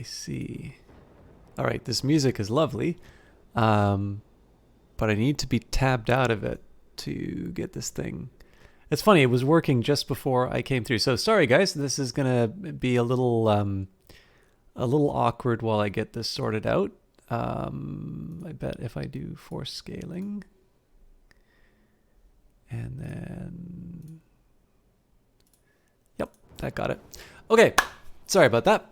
see. All right, this music is lovely, but I need to be tabbed out of it to get this thing. It's funny, it was working just before I came through. So sorry, guys, this is gonna be a little awkward while I get this sorted out. I bet if I do force scaling, and then, yep, that got it. Okay, sorry about that.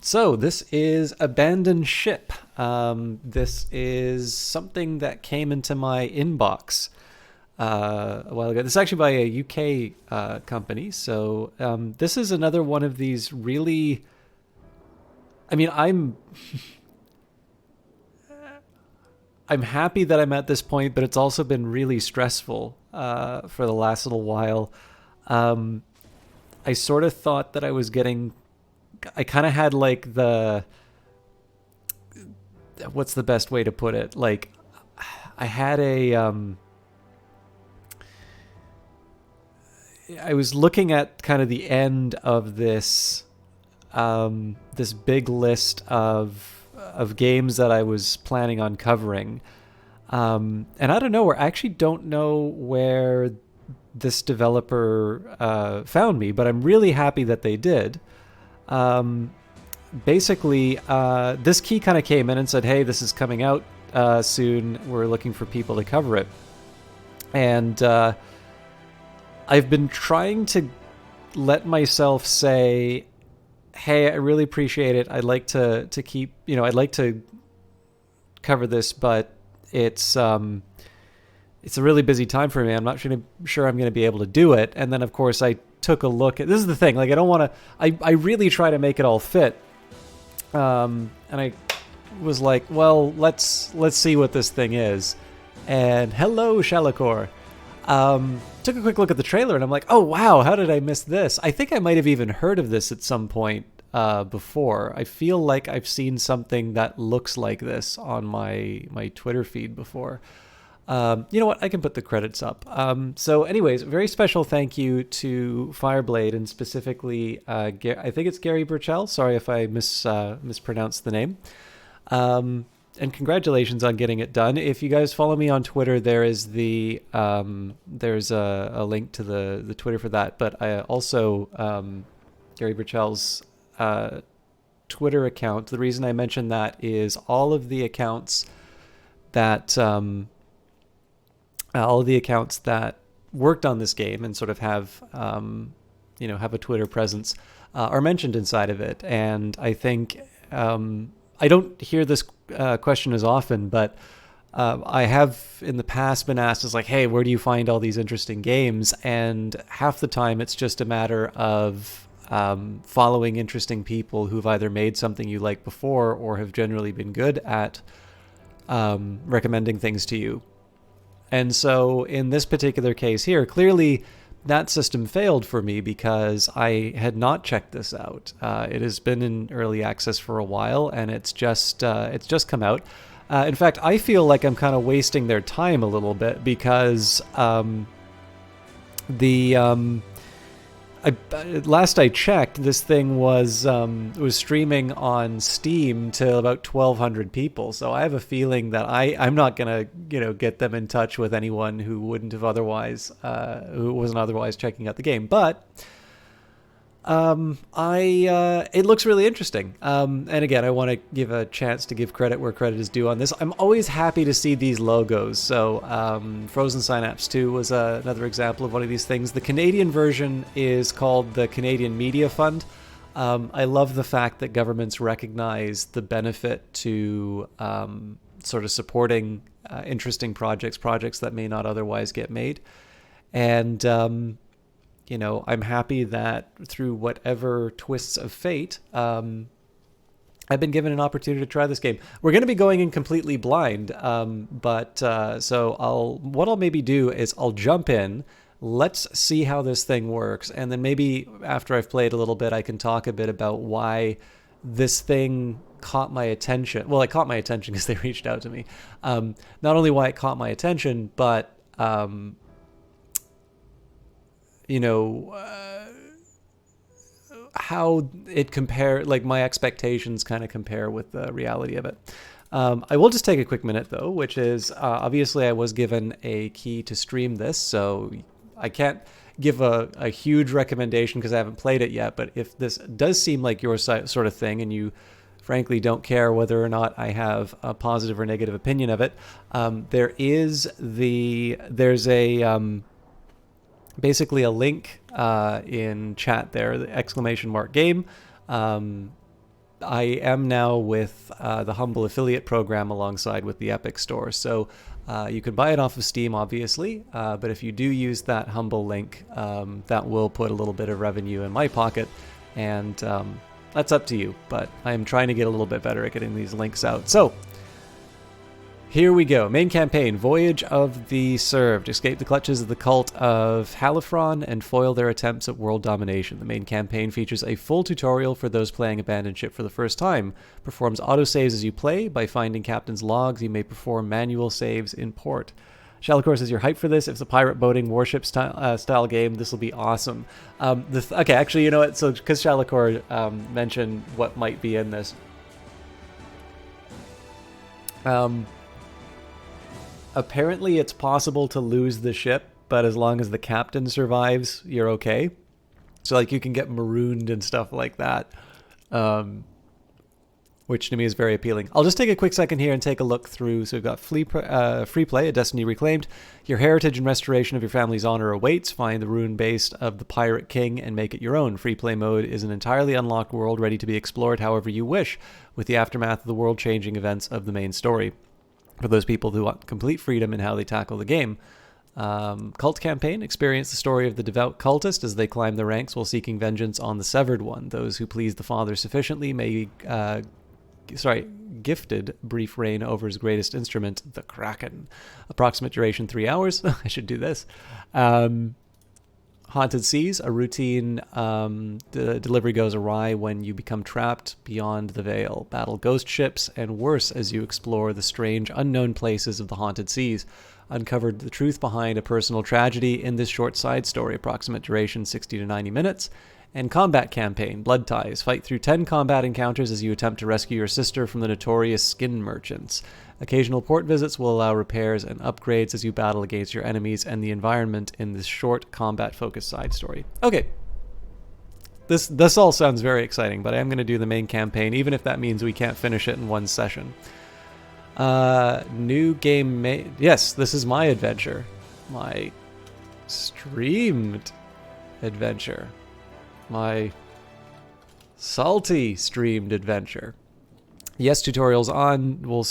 So this is Abandoned Ship. This is something that came into my inbox a while ago. This is actually by a UK company. So this is another one of these really... I mean, I'm happy that I'm at this point, but it's also been really stressful for the last little while. I sort of thought that I was getting... I kind of had like the... What's the best way to put it? Like, I had a... I was looking at kind of the end of this this big list of games that I was planning on covering. And I don't know, I actually don't know where this developer found me, but I'm really happy that they did. Basically, this key kind of came in and said, hey, this is coming out soon. We're looking for people to cover it. And I've been trying to let myself say, hey, I really appreciate it. I'd like to keep, I'd like to cover this, but it's a really busy time for me. I'm not sure I'm going to be able to do it. And then, of course, I took a look at... This is the thing. Like, I don't want to... I really try to make it all fit. And I was like, well, let's see what this thing is. And hello, Shalakor. Took a quick look at the trailer, and I'm like, oh, wow, how did I miss this? I think I might have even heard of this at some point before. I feel like I've seen something that looks like this on my Twitter feed before. You know what? I can put the credits up. So anyways, very special thank you to Fireblade, and specifically, I think it's Gary Burchell. Sorry if I mispronounced the name. And congratulations on getting it done. If you guys follow me on Twitter, there is there's a link to the Twitter for that. But I also, Gary Burchell's Twitter account, the reason I mention that is all of the accounts that worked on this game and sort of have have a Twitter presence are mentioned inside of it. And I think I don't hear this question as often, but I have in the past been asked, as like, hey, where do you find all these interesting games? And half the time it's just a matter of following interesting people who've either made something you like before or have generally been good at recommending things to you. And so in this particular case here, clearly that system failed for me because I had not checked this out. It has been in early access for a while, and it's just come out. In fact, I feel like I'm kind of wasting their time a little bit because last I checked, this thing was streaming on Steam to about 1,200 people. So I have a feeling that I'm not gonna get them in touch with anyone who wouldn't have otherwise who wasn't otherwise checking out the game. But it looks really interesting. And again, I want to give a chance to give credit where credit is due on this. I'm always happy to see these logos. So Frozen Synapse 2 was another example of one of these things. The Canadian version is called the Canadian Media Fund. I love the fact that governments recognize the benefit to sort of supporting interesting projects that may not otherwise get made. And I'm happy that through whatever twists of fate, I've been given an opportunity to try this game. We're going to be going in completely blind, but what I'll maybe do is I'll jump in, let's see how this thing works, and then maybe after I've played a little bit, I can talk a bit about why this thing caught my attention. Well, it caught my attention because they reached out to me. Not only why it caught my attention, but how it compare, like my expectations kind of compare with the reality of it. I will just take a quick minute though, which is obviously I was given a key to stream this, so I can't give a huge recommendation because I haven't played it yet. But if this does seem like your sort of thing, and you frankly don't care whether or not I have a positive or negative opinion of it, there's a basically a link in chat there, the ! Game. I am now with the Humble Affiliate Program alongside with the Epic Store. So you can buy it off of Steam, obviously, but if you do use that Humble link, that will put a little bit of revenue in my pocket, and that's up to you. But I am trying to get a little bit better at getting these links out. So here we go. Main campaign, Voyage of the Served. Escape the clutches of the cult of Halifron and foil their attempts at world domination. The main campaign features a full tutorial for those playing Abandoned Ship for the first time. Performs autosaves as you play. By finding captain's logs, you may perform manual saves in port. Shalakor says you're hyped for this. If it's a pirate boating warship style game, this will be awesome. Okay, actually, you know what? So, because Shalakor mentioned what might be in this. Apparently it's possible to lose the ship, but as long as the captain survives, you're okay. So like you can get marooned and stuff like that, which to me is very appealing. I'll just take a quick second here and take a look through. So we've got free play, A Destiny Reclaimed. Your heritage and restoration of your family's honor awaits. Find the rune base of the Pirate King and make it your own. Free play mode is an entirely unlocked world ready to be explored however you wish, with the aftermath of the world-changing events of the main story. For those people who want complete freedom in how they tackle the game. Cult campaign. Experience the story of the devout cultist as they climb the ranks while seeking vengeance on the severed one. Those who please the Father sufficiently may gifted brief reign over his greatest instrument, the Kraken. Approximate duration 3 hours. I should do this. Haunted Seas, a routine delivery goes awry when you become trapped beyond the veil. Battle ghost ships, and worse as you explore the strange, unknown places of the Haunted Seas. Uncovered the truth behind a personal tragedy in this short side story. Approximate duration 60 to 90 minutes. And combat campaign, Blood Ties. Fight through 10 combat encounters as you attempt to rescue your sister from the notorious skin merchants. Occasional port visits will allow repairs and upgrades as you battle against your enemies and the environment in this short combat-focused side story. Okay. This all sounds very exciting, but I am going to do the main campaign, even if that means we can't finish it in one session. New game yes, this is my adventure. My streamed adventure. My salty streamed adventure. Yes, tutorials on. We'll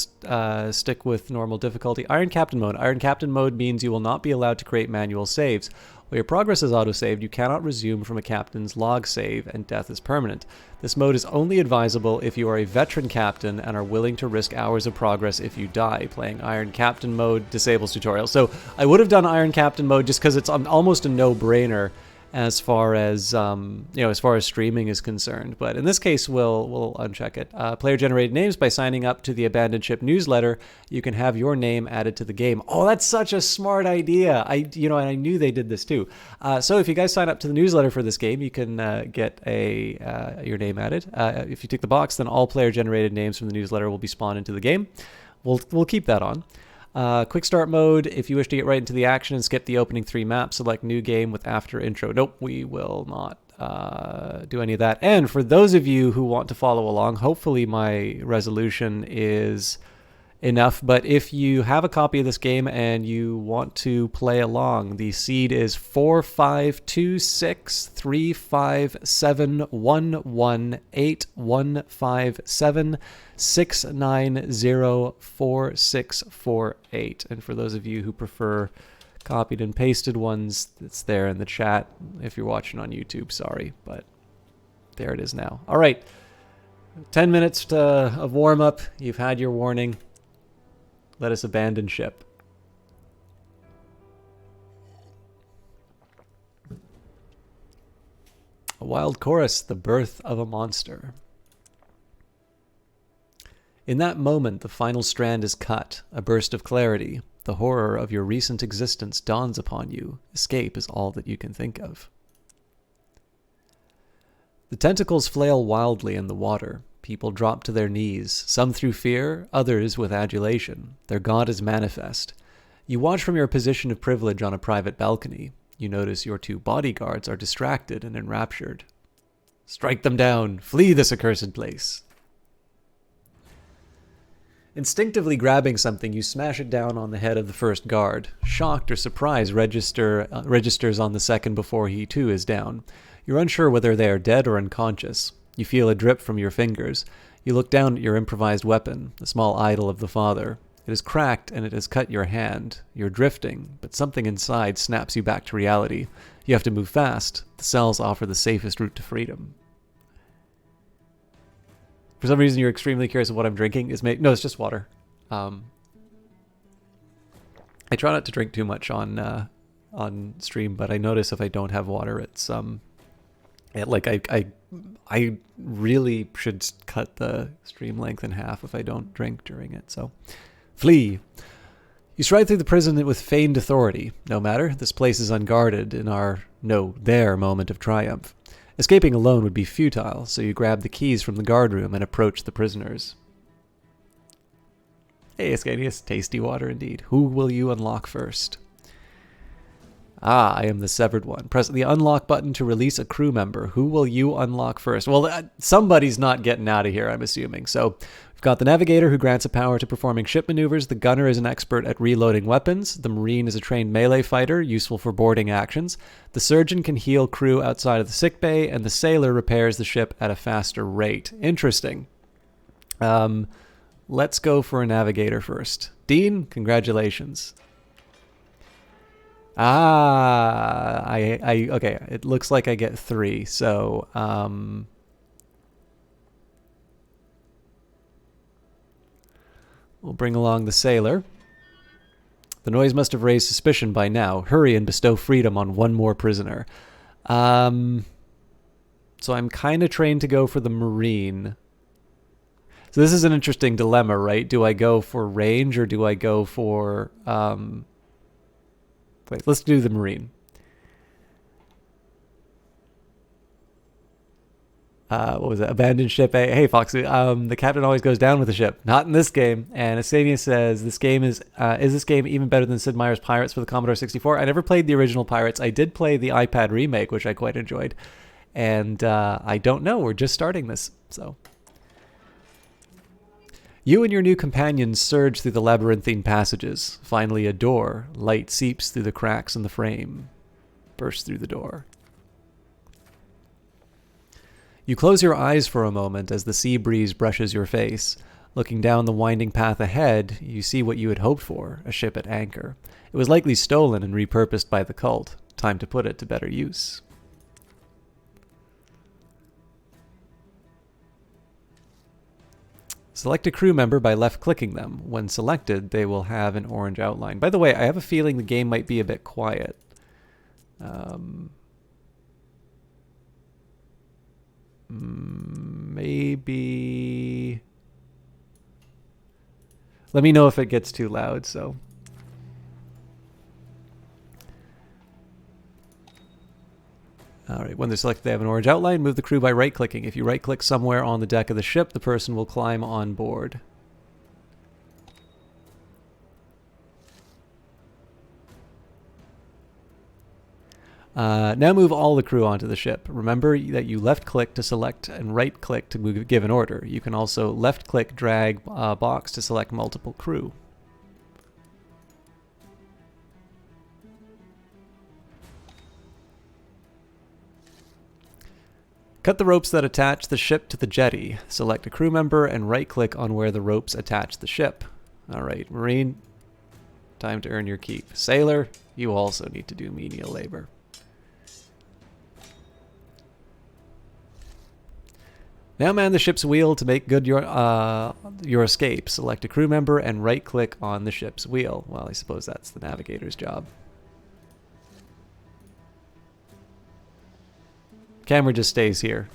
stick with normal difficulty. Iron Captain mode. Iron Captain mode means you will not be allowed to create manual saves. While your progress is auto-saved, you cannot resume from a captain's log save, and death is permanent. This mode is only advisable if you are a veteran captain and are willing to risk hours of progress if you die. Playing Iron Captain mode disables tutorials. So I would have done Iron Captain mode just because it's almost a no-brainer as far as as far as streaming is concerned, but in this case we'll uncheck it. Player generated names. By signing up to the Abandoned Ship newsletter, you can have your name added to the game. Oh, that's such a smart idea. And I knew they did this too. So if you guys sign up to the newsletter for this game, you can get your name added. If you tick the box, then all player generated names from the newsletter will be spawned into the game. We'll keep that on. Quick start mode. If you wish to get right into the action and skip the opening 3 maps, select new game with after intro. Nope, we will not do any of that. And for those of you who want to follow along, hopefully my resolution is enough. But if you have a copy of this game and you want to play along, the seed is 452631181576904648. And for those of you who prefer copied and pasted ones, it's there in the chat. If you're watching on YouTube, sorry, but there it is now. All right, 10 minutes of warm-up. You've had your warning. Let us abandon ship. A wild chorus, the birth of a monster. In that moment, the final strand is cut, a burst of clarity. The horror of your recent existence dawns upon you. Escape is all that you can think of. The tentacles flail wildly in the water. People drop to their knees, some through fear, others with adulation. Their god is manifest. You watch from your position of privilege on a private balcony. You notice your 2 bodyguards are distracted and enraptured. Strike them down! Flee this accursed place! Instinctively grabbing something, you smash it down on the head of the first guard. Shocked or surprise registers on the second before he too is down. You're unsure whether they are dead or unconscious. You feel a drip from your fingers. You look down at your improvised weapon, the small idol of the father. It is cracked and it has cut your hand. You're drifting, but something inside snaps you back to reality. You have to move fast. The cells offer the safest route to freedom. For some reason, you're extremely curious of what I'm drinking. No, it's just water. I try not to drink too much on stream, but I notice if I don't have water, it's I really should cut the stream length in half if I don't drink during it. So, flee. You stride through the prison with feigned authority. No matter, this place is unguarded in their moment of triumph. Escaping alone would be futile, so you grab the keys from the guard room and approach the prisoners. Hey, Ascanius, tasty water indeed. Who will you unlock first? Ah, I am the severed one. Press the unlock button to release a crew member. Who will you unlock first? Well, somebody's not getting out of here, I'm assuming. So we've got the navigator, who grants a power to performing ship maneuvers. The gunner is an expert at reloading weapons. The marine is a trained melee fighter, useful for boarding actions. The surgeon can heal crew outside of the sickbay, and the sailor repairs the ship at a faster rate. Interesting. Let's go for a navigator first. Dean, congratulations. Okay, it looks like I get 3, so, we'll bring along the sailor. The noise must have raised suspicion by now. Hurry and bestow freedom on one more prisoner. So I'm kind of trained to go for the marine. So this is an interesting dilemma, right? Do I go for range or do I go for, wait, let's do the marine. What was it? Abandoned ship. Hey, Foxy. The captain always goes down with the ship. Not in this game. And Ascanius says, this game is this game even better than Sid Meier's Pirates for the Commodore 64? I never played the original Pirates. I did play the iPad remake, which I quite enjoyed. And I don't know. We're just starting this, so. You and your new companions surge through the labyrinthine passages. Finally, a door. Light seeps through the cracks in the frame. Burst through the door. You close your eyes for a moment as the sea breeze brushes your face. Looking down the winding path ahead, you see what you had hoped for, a ship at anchor. It was likely stolen and repurposed by the cult. Time to put it to better use. Select a crew member by left-clicking them. When selected, they will have an orange outline. By the way, I have a feeling the game might be a bit quiet. Maybe... Let me know if it gets too loud, so... Alright, when they're selected, they have an orange outline. Move the crew by right-clicking. If you right-click somewhere on the deck of the ship, the person will climb on board. Now move all the crew onto the ship. Remember that you left-click to select and right-click to give an order. You can also left-click drag a box to select multiple crew. Cut the ropes that attach the ship to the jetty. Select a crew member and right-click on where the ropes attach the ship. Alright, Marine, time to earn your keep. Sailor, you also need to do menial labor. Now man the ship's wheel to make good your escape. Select a crew member and right-click on the ship's wheel. Well, I suppose that's the navigator's job. Camera just stays here.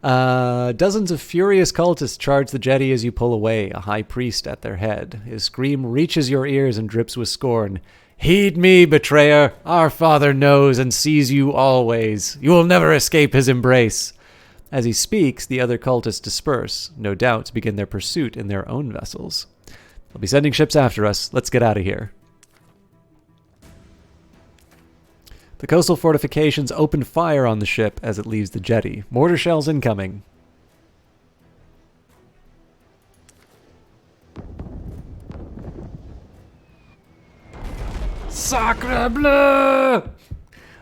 Dozens of furious cultists charge the jetty as you pull away, a high priest at their head. His scream reaches your ears and drips with scorn. Heed me, betrayer. Our Father knows and sees you always. You will never escape his embrace. As he speaks, the other cultists disperse, no doubt to begin their pursuit in their own vessels. They'll be sending ships after us. Let's get out of here. The coastal fortifications open fire on the ship as it leaves the jetty. Mortar shells incoming. Sacre bleu!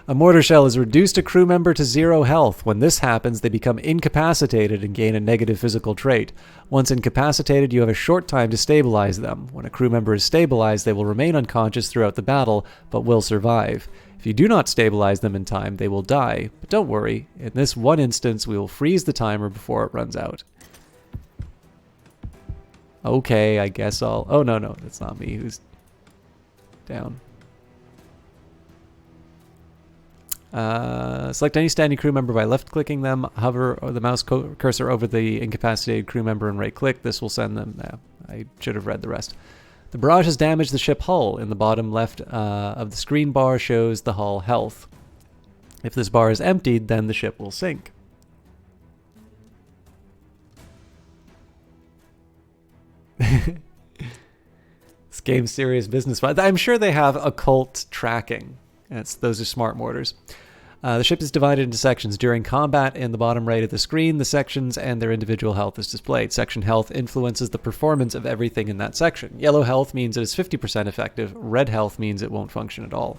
A mortar shell has reduced a crew member to 0 health. When this happens, they become incapacitated and gain a negative physical trait. Once incapacitated, you have a short time to stabilize them. When a crew member is stabilized, they will remain unconscious throughout the battle, but will survive. If you do not stabilize them in time, they will die. But don't worry, in this one instance, we will freeze the timer before it runs out. Okay, I guess I'll... Oh, no, that's not me who's down. Select any standing crew member by left-clicking them. Hover the mouse cursor over the incapacitated crew member and right-click. This will send them... I should have read the rest. The barrage has damaged the ship hull. In the bottom left of the screen bar shows the hull health. If this bar is emptied, then the ship will sink. This game's serious business. I'm sure they have occult tracking. Those are smart mortars. The ship is divided into sections. During combat, in the bottom right of the screen, the sections and their individual health is displayed. Section health influences the performance of everything in that section. Yellow health means it is 50% effective. Red health means it won't function at all.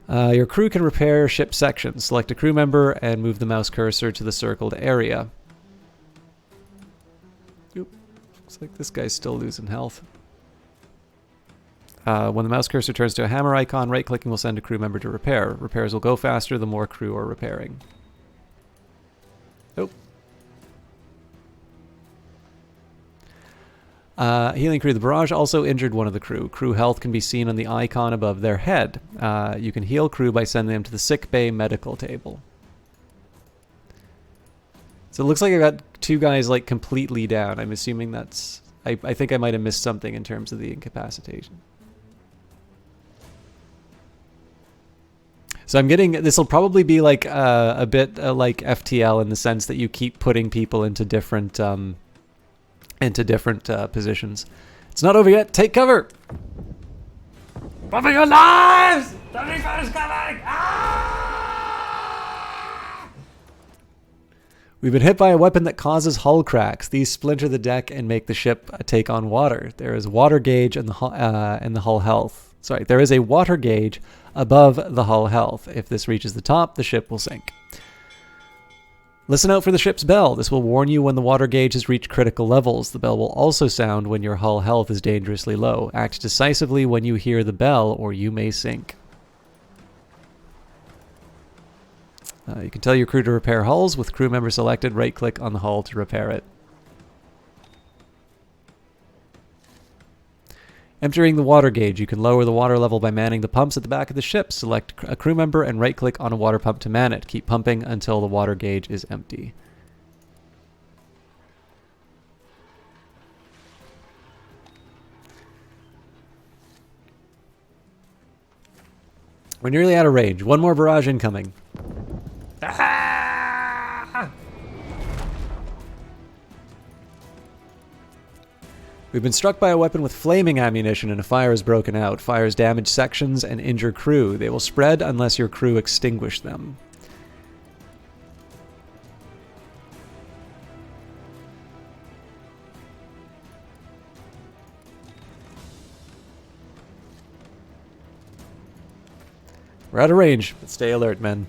Your crew can repair ship sections. Select a crew member and move the mouse cursor to the circled area. Oop. Looks like this guy's still losing health. When the mouse cursor turns to a hammer icon, right-clicking will send a crew member to repair. Repairs will go faster the more crew are repairing. Oh. Healing crew. The barrage also injured one of the crew. Crew health can be seen on the icon above their head. You can heal crew by sending them to the sick bay medical table. So it looks like I got 2 guys like completely down. I'm assuming that's... I think I might have missed something in terms of the incapacitation. So I'm getting, this will probably be like a bit like FTL in the sense that you keep putting people into different positions. It's not over yet. Take cover. Bumping your lives. Something bad is coming. Ah! We've been hit by a weapon that causes hull cracks. These splinter the deck and make the ship take on water. There is a water gauge in the hull health. Sorry, there is a water gauge above the hull health. If this reaches the top, the ship will sink. Listen out for the ship's bell. This will warn you when the water gauge has reached critical levels. The bell will also sound when your hull health is dangerously low. Act decisively when you hear the bell, or you may sink. You can tell your crew to repair hulls. With crew member selected, right-click on the hull to repair it. Emptying the water gauge. You can lower the water level by manning the pumps at the back of the ship. Select a crew member and right-click on a water pump to man it. Keep pumping until the water gauge is empty. We're nearly out of range. One more barrage incoming. Ah! We've been struck by a weapon with flaming ammunition and a fire has broken out. Fires damage sections and injure crew. They will spread unless your crew extinguish them. We're out of range, but stay alert, men.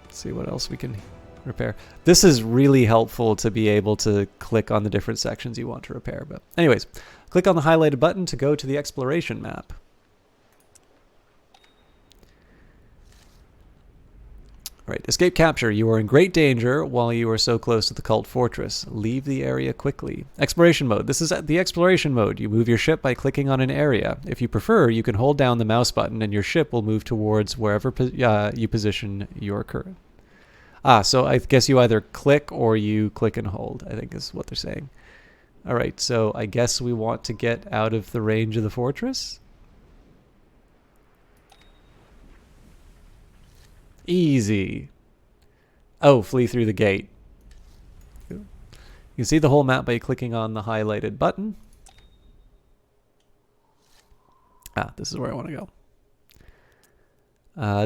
Let's see what else we can repair. This is really helpful to be able to click on the different sections you want to repair. But anyways, click on the highlighted button to go to the exploration map. Right, escape capture. You are in great danger while you are so close to the cult fortress. Leave the area quickly. Exploration mode. This is the exploration mode. You move your ship by clicking on an area. If you prefer, you can hold down the mouse button and your ship will move towards wherever you position your current. So I guess you either click or you click and hold, I think is what they're saying. Alright, so I guess we want to get out of the range of the fortress? Easy. Oh, flee through the gate. You can see the whole map by clicking on the highlighted button. Ah, this is where I want to go.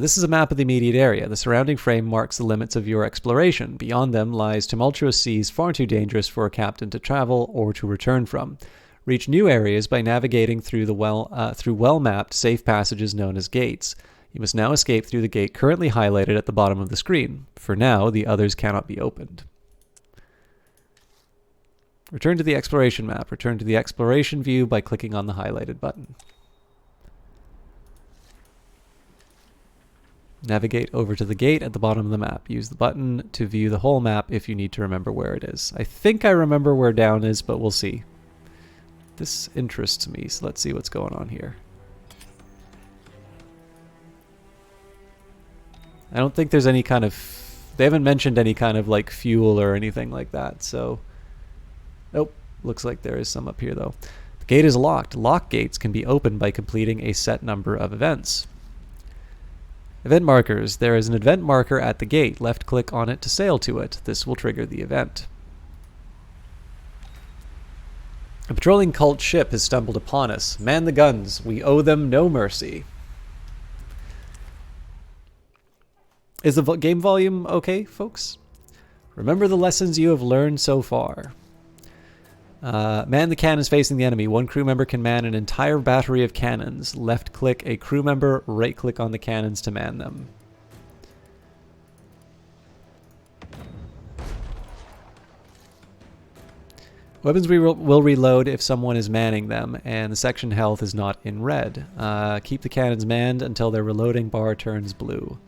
This is a map of the immediate area. The surrounding frame marks the limits of your exploration. Beyond them lies tumultuous seas far too dangerous for a captain to travel or to return from. Reach new areas by navigating through the well-mapped safe passages known as gates. You must now escape through the gate currently highlighted at the bottom of the screen. For now, the others cannot be opened. Return to the exploration map. Return to the exploration view by clicking on the highlighted button. Navigate over to the gate at the bottom of the map. Use the button to view the whole map if you need to remember where it is. I think I remember where down is, but we'll see. This interests me, so let's see what's going on here. I don't think there's any kind of... They haven't mentioned any kind of like fuel or anything like that, so... Nope. Looks like there is some up here though. The gate is locked. Lock gates can be opened by completing a set number of events. Event markers. There is an event marker at the gate. Left click on it to sail to it. This will trigger the event. A patrolling cult ship has stumbled upon us. Man the guns. We owe them no mercy. Is the game volume okay, folks? Remember the lessons you have learned so far. Man the cannons facing the enemy. One crew member can man an entire battery of cannons. Left click a crew member, right click on the cannons to man them. Weapons will reload if someone is manning them, and the section health is not in red. Keep the cannons manned until their reloading bar turns blue.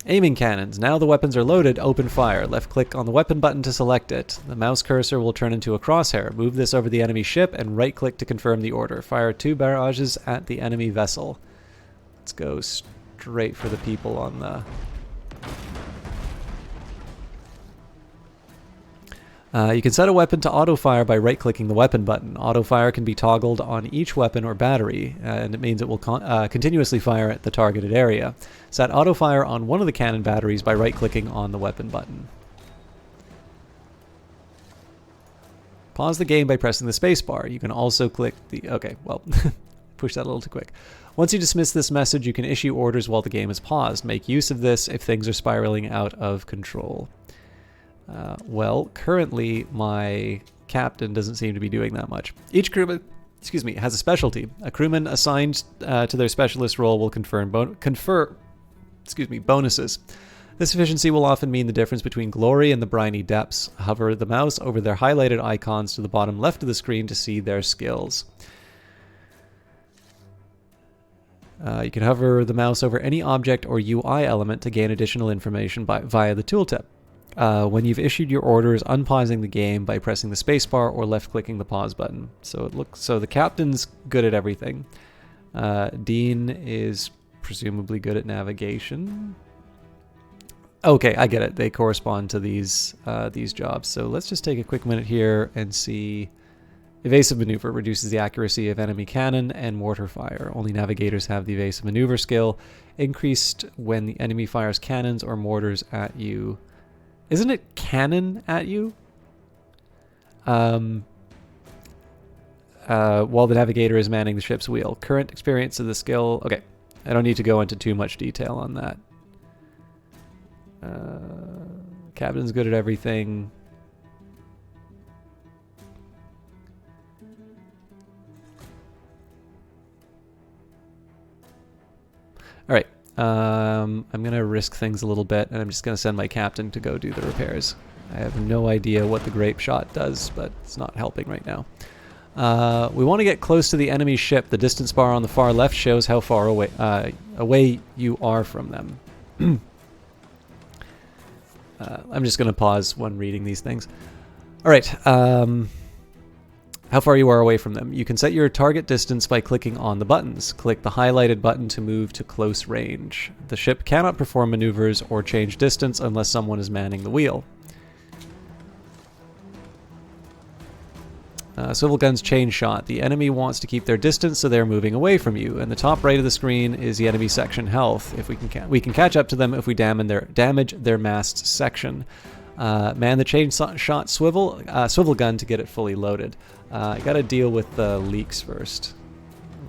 Aiming cannons. Now the weapons are loaded, open fire. Left click on the weapon button to select it. The mouse cursor will turn into a crosshair. Move this over the enemy ship and right click to confirm the order. Fire 2 barrages at the enemy vessel. Let's go straight for the people on the... You can set a weapon to auto-fire by right-clicking the weapon button. Auto-fire can be toggled on each weapon or battery, and it means it will continuously fire at the targeted area. Set auto-fire on one of the cannon batteries by right-clicking on the weapon button. Pause the game by pressing the spacebar. You can also click the... Okay, well, push that a little too quick. Once you dismiss this message, you can issue orders while the game is paused. Make use of this if things are spiraling out of control. Well, currently my captain doesn't seem to be doing that much. Each crewman, has a specialty. A crewman assigned to their specialist role will confer bonuses. This efficiency will often mean the difference between glory and the briny depths. Hover the mouse over their highlighted icons to the bottom left of the screen to see their skills. You can hover the mouse over any object or UI element to gain additional information via the tooltip. When you've issued your orders, unpausing the game by pressing the spacebar or left-clicking the pause button. So the captain's good at everything. Dean is presumably good at navigation. Okay, I get it. They correspond to these jobs. So let's just take a quick minute here and see. Evasive maneuver reduces the accuracy of enemy cannon and mortar fire. Only navigators have the evasive maneuver skill, increased when the enemy fires cannons or mortars at you. Isn't it cannon at you? While the navigator is manning the ship's wheel. Current experience of the skill... Okay, I don't need to go into too much detail on that. Captain's good at everything. Alright. I'm going to risk things a little bit, and I'm just going to send my captain to go do the repairs. I have no idea what the grape shot does, but it's not helping right now. We want to get close to the enemy ship. The distance bar on the far left shows how far away you are from them. I'm just going to pause when reading these things. Alright, how far you are away from them. You can set your target distance by clicking on the buttons. Click the highlighted button to move to close range. The ship cannot perform maneuvers or change distance unless someone is manning the wheel. Swivel guns chain shot. The enemy wants to keep their distance, so they're moving away from you. And the top right of the screen is the enemy section health. If we can catch up to them if we damage their mast section. Man the chain shot swivel gun to get it fully loaded. I got to deal with the leaks first.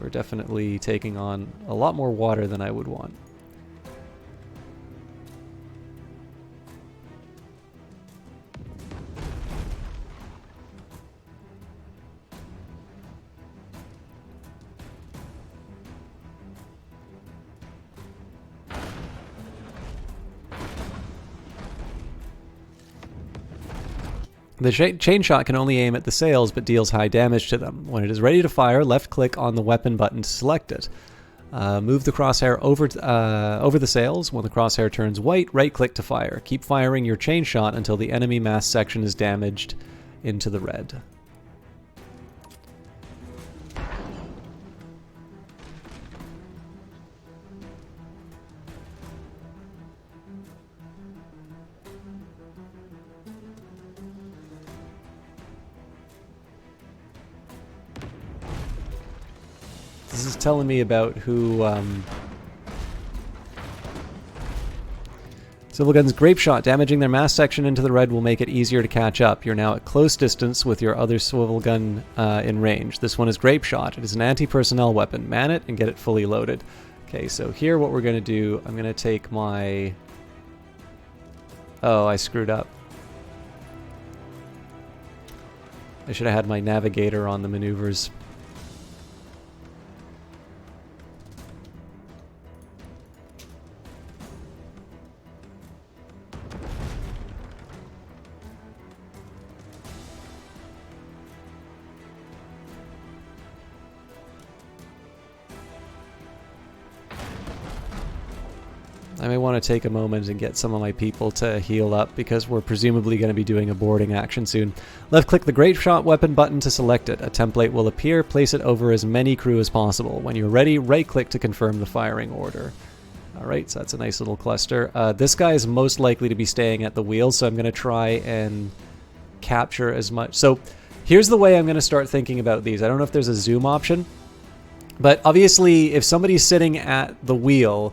We're definitely taking on a lot more water than I would want. The chain shot can only aim at the sails, but deals high damage to them. When it is ready to fire, left-click on the weapon button to select it. Move the crosshair over the sails. When the crosshair turns white, right-click to fire. Keep firing your chain shot until the enemy mast section is damaged into the red. This is telling me about who... Swivel Gun's Grape Shot. Damaging their mast section into the red will make it easier to catch up. You're now at close distance with your other Swivel Gun in range. This one is Grape Shot. It is an anti-personnel weapon. Man it and get it fully loaded. Okay, so here what we're going to do, I'm going to take my... Oh, I screwed up. I should have had my navigator on the maneuvers. I may want to take a moment and get some of my people to heal up because we're presumably going to be doing a boarding action soon. Left-click the Grape Shot weapon button to select it. A template will appear. Place it over as many crew as possible. When you're ready, right-click to confirm the firing order. Alright, so that's a nice little cluster. This guy is most likely to be staying at the wheel, so I'm going to try and capture as much. So here's the way I'm going to start thinking about these. I don't know if there's a zoom option, but obviously if somebody's sitting at the wheel,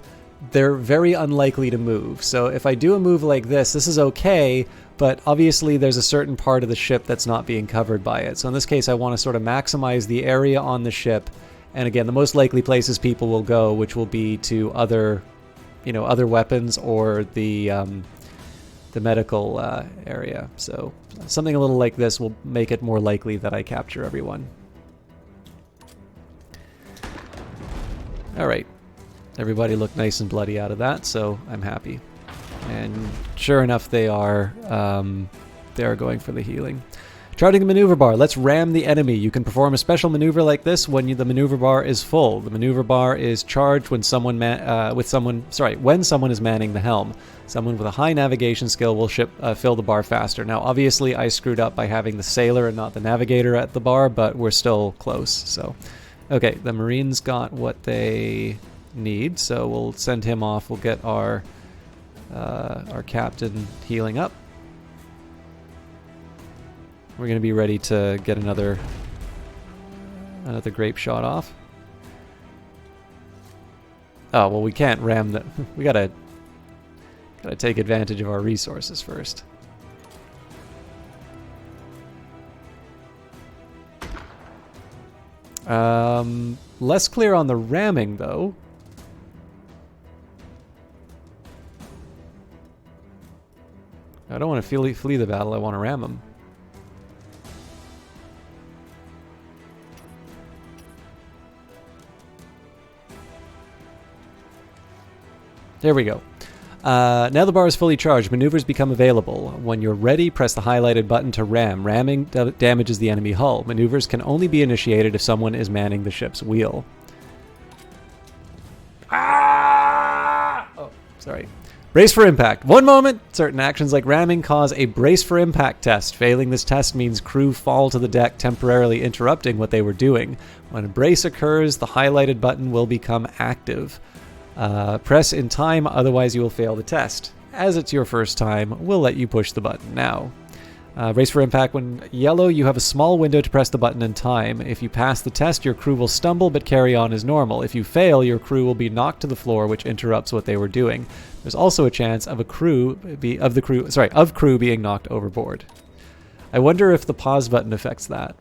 they're very unlikely to move. So if I do a move like this is okay, but obviously there's a certain part of the ship that's not being covered by it. So in this case, I want to sort of maximize the area on the ship. And again, the most likely places people will go, which will be to other, other weapons or the medical area. So something a little like this will make it more likely that I capture everyone. All right. Everybody looked nice and bloody out of that, so I'm happy. And sure enough, they are going for the healing. Charting the maneuver bar. Let's ram the enemy. You can perform a special maneuver like this when the maneuver bar is full. The maneuver bar is charged when someone is manning the helm. Someone with a high navigation skill will fill the bar faster. Now, obviously, I screwed up by having the sailor and not the navigator at the bar, but we're still close. So, okay, the Marines got what they need, so we'll send him off. We'll get our captain healing up. We're going to be ready to get another Grape Shot off. Oh, well, we can't ram the... We gotta take advantage of our resources first. Less clear on the ramming, though. I don't want to flee the battle, I want to ram them. There we go. Now the bar is fully charged. Maneuvers become available. When you're ready, press the highlighted button to ram. Ramming damages the enemy hull. Maneuvers can only be initiated if someone is manning the ship's wheel. Ah! Oh, sorry. Brace for impact. One moment. Certain actions like ramming cause a brace for impact test. Failing this test means crew fall to the deck, temporarily interrupting what they were doing. When a brace occurs, the highlighted button will become active. Press in time, otherwise you will fail the test. As it's your first time, we'll let you push the button now. Brace for impact. When yellow, you have a small window to press the button in time. If you pass the test, your crew will stumble but carry on as normal. If you fail, your crew will be knocked to the floor, which interrupts what they were doing. There's also a chance of crew being knocked overboard. I wonder if the pause button affects that.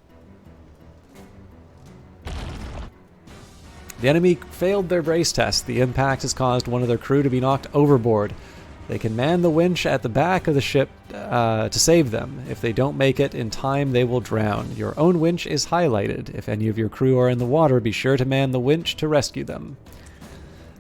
The enemy failed their brace test. The impact has caused one of their crew to be knocked overboard. They can man the winch at the back of the ship to save them. If they don't make it in time, they will drown. Your own winch is highlighted. If any of your crew are in the water, be sure to man the winch to rescue them.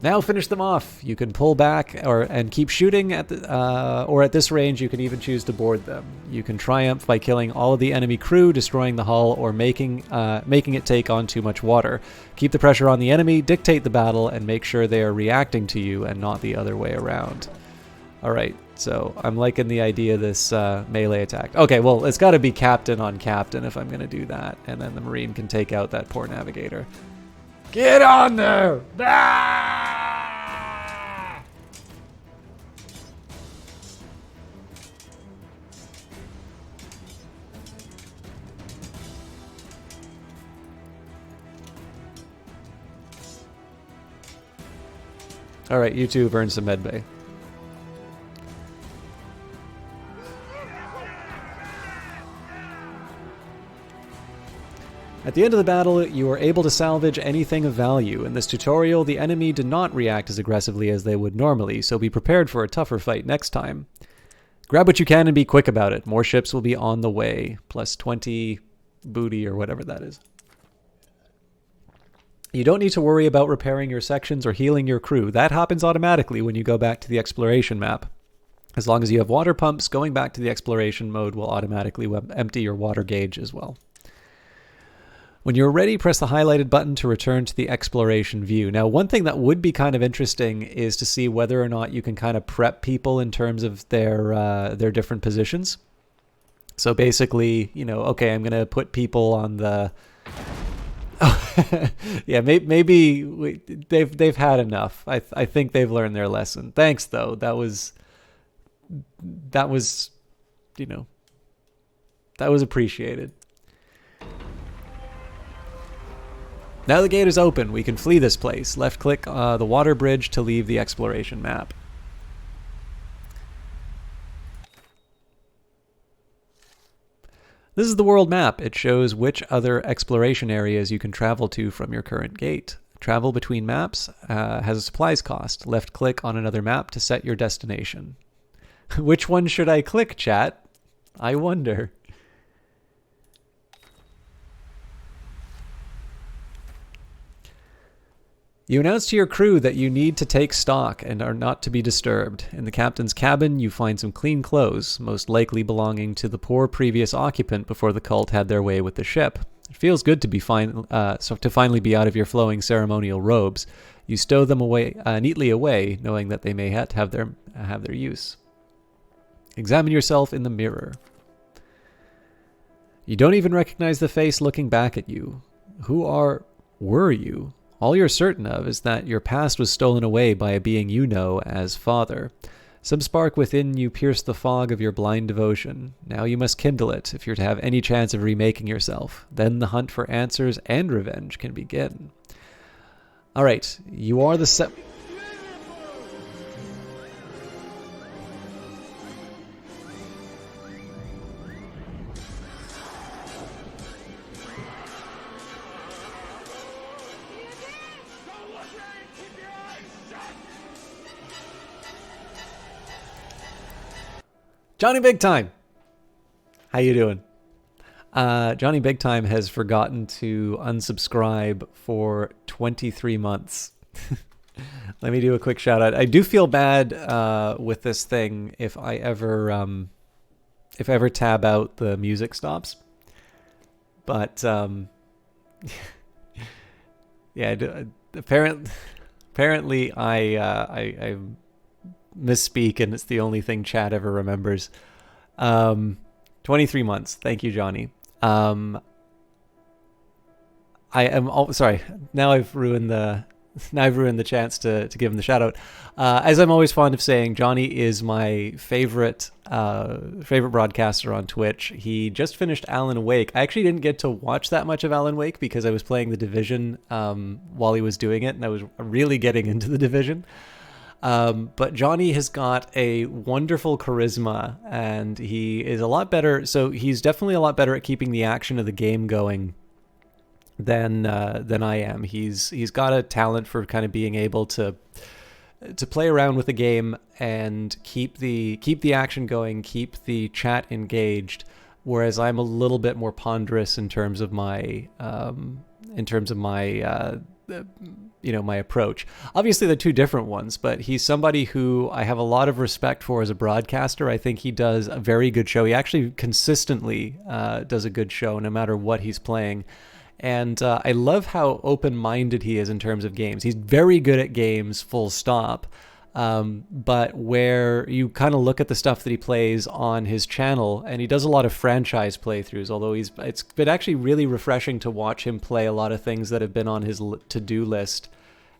Now finish them off. You can pull back and keep shooting or at this range you can even choose to board them. You can triumph by killing all of the enemy crew, destroying the hull, or making it take on too much water. Keep the pressure on the enemy, dictate the battle, and make sure they are reacting to you and not the other way around. Alright, so I'm liking the idea of this melee attack. Okay, well, it's got to be captain on captain if I'm going to do that, and then the Marine can take out that poor navigator. Get on there! Ah! Alright, you two have earned some medbay. At the end of the battle, you are able to salvage anything of value. In this tutorial, the enemy did not react as aggressively as they would normally, so be prepared for a tougher fight next time. Grab what you can and be quick about it. More ships will be on the way. Plus 20 booty or whatever that is. You don't need to worry about repairing your sections or healing your crew. That happens automatically when you go back to the exploration map. As long as you have water pumps, going back to the exploration mode will automatically empty your water gauge as well. When you're ready, press the highlighted button to return to the exploration view. Now, one thing that would be kind of interesting is to see whether or not you can kind of prep people in terms of their different positions. So basically, you know, okay, I'm going to put people on the... yeah, maybe they've had enough. I think they've learned their lesson. Thanks, though. That was, you know, that was appreciated. Now the gate is open, we can flee this place. Left click the water bridge to leave the exploration map. This is the world map. It shows which other exploration areas you can travel to from your current gate. Travel between maps has a supplies cost. Left click on another map to set your destination. Which one should I click, chat? I wonder. You announce to your crew that you need to take stock and are not to be disturbed. In the captain's cabin, you find some clean clothes, most likely belonging to the poor previous occupant before the cult had their way with the ship. It feels good to be to finally be out of your flowing ceremonial robes. You stow them away neatly away, knowing that they may have their use. Examine yourself in the mirror. You don't even recognize the face looking back at you. Were you? All you're certain of is that your past was stolen away by a being you know as Father. Some spark within you pierced the fog of your blind devotion. Now you must kindle it if you're to have any chance of remaking yourself. Then the hunt for answers and revenge can begin. Alright, you are the Johnny Big Time. How you doing? Johnny Big Time has forgotten to unsubscribe for 23 months. Let me do a quick shout out. I do feel bad with this thing if I ever tab out, the music stops. But yeah, apparently I misspeak, and it's the only thing chat ever remembers. 23 months. Thank you, Johnny. I am sorry. Now I've ruined the chance to give him the shout out. As I'm always fond of saying, Johnny is my favorite broadcaster on Twitch. He just finished Alan Wake. I actually didn't get to watch that much of Alan Wake because I was playing The Division while he was doing it, and I was really getting into The Division. But Johnny has got a wonderful charisma, and he is a lot better. So he's definitely a lot better at keeping the action of the game going than I am. He's got a talent for kind of being able to play around with the game and keep the action going, keep the chat engaged. Whereas I'm a little bit more ponderous in terms of my my approach. Obviously, they're two different ones, but he's somebody who I have a lot of respect for as a broadcaster. I think he does a very good show. He actually consistently does a good show no matter what he's playing. And I love how open-minded he is in terms of games. He's very good at games, full stop. But where you kind of look at the stuff that he plays on his channel, and he does a lot of franchise playthroughs, although it's been actually really refreshing to watch him play a lot of things that have been on his to-do list,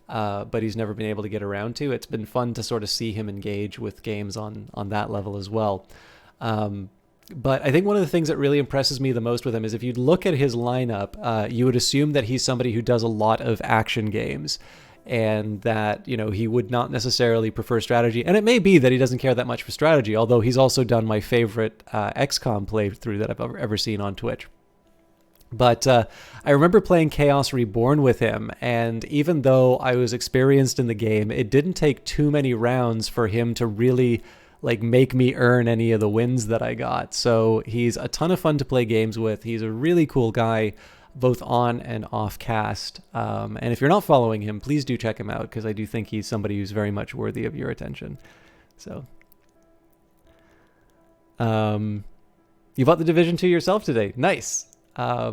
but he's never been able to get around to. It's been fun to sort of see him engage with games on that level as well. But I think one of the things that really impresses me the most with him is if you look at his lineup, you would assume that he's somebody who does a lot of action games, and that, he would not necessarily prefer strategy. And it may be that he doesn't care that much for strategy, although he's also done my favorite XCOM playthrough that I've ever seen on Twitch. But I remember playing Chaos Reborn with him, and even though I was experienced in the game, it didn't take too many rounds for him to really make me earn any of the wins that I got. So he's a ton of fun to play games with. He's a really cool guy, both on and off cast. And if you're not following him, please do check him out, because I do think he's somebody who's very much worthy of your attention. So you bought The Division 2 yourself today. Nice. By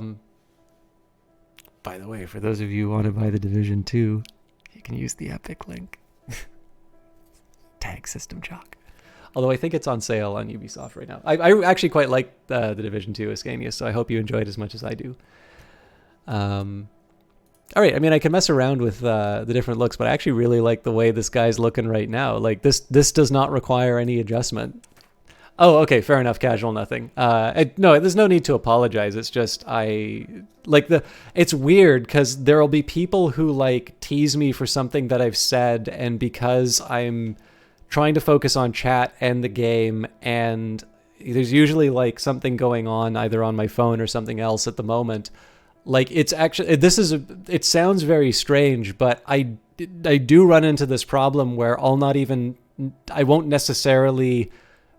the way, for those of you who want to buy The Division 2, you can use the Epic link. Tag System Jock. Although I think it's on sale on Ubisoft right now. I actually quite like The Division 2 Ascanius, so I hope you enjoy it as much as I do. All right, I mean, I can mess around with the different looks, but I actually really like the way this guy's looking right now. This does not require any adjustment. Oh, okay, fair enough. Casual, nothing. No, there's no need to apologize. It's just it's weird because there'll be people who tease me for something that I've said, and because I'm trying to focus on chat and the game, and there's usually something going on either on my phone or something else at the moment. It's actually, it sounds very strange, but I do run into this problem where I won't necessarily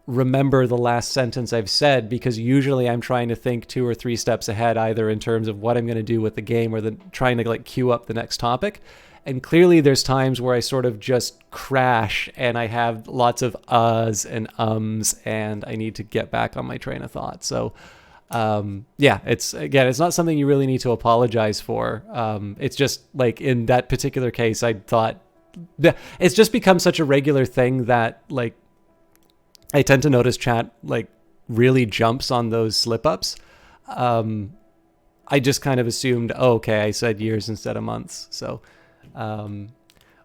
remember the last sentence I've said, because usually I'm trying to think 2 or 3 steps ahead, either in terms of what I'm going to do with the game or trying to queue up the next topic. And clearly there's times where I sort of just crash and I have lots of uhs and ums, and I need to get back on my train of thought. So it's not something you really need to apologize for. It's just in that particular case, I thought it's just become such a regular thing that I tend to notice chat really jumps on those slip ups. I just kind of assumed, okay, I said years instead of months. So,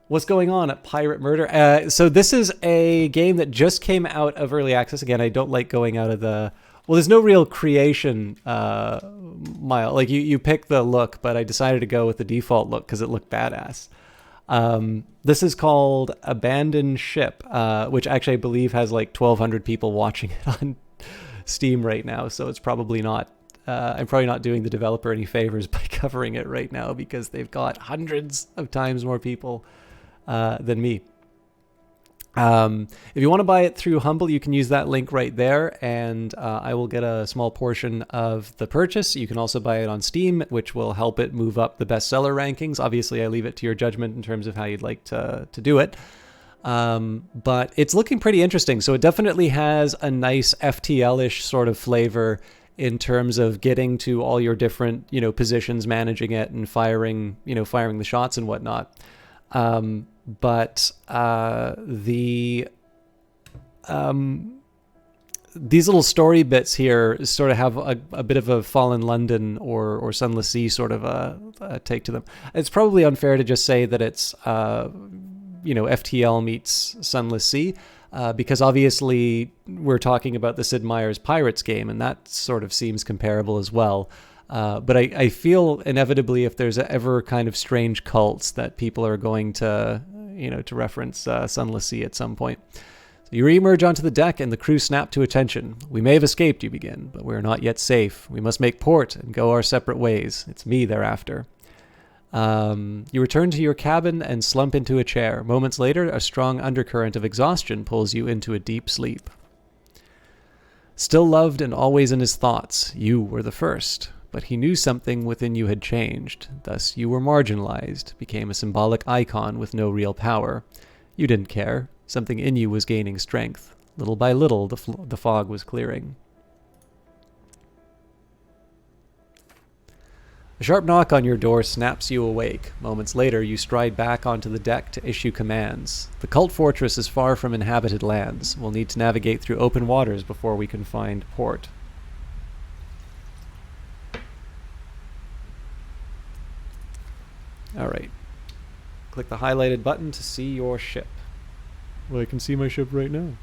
what's going on at Pirate Murder? So this is a game that just came out of early access. Again, I don't like going out of there's no real creation mile. You pick the look, but I decided to go with the default look because it looked badass. This is called Abandoned Ship, which actually I believe has 1,200 people watching it on Steam right now. So it's probably not, I'm probably not doing the developer any favors by covering it right now, because they've got hundreds of times more people than me. If you want to buy it through Humble, you can use that link right there, and I will get a small portion of the purchase. You can also buy it on Steam, which will help it move up the bestseller rankings. Obviously, I leave it to your judgment in terms of how you'd like to do it. But it's looking pretty interesting. So it definitely has a nice FTL-ish sort of flavor in terms of getting to all your different, positions, managing it, and firing the shots and whatnot. But the these little story bits here sort of have a bit of a Fallen London or Sunless Sea sort of a take to them. It's probably unfair to just say that it's FTL meets Sunless Sea, because obviously we're talking about the Sid Meier's Pirates game, and that sort of seems comparable as well. But I feel inevitably if there's ever kind of strange cults that people are going to reference Sunless Sea at some point. You re-emerge onto the deck and the crew snap to attention. We may have escaped, you begin, but we are not yet safe. We must make port and go our separate ways. It's me thereafter. You return to your cabin and slump into a chair. Moments later, a strong undercurrent of exhaustion pulls you into a deep sleep. Still loved and always in his thoughts, you were the first. But he knew something within you had changed. Thus, you were marginalized, became a symbolic icon with no real power. You didn't care. Something in you was gaining strength. Little by little, the fog was clearing. A sharp knock on your door snaps you awake. Moments later, you stride back onto the deck to issue commands. The cult fortress is far from inhabited lands. We'll need to navigate through open waters before we can find port. Alright. Click the highlighted button to see your ship. Well, I can see my ship right now.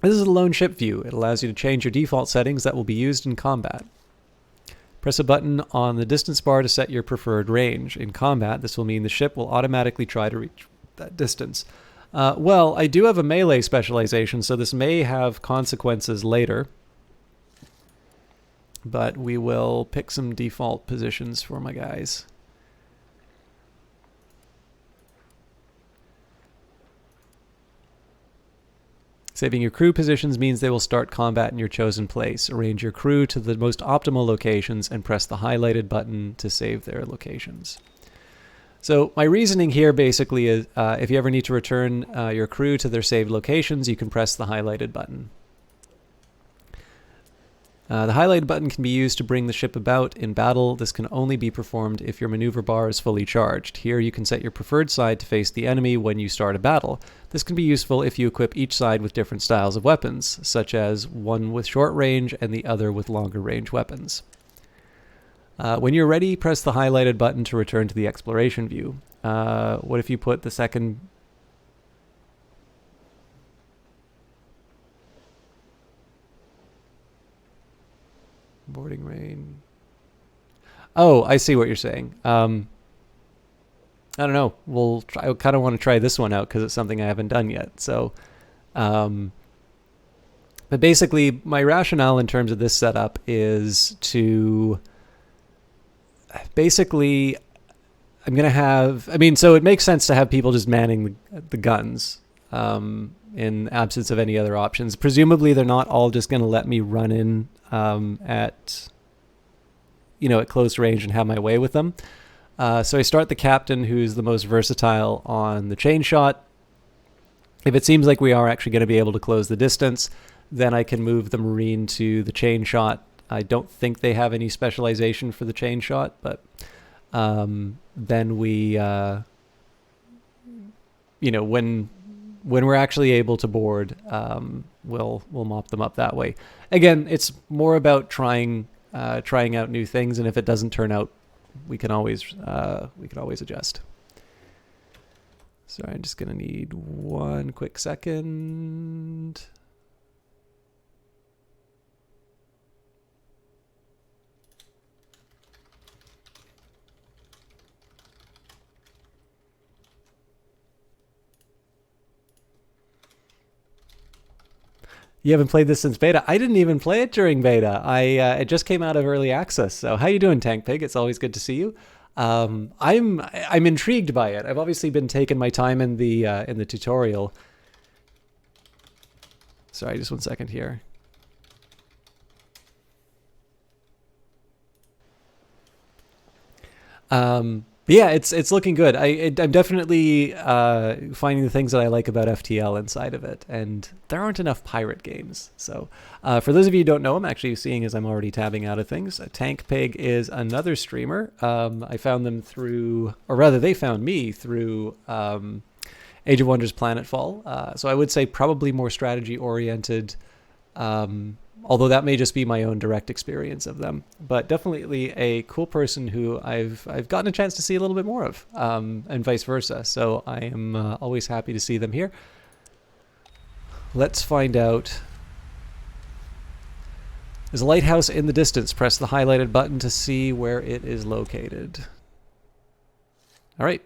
This is a lone ship view. It allows you to change your default settings that will be used in combat. Press a button on the distance bar to set your preferred range. In combat, this will mean the ship will automatically try to reach that distance. Well, I do have a melee specialization, so this may have consequences later. But we will pick some default positions for my guys. Saving your crew positions means they will start combat in your chosen place. Arrange your crew to the most optimal locations and press the highlighted button to save their locations. So my reasoning here basically is if you ever need to return your crew to their saved locations, you can press the highlighted button. The highlighted button can be used to bring the ship about in battle. This can only be performed if your maneuver bar is fully charged. Here you can set your preferred side to face the enemy when you start a battle. This can be useful if you equip each side with different styles of weapons, such as one with short range and the other with longer range weapons. When you're ready, press the highlighted button to return to the exploration view. What if you put the second... Boarding range. Oh, I see what you're saying. I don't know. I kind of want to try this one out because it's something I haven't done yet. So, but basically, my rationale in terms of this setup is to basically, I'm going to have. I mean, so it makes sense to have people just manning the guns. In absence of any other options. Presumably they're not all just going to let me run in at close range and have my way with them. So I start the captain, who's the most versatile, on the chain shot. If it seems like we are actually going to be able to close the distance, then I can move the marine to the chain shot. I don't think they have any specialization for the chain shot, but then we, when we're actually able to board, we'll mop them up that way. Again, it's more about trying out new things, and if it doesn't turn out, we can always adjust. Sorry, I'm just gonna need one quick second. You haven't played this since beta? I didn't even play it during beta. It just came out of early access. So how you doing, Tank Pig? It's always good to see you. I'm intrigued by it. I've obviously been taking my time in the tutorial. Sorry, just one second here. But yeah, it's looking good. I'm definitely finding the things that I like about FTL inside of it, and there aren't enough pirate games. So for those of you who don't know, I'm actually seeing as I'm already tabbing out of things. Tank Pig is another streamer. I found them through, or rather they found me through Age of Wonders Planetfall. So I would say probably more strategy oriented, although that may just be my own direct experience of them. But definitely a cool person who I've gotten a chance to see a little bit more of, and vice versa. So I am always happy to see them here. Let's find out. There's a lighthouse in the distance. Press the highlighted button to see where it is located. All right.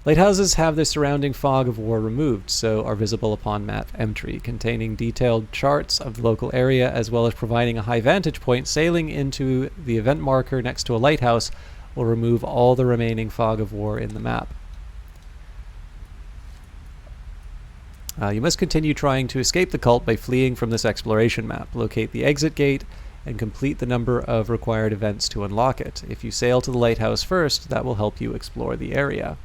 Lighthouses have their surrounding fog of war removed, so are visible upon map entry, containing detailed charts of the local area, as well as providing a high vantage point. Sailing into the event marker next to a lighthouse will remove all the remaining fog of war in the map. You must continue trying to escape the cult by fleeing from this exploration map. Locate the exit gate and complete the number of required events to unlock it. If you sail to the lighthouse first, that will help you explore the area.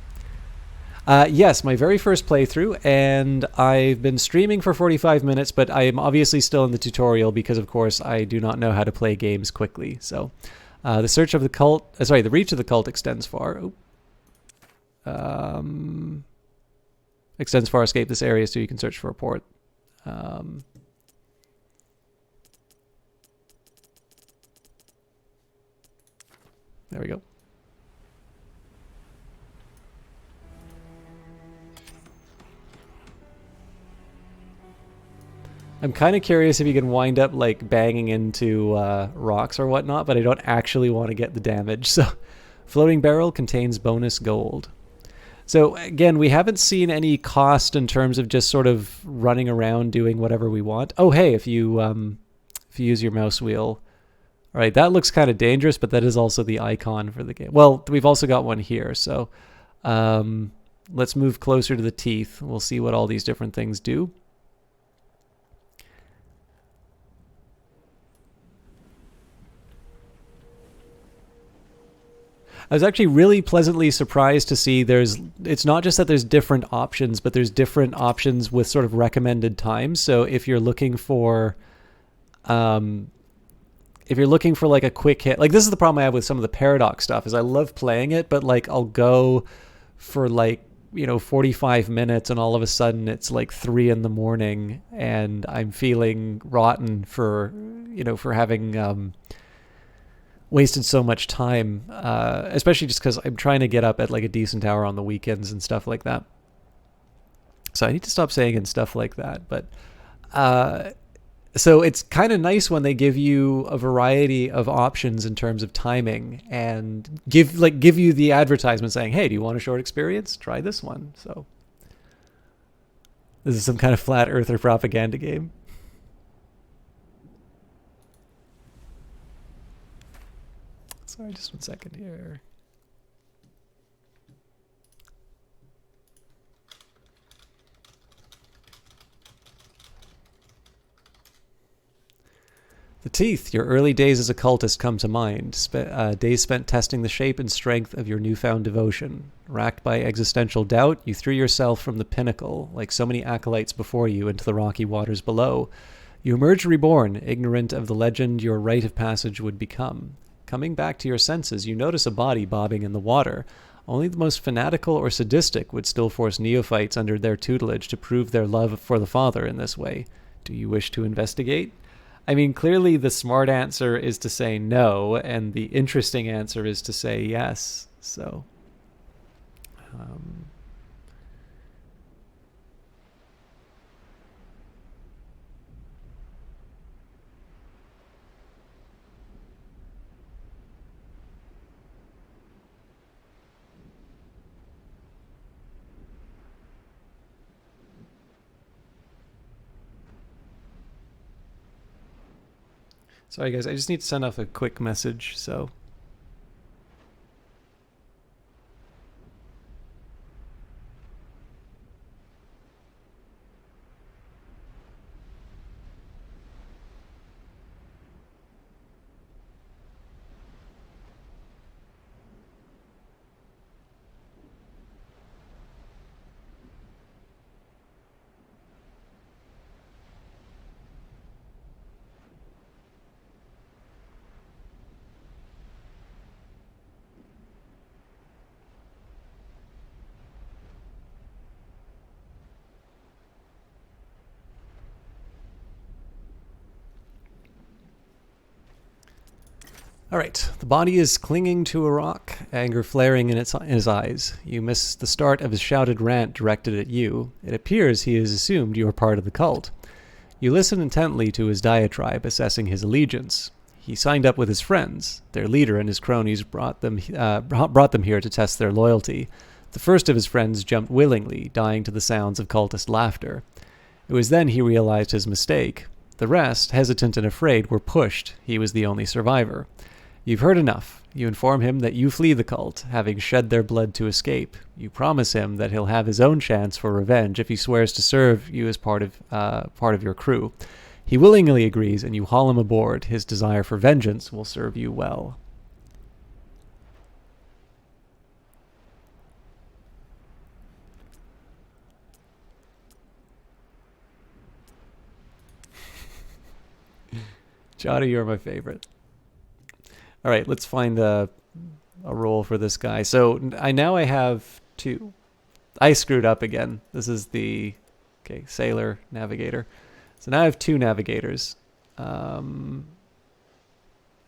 Yes, my very first playthrough, and I've been streaming for 45 minutes, but I am obviously still in the tutorial because, of course, I do not know how to play games quickly. So, the reach of the cult extends far. Extends far. Escape this area so you can search for a port. There we go. I'm kind of curious if you can wind up like banging into rocks or whatnot, but I don't actually want to get the damage. So, floating barrel contains bonus gold. So again, we haven't seen any cost in terms of just sort of running around doing whatever we want. Oh, hey, if you use your mouse wheel, all right, that looks kind of dangerous, but that is also the icon for the game. Well, we've also got one here, so let's move closer to the teeth. We'll see what all these different things do. I was actually really pleasantly surprised to see it's not just that there's different options, but there's different options with sort of recommended times. So if you're looking for, like a quick hit, like this is the problem I have with some of the Paradox stuff is I love playing it, but like I'll go for 45 minutes and all of a sudden it's like 3 a.m. and I'm feeling rotten for having, wasted so much time, especially just because I'm trying to get up at like a decent hour on the weekends and stuff like that. So I need to stop saying and stuff like that. But so it's kind of nice when they give you a variety of options in terms of timing and give you the advertisement saying, hey, do you want a short experience? Try this one. So this is some kind of flat earther propaganda game. Sorry, just 1 second here. The teeth. Your early days as a cultist come to mind. Days spent testing the shape and strength of your newfound devotion. Racked by existential doubt, you threw yourself from the pinnacle, like so many acolytes before you, into the rocky waters below. You emerged reborn, ignorant of the legend your rite of passage would become. Coming back to your senses, you notice a body bobbing in the water. Only the most fanatical or sadistic would still force neophytes under their tutelage to prove their love for the Father in this way. Do you wish to investigate? I mean, clearly the smart answer is to say no, and the interesting answer is to say yes. So, sorry, guys. I just need to send off a quick message. So. All right, the body is clinging to a rock, anger flaring in his eyes. You miss the start of his shouted rant directed at you. It appears he has assumed you are part of the cult. You listen intently to his diatribe, assessing his allegiance. He signed up with his friends. Their leader and his cronies brought them here to test their loyalty. The first of his friends jumped willingly, dying to the sounds of cultist laughter. It was then he realized his mistake. The rest, hesitant and afraid, were pushed. He was the only survivor. You've heard enough. You inform him that you flee the cult, having shed their blood to escape. You promise him that he'll have his own chance for revenge if he swears to serve you as part of your crew. He willingly agrees, and you haul him aboard. His desire for vengeance will serve you well. Johnny, you're my favorite. All right, let's find a role for this guy. So I have two. I screwed up again. This is the sailor navigator. So now I have two navigators, and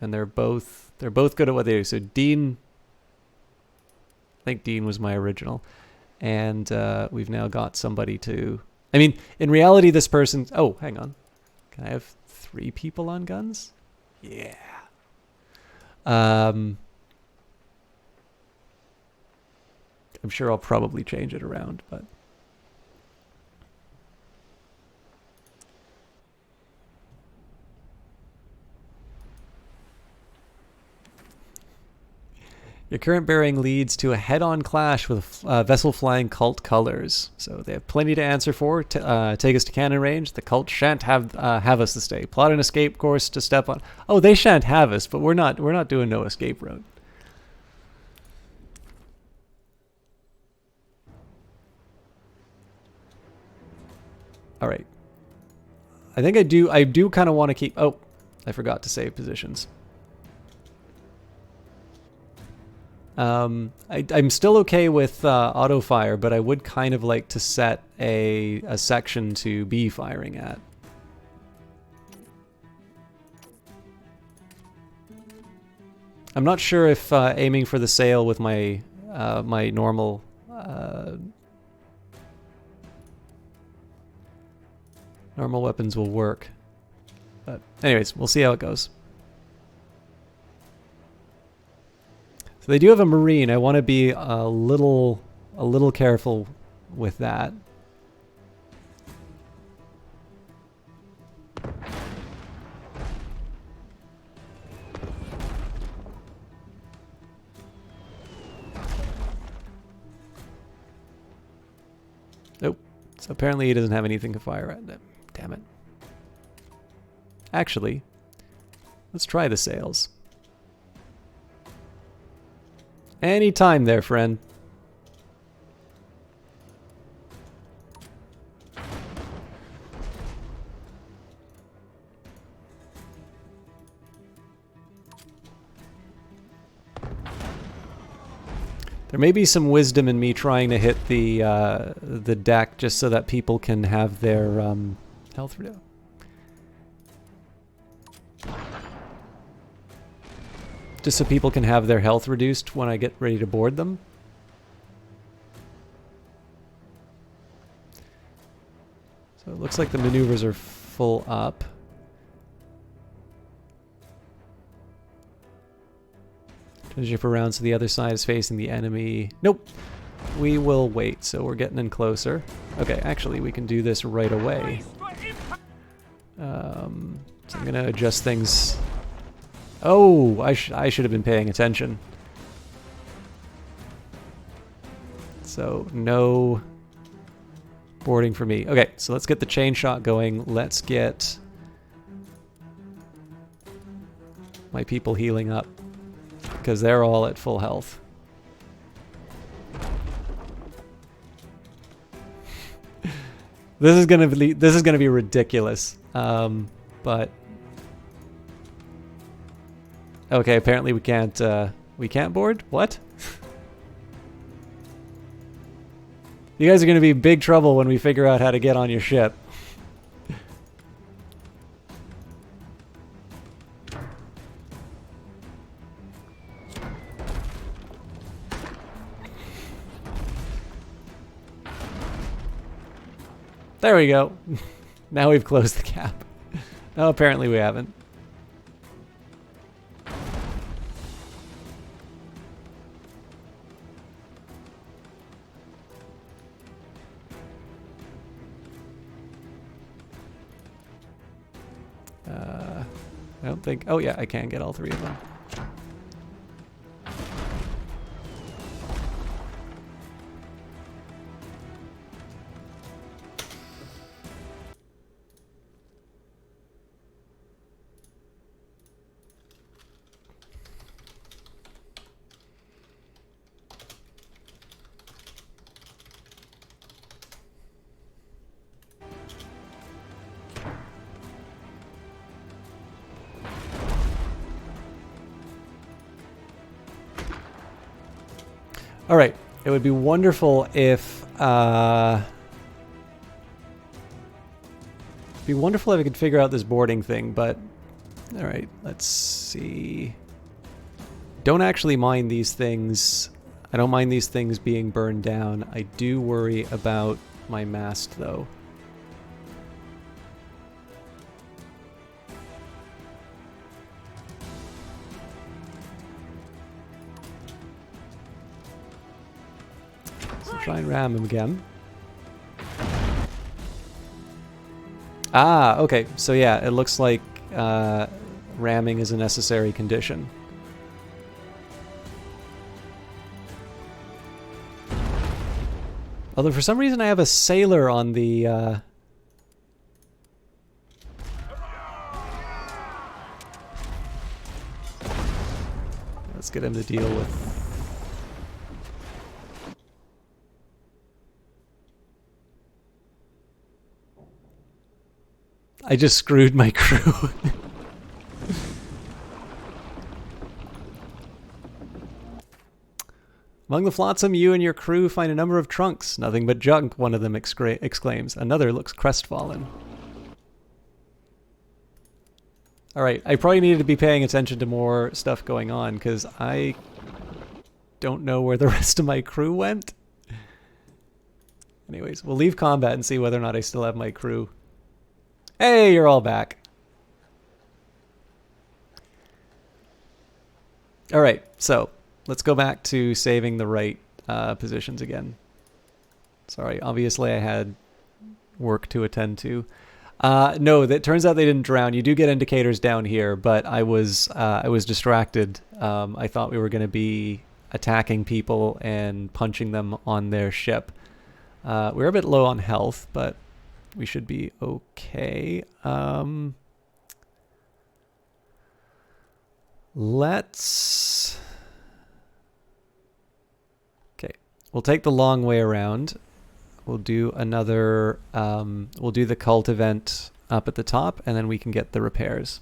they're both good at what they do. So Dean, I think Dean was my original, and we've now got somebody to. I mean, in reality, this person. Oh, hang on. Can I have 3 people on guns? Yeah. I'm sure I'll probably change it around, but your current bearing leads to a head-on clash with a vessel flying cult colors. So they have plenty to answer for. Take us to cannon range. The cult shan't have us to stay. Plot an escape course to step on. Oh, they shan't have us, but we're not doing no escape route. All right. I think I do kind of want to keep. Oh, I forgot to save positions. I'm still okay with auto fire, but I would kind of like to set a section to be firing at. I'm not sure if aiming for the sail with my my normal normal weapons will work. But anyways, we'll see how it goes. So they do have a marine. I want to be a little careful with that. Nope. So apparently he doesn't have anything to fire at. Damn it. Actually, let's try the sails. Any time there, friend. There may be some wisdom in me trying to hit the deck just so that people can have their health reduced. Just so people can have their health reduced when I get ready to board them. So it looks like the maneuvers are full up. Transition around so the other side is facing the enemy. Nope. We will wait, so we're getting in closer. Okay, actually we can do this right away. So I'm gonna adjust things. Oh, I should have been paying attention. So no boarding for me. Okay, so let's get the chain shot going. Let's get my people healing up because they're all at full health. This is gonna be ridiculous. But okay, apparently we can't board? What? You guys are going to be in big trouble when we figure out how to get on your ship. There we go. Now we've closed the gap. No, apparently we haven't. I don't think... Oh yeah, I can get all three of them. All right. It would be wonderful if I could figure out this boarding thing, but all right, let's see. Don't actually mind these things. I don't mind these things being burned down. I do worry about my mast though. Try and ram him again. Ah, okay. So yeah, it looks like ramming is a necessary condition. Although for some reason I have a sailor on the... Let's get him to deal with... I just screwed my crew. Among the flotsam, you and your crew find a number of trunks. Nothing but junk, one of them exclaims. Another looks crestfallen. Alright, I probably needed to be paying attention to more stuff going on, because I don't know where the rest of my crew went. Anyways, we'll leave combat and see whether or not I still have my crew. Hey, you're all back. All right, so let's go back to saving the right positions again. Sorry, obviously I had work to attend to. No, that turns out they didn't drown. You do get indicators down here, but I was distracted. I thought we were going to be attacking people and punching them on their ship. We're a bit low on health, but we should be okay. Let's... Okay, we'll take the long way around. We'll do another... we'll do the cult event up at the top, and then we can get the repairs.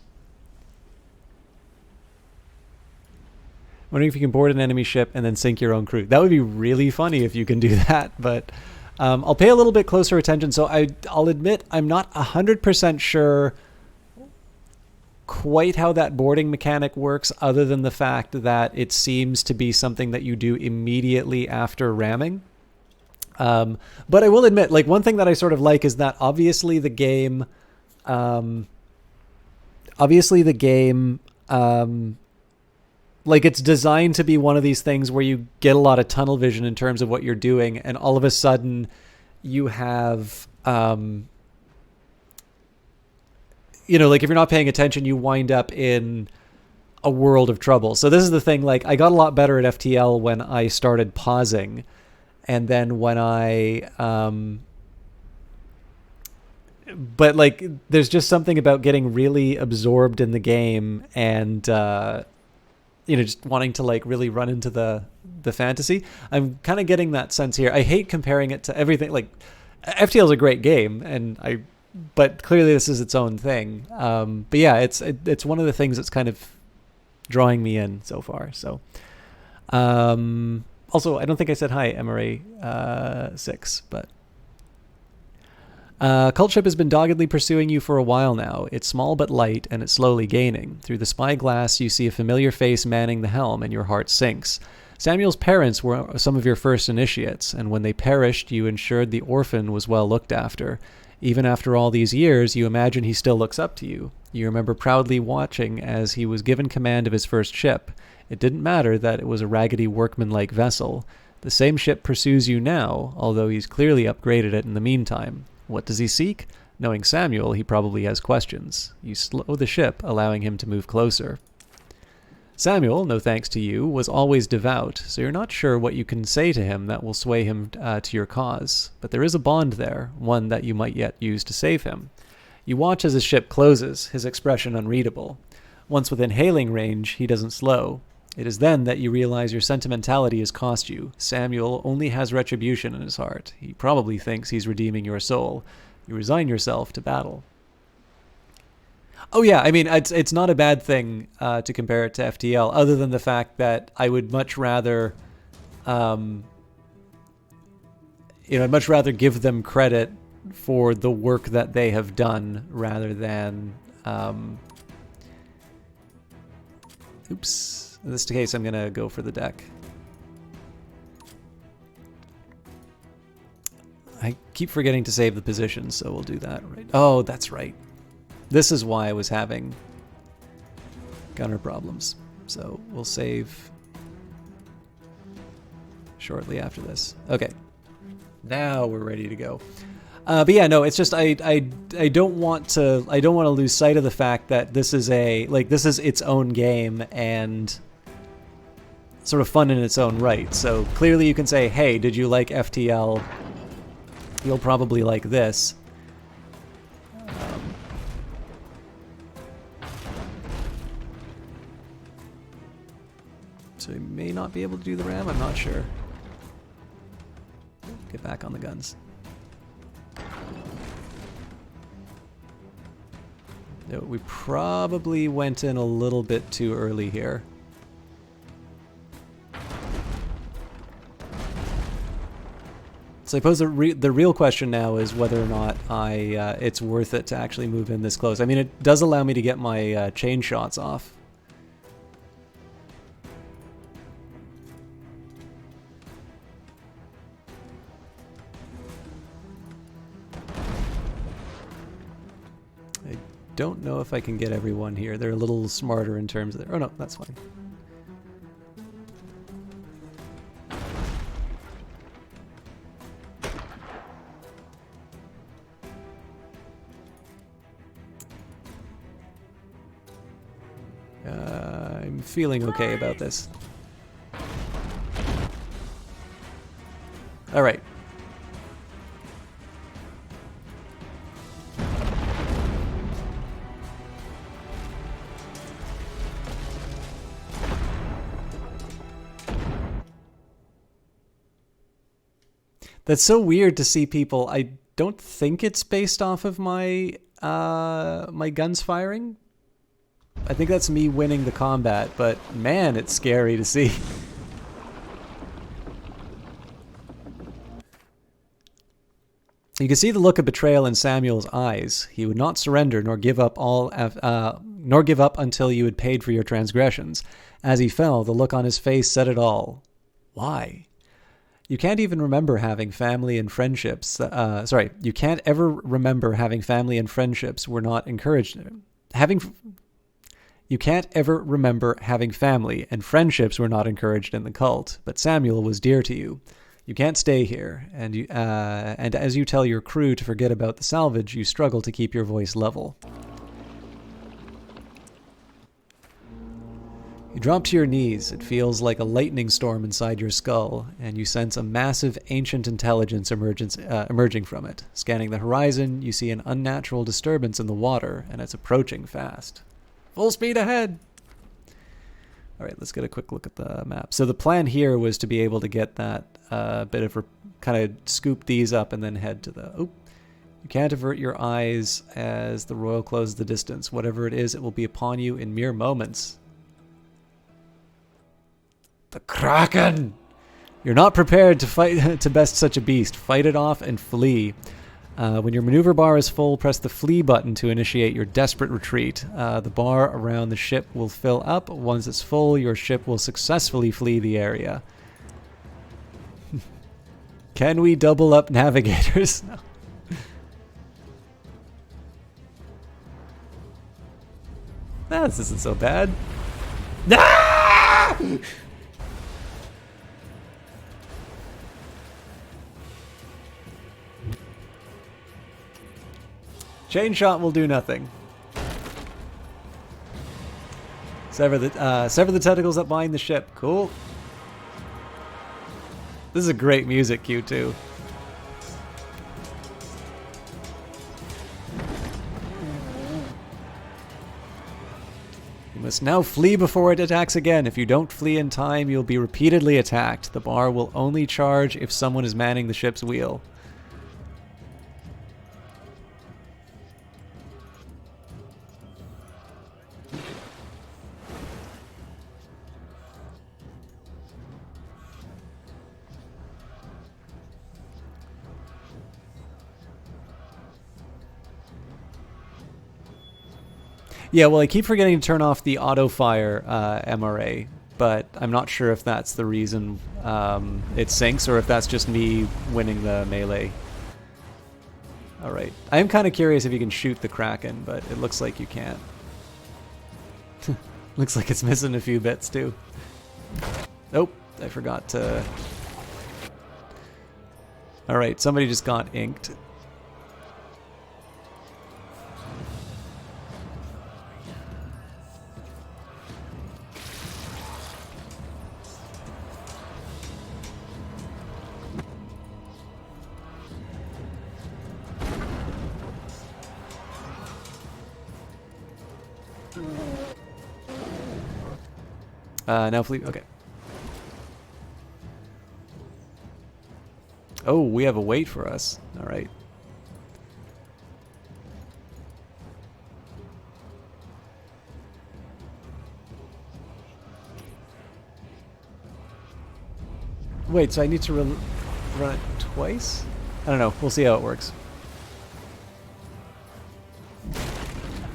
Wondering if you can board an enemy ship and then sink your own crew. That would be really funny if you can do that, but... I'll pay a little bit closer attention. So I'll admit I'm not 100% sure quite how that boarding mechanic works, other than the fact that it seems to be something that you do immediately after ramming. But I will admit, like, one thing that I sort of like is that obviously the game, like, it's designed to be one of these things where you get a lot of tunnel vision in terms of what you're doing, and all of a sudden you have, you know, like, if you're not paying attention, you wind up in a world of trouble. So this is the thing, like, I got a lot better at FTL when I started pausing, and then when I, but, like, there's just something about getting really absorbed in the game and, you know, just wanting to, like, really run into the fantasy. I'm kind of getting that sense here. I hate comparing it to everything. Like, FTL is a great game, but clearly this is its own thing. But yeah, it's one of the things that's kind of drawing me in so far. So, also, I don't think I said hi, MRA 6, but. Cult ship has been doggedly pursuing you for a while now. It's small but light, and it's slowly gaining. Through the spyglass, you see a familiar face manning the helm, and your heart sinks. Samuel's parents were some of your first initiates, and when they perished, you ensured the orphan was well looked after. Even after all these years, you imagine he still looks up to you. You remember proudly watching as he was given command of his first ship. It didn't matter that it was a raggedy workman-like vessel. The same ship pursues you now, although he's clearly upgraded it in the meantime. What does he seek? Knowing Samuel, he probably has questions. You slow the ship, allowing him to move closer. Samuel, no thanks to you, was always devout, so you're not sure what you can say to him that will sway him to your cause. But there is a bond there, one that you might yet use to save him. You watch as his ship closes, his expression unreadable. Once within hailing range, he doesn't slow. It is then that you realize your sentimentality has cost you. Samuel only has retribution in his heart. He probably thinks he's redeeming your soul. You resign yourself to battle. Oh yeah, I mean, it's not a bad thing to compare it to FTL, other than the fact that I would much rather, I'd much rather give them credit for the work that they have done rather than, oops, in this case I'm gonna go for the deck. I keep forgetting to save the position, so we'll do that right. Oh, that's right. This is why I was having gunner problems. So we'll save shortly after this. Okay. Now we're ready to go. But yeah, no, it's just I don't want to lose sight of the fact that this is its own game and sort of fun in its own right. So clearly you can say, "Hey, did you like FTL? You'll probably like this." So we may not be able to do the ram, I'm not sure. Get back on the guns. No, we probably went in a little bit too early here. So I suppose the real question now is whether or not it's worth it to actually move in this close. I mean, it does allow me to get my chain shots off. Don't know if I can get everyone here. They're a little smarter in terms of their... Oh no, that's fine. I'm feeling okay about this. All right. That's so weird to see people. I don't think it's based off of my my guns firing. I think that's me winning the combat, but man, it's scary to see. You can see the look of betrayal in Samuel's eyes. He would not surrender nor give up until you had paid for your transgressions. As he fell, the look on his face said it all. Why? You can't even remember having family and friendships. You can't ever remember having family and friendships were not encouraged. You can't ever remember having family and friendships were not encouraged in the cult. But Samuel was dear to you. You can't stay here, and as you tell your crew to forget about the salvage, you struggle to keep your voice level. You drop to your knees. It feels like a lightning storm inside your skull, and you sense a massive ancient intelligence emerging from it. Scanning the horizon, you see an unnatural disturbance in the water, and it's approaching fast. Full speed ahead! Alright, let's get a quick look at the map. So the plan here was to be able to get that bit of... kind of scoop these up and then head to the... Oh, you can't avert your eyes as the royal closes the distance. Whatever it is, it will be upon you in mere moments. The Kraken! You're not prepared to fight to best such a beast. Fight it off and flee. When your maneuver bar is full, press the flee button to initiate your desperate retreat. The bar around the ship will fill up. Once it's full, your ship will successfully flee the area. Can we double up navigators? No. This isn't so bad. Ah! Chain shot will do nothing. Sever the tentacles that bind the ship. Cool. This is a great music cue too. You must now flee before it attacks again. If you don't flee in time, you'll be repeatedly attacked. The bar will only charge if someone is manning the ship's wheel. Yeah, well, I keep forgetting to turn off the auto-fire MRA, but I'm not sure if that's the reason it syncs or if that's just me winning the melee. Alright. I am kind of curious if you can shoot the Kraken, but it looks like you can't. Looks like it's missing a few bits, too. Oh, I forgot to... Alright, somebody just got inked. Now flee. Okay. Oh, we have a wait for us. All right. Wait, so I need to run it twice? I don't know. We'll see how it works.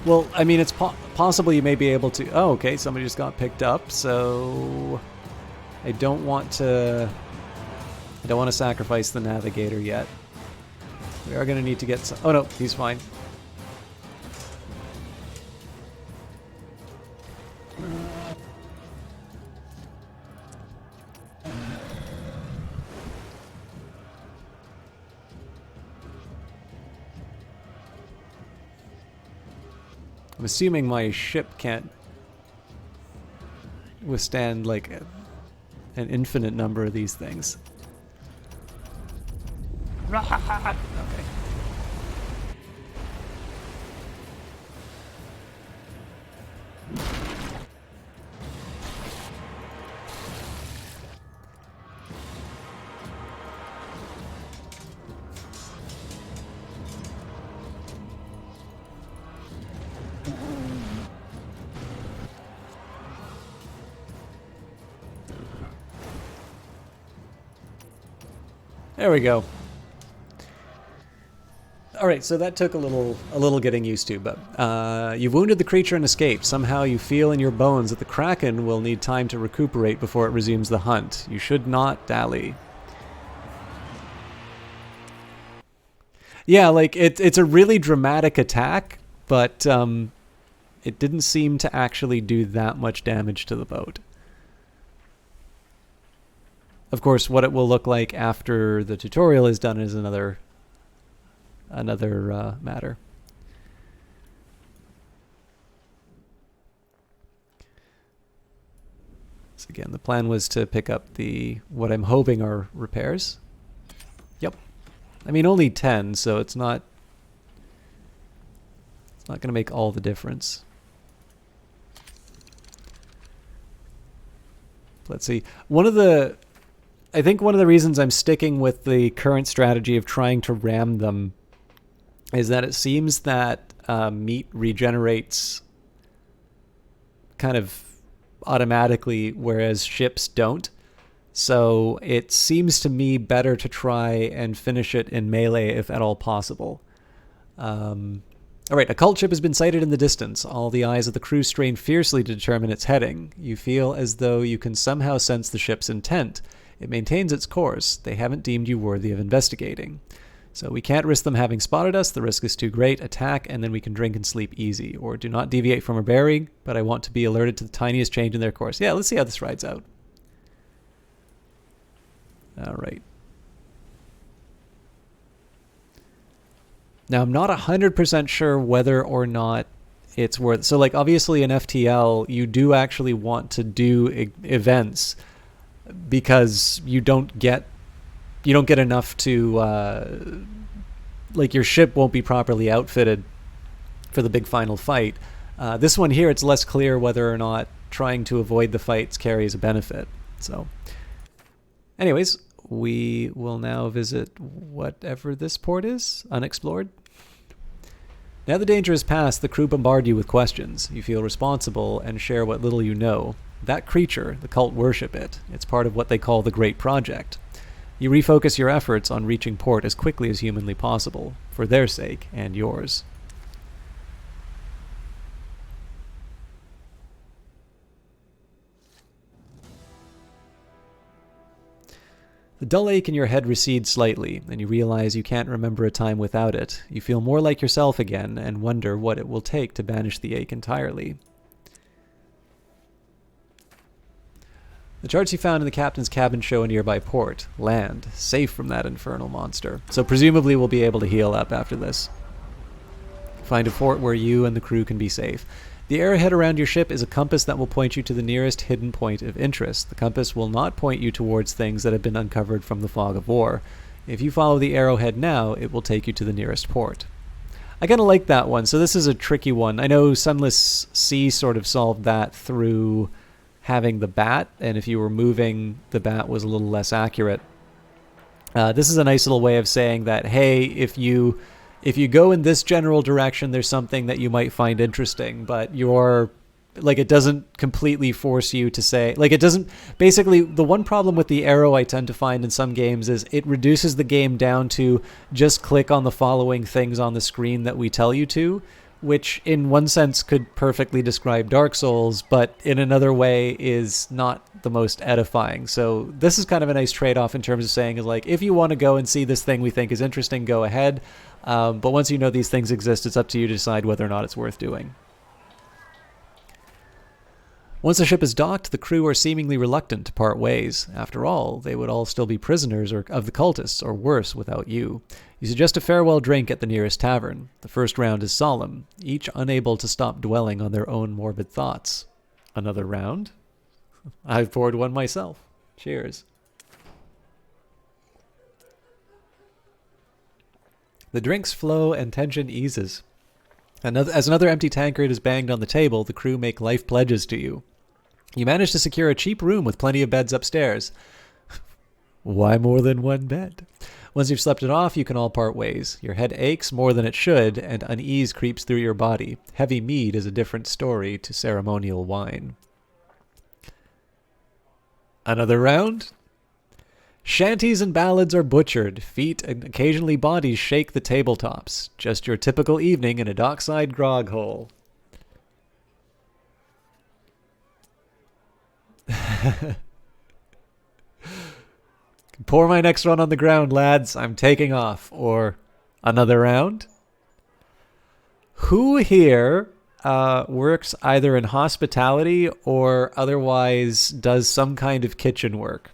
Well, I mean, it's possible you may be able to... Oh, okay, somebody just got picked up, so... I don't want to sacrifice the navigator yet. We are going to need to get some... Oh, no, he's fine. I'm assuming my ship can't withstand, like, an infinite number of these things. Okay. There we go. Alright, so that took a little getting used to, but you've wounded the creature and escaped. Somehow you feel in your bones that the Kraken will need time to recuperate before it resumes the hunt. You should not dally. Yeah, like, it's a really dramatic attack, but it didn't seem to actually do that much damage to the boat. Of course, what it will look like after the tutorial is done is another matter. So again, the plan was to pick up what I'm hoping are repairs. Yep. I mean, only 10, so it's not going to make all the difference. Let's see. I think one of the reasons I'm sticking with the current strategy of trying to ram them is that it seems that meat regenerates kind of automatically, whereas ships don't. So it seems to me better to try and finish it in melee if at all possible. Alright, a cult ship has been sighted in the distance. All the eyes of the crew strain fiercely to determine its heading. You feel as though you can somehow sense the ship's intent. It maintains its course. They haven't deemed you worthy of investigating. So we can't risk them having spotted us. The risk is too great. Attack, and then we can drink and sleep easy. Or do not deviate from a bearing, but I want to be alerted to the tiniest change in their course. Yeah, let's see how this rides out. All right. Now, I'm not 100% sure whether or not it's worth... So, like, obviously in FTL, you do actually want to do events because you don't get enough to... like, your ship won't be properly outfitted for the big final fight. This one here, it's less clear whether or not trying to avoid the fights carries a benefit. So, anyways, we will now visit whatever this port is, unexplored. Now the danger is past, the crew bombard you with questions. You feel responsible and share what little you know. That creature, the cult worship it. It's part of what they call the Great Project. You refocus your efforts on reaching port as quickly as humanly possible, for their sake and yours. The dull ache in your head recedes slightly, and you realize you can't remember a time without it. You feel more like yourself again, and wonder what it will take to banish the ache entirely. The charts you found in the captain's cabin show a nearby port. Land, safe from that infernal monster. So presumably we'll be able to heal up after this. Find a port where you and the crew can be safe. The arrowhead around your ship is a compass that will point you to the nearest hidden point of interest. The compass will not point you towards things that have been uncovered from the fog of war. If you follow the arrowhead now, it will take you to the nearest port. I kind of like that one. So this is a tricky one. I know Sunless Sea sort of solved that through having the bat, and if you were moving, the bat was a little less accurate. This is a nice little way of saying that, hey, if you go in this general direction, there's something that you might find interesting, but it doesn't completely force you to say, like, it doesn't, basically, the one problem with the arrow I tend to find in some games is it reduces the game down to just click on the following things on the screen that we tell you to, which in one sense could perfectly describe Dark Souls, but in another way is not the most edifying. So this is kind of a nice trade-off in terms of saying, is like, if you want to go and see this thing we think is interesting, go ahead. But once you know these things exist, it's up to you to decide whether or not it's worth doing. Once the ship is docked, the crew are seemingly reluctant to part ways. After all, they would all still be prisoners of the cultists, or worse, without you. You suggest a farewell drink at the nearest tavern. The first round is solemn, each unable to stop dwelling on their own morbid thoughts. Another round? I've poured one myself. Cheers. The drinks flow and tension eases. As another empty tankard is banged on the table, the crew make life pledges to you. You manage to secure a cheap room with plenty of beds upstairs. Why more than one bed? Once you've slept it off, you can all part ways. Your head aches more than it should, and unease creeps through your body. Heavy mead is a different story to ceremonial wine. Another round? Shanties and ballads are butchered. Feet and occasionally bodies shake the tabletops. Just your typical evening in a dockside grog hole. Pour my next one on the ground, lads. I'm taking off. Or another round? Who here works either in hospitality or otherwise does some kind of kitchen work?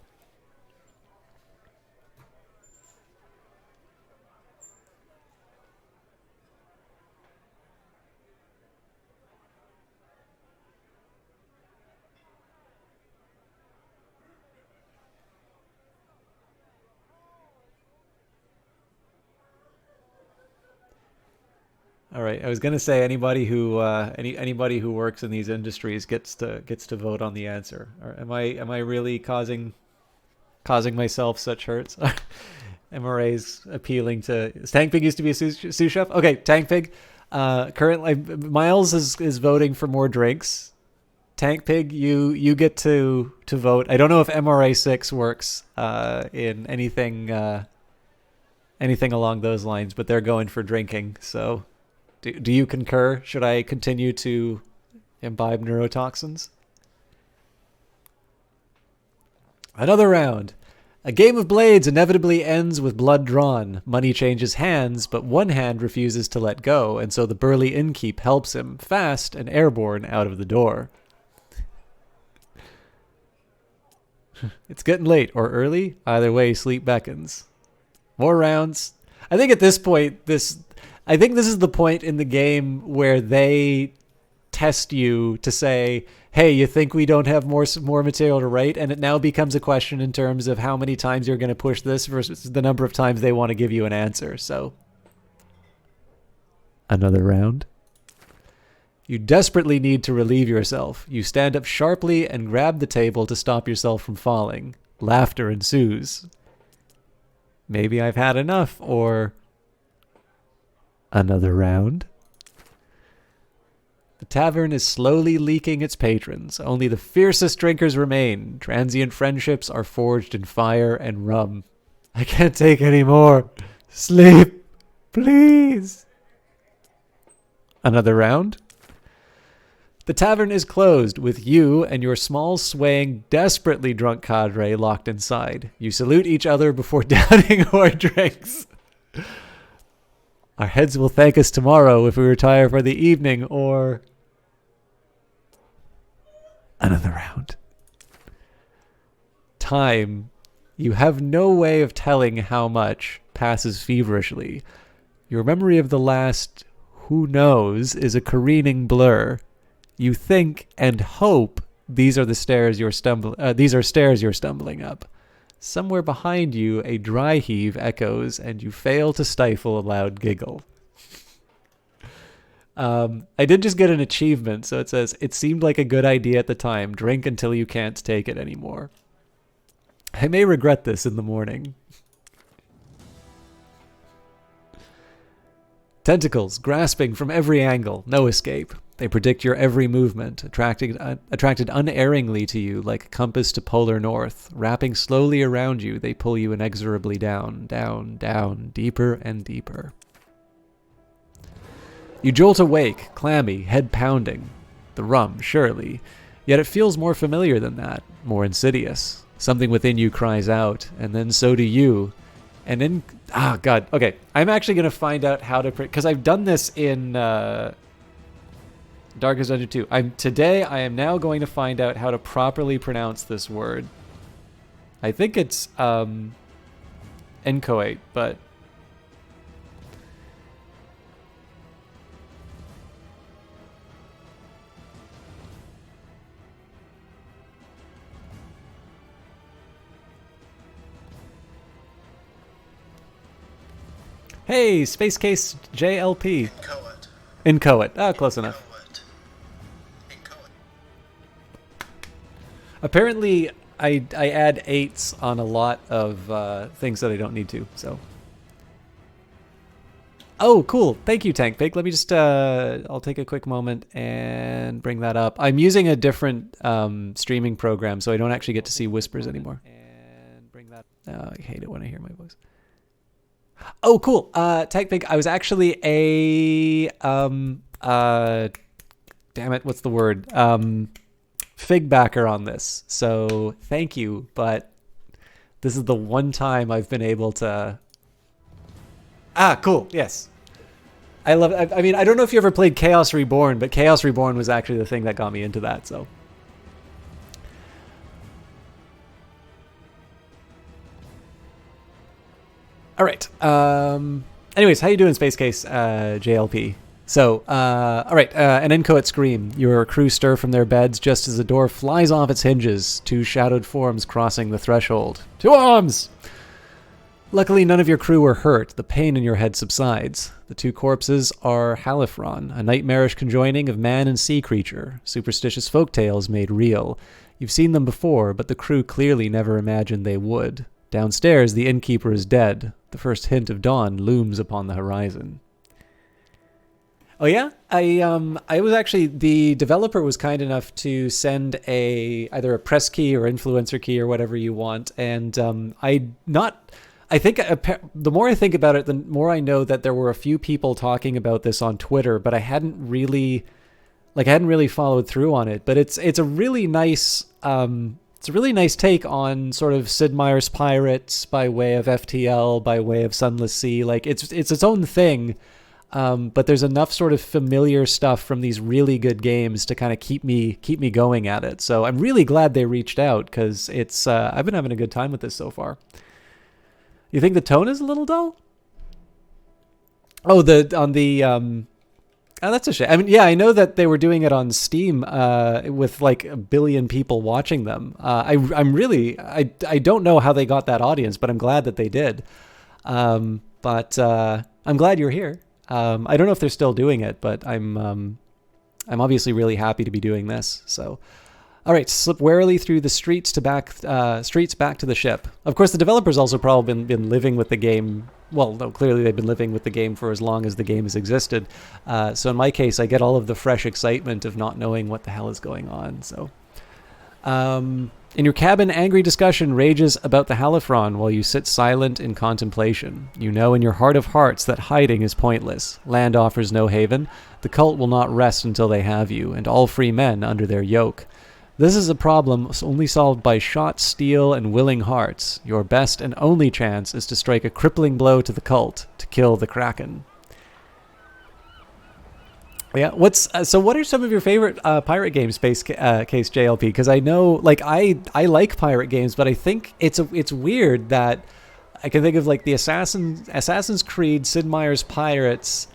All right, I was gonna say anybody who anybody who works in these industries gets to vote on the answer. Or am I really causing myself such hurts? MRA's appealing to... Tank Pig used to be a sous chef. Okay, Tank Pig. Currently, Miles is voting for more drinks. Tank Pig, you get to vote. I don't know if MRA 6 works in anything along those lines, but they're going for drinking. So. Do you concur? Should I continue to imbibe neurotoxins? Another round. A game of blades inevitably ends with blood drawn. Money changes hands, but one hand refuses to let go, and so the burly innkeep helps him, fast and airborne, out of the door. It's getting late or early. Either way, sleep beckons. More rounds. I think at this point, I think this is the point in the game where they test you to say, hey, you think we don't have more material to write? And it now becomes a question in terms of how many times you're going to push this versus the number of times they want to give you an answer. So, another round. You desperately need to relieve yourself. You stand up sharply and grab the table to stop yourself from falling. Laughter ensues. Maybe I've had enough, or another round. The tavern is slowly leaking its patrons. Only the fiercest drinkers remain. Transient friendships are forged in fire and rum. I can't take any more. Sleep, please. Another round. The tavern is closed, with you and your small, swaying, desperately drunk cadre locked inside. You salute each other before downing our drinks. Our heads will thank us tomorrow if we retire for the evening, or another round. Time. You have no way of telling how much passes feverishly. Your memory of the last who knows is a careening blur. You think and hope these are stairs you're stumbling up. Somewhere behind you, a dry heave echoes, and you fail to stifle a loud giggle. I did just get an achievement, so it says, it seemed like a good idea at the time. Drink until you can't take it anymore. I may regret this in the morning. Tentacles grasping from every angle, no escape. They predict your every movement, attracted unerringly to you like a compass to polar north. Wrapping slowly around you, they pull you inexorably down, down, down, deeper and deeper. You jolt awake, clammy, head pounding. The rum, surely. Yet it feels more familiar than that, more insidious. Something within you cries out, and then so do you. And then, God, okay. I'm actually going to find out how to, because I've done this in Darkest Dungeon 2. Today I am now going to find out how to properly pronounce this word. I think it's inchoate, but hey, Space Case JLP. Inchoate. Close enough. Apparently, I add 8s on a lot of things that I don't need to, so. Oh, cool. Thank you, Tank Pig. Let me just, I'll take a quick moment and bring that up. I'm using a different streaming program, so I don't actually get to see whispers anymore. And bring that. I hate it when I hear my voice. Oh, cool. Tank Pig, I was actually damn it, what's the word? Fig backer on this, so thank you, but this is the one time I've been able to. Cool. Yes, I love it. I mean, I don't know if you ever played Chaos Reborn, but Chaos Reborn was actually the thing that got me into that. So, all right. Anyways, how you doing, Space Case JLP? So, all right, an inchoate scream. Your crew stir from their beds just as the door flies off its hinges, two shadowed forms crossing the threshold. To arms! Luckily, none of your crew were hurt. The pain in your head subsides. The two corpses are Halifron, a nightmarish conjoining of man and sea creature, superstitious folktales made real. You've seen them before, but the crew clearly never imagined they would. Downstairs, the innkeeper is dead. The first hint of dawn looms upon the horizon. Oh yeah, I was actually, the developer was kind enough to send either a press key or influencer key or whatever you want, and the more I think about it, the more I know that there were a few people talking about this on Twitter, but I hadn't really followed through on it. But it's a really nice It's a really nice take on sort of Sid Meier's Pirates by way of FTL, by way of Sunless Sea. Like it's its own thing, but there's enough sort of familiar stuff from these really good games to kind of keep me going at it. So I'm really glad they reached out, because it's I've been having a good time with this so far. You think the tone is a little dull? Oh, oh, that's a shame. I mean, yeah, I know that they were doing it on Steam with like 1 billion people watching them. I don't know how they got that audience, but I'm glad that they did. But I'm glad you're here. I don't know if they're still doing it, but I'm obviously really happy to be doing this. So, all right, slip warily through the streets back to the ship. Of course, the developers also probably been living with the game. Well, no, clearly they've been living with the game for as long as the game has existed. So in my case, I get all of the fresh excitement of not knowing what the hell is going on. So, in your cabin, angry discussion rages about the Halifron while you sit silent in contemplation. You know in your heart of hearts that hiding is pointless. Land offers no haven. The cult will not rest until they have you, and all free men under their yoke. This is a problem only solved by shot steel and willing hearts. Your best and only chance is to strike a crippling blow to the cult, to kill the Kraken. Yeah, so what are some of your favorite pirate games, Case JLP? Because I know, like, I like pirate games, but I think it's weird that I can think of like the Assassin's Creed, Sid Meier's Pirates,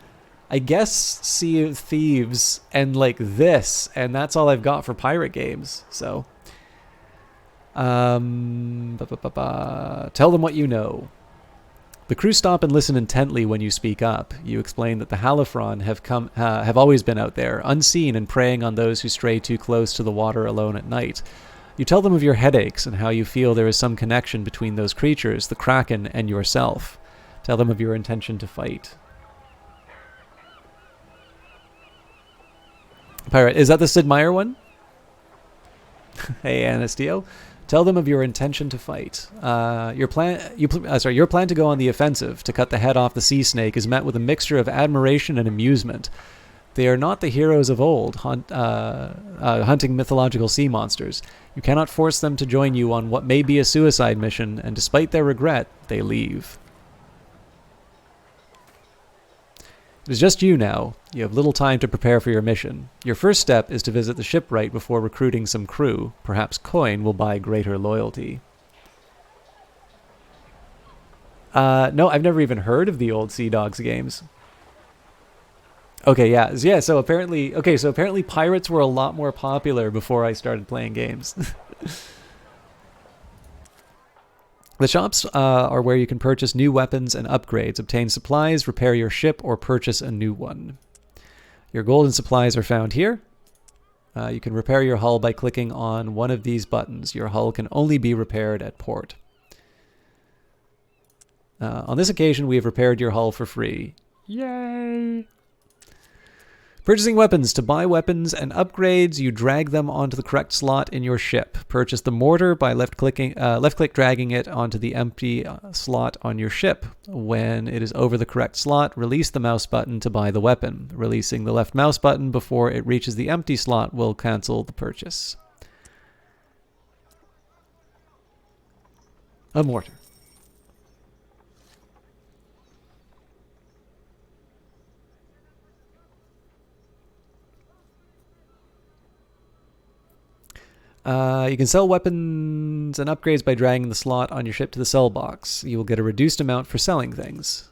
I guess Sea of Thieves, and like this, and that's all I've got for pirate games. So, tell them what you know. The crew stop and listen intently when you speak up. You explain that the Halifron have always been out there, unseen and preying on those who stray too close to the water alone at night. You tell them of your headaches and how you feel there is some connection between those creatures, the Kraken, and yourself. Tell them of your intention to fight. Pirate, is that the Sid Meier one? Hey, Anastio. Tell them of your intention to fight. Your plan to go on the offensive, to cut the head off the sea snake, is met with a mixture of admiration and amusement. They are not the heroes of old, hunting mythological sea monsters. You cannot force them to join you on what may be a suicide mission, and despite their regret, they leave. It is just you now. You have little time to prepare for your mission. Your first step is to visit the shipwright before recruiting some crew. Perhaps coin will buy greater loyalty. No, I've never even heard of the old Sea Dogs games. Okay, yeah, so apparently pirates were a lot more popular before I started playing games. The shops are where you can purchase new weapons and upgrades, obtain supplies, repair your ship, or purchase a new one. Your gold and supplies are found here. You can repair your hull by clicking on one of these buttons. Your hull can only be repaired at port. On this occasion, we have repaired your hull for free. Yay! Purchasing weapons. To buy weapons and upgrades, you drag them onto the correct slot in your ship. Purchase the mortar by left-click dragging it onto the empty slot on your ship. When it is over the correct slot, release the mouse button to buy the weapon. Releasing the left mouse button before it reaches the empty slot will cancel the purchase. A mortar. You can sell weapons and upgrades by dragging the slot on your ship to the sell box. You will get a reduced amount for selling things.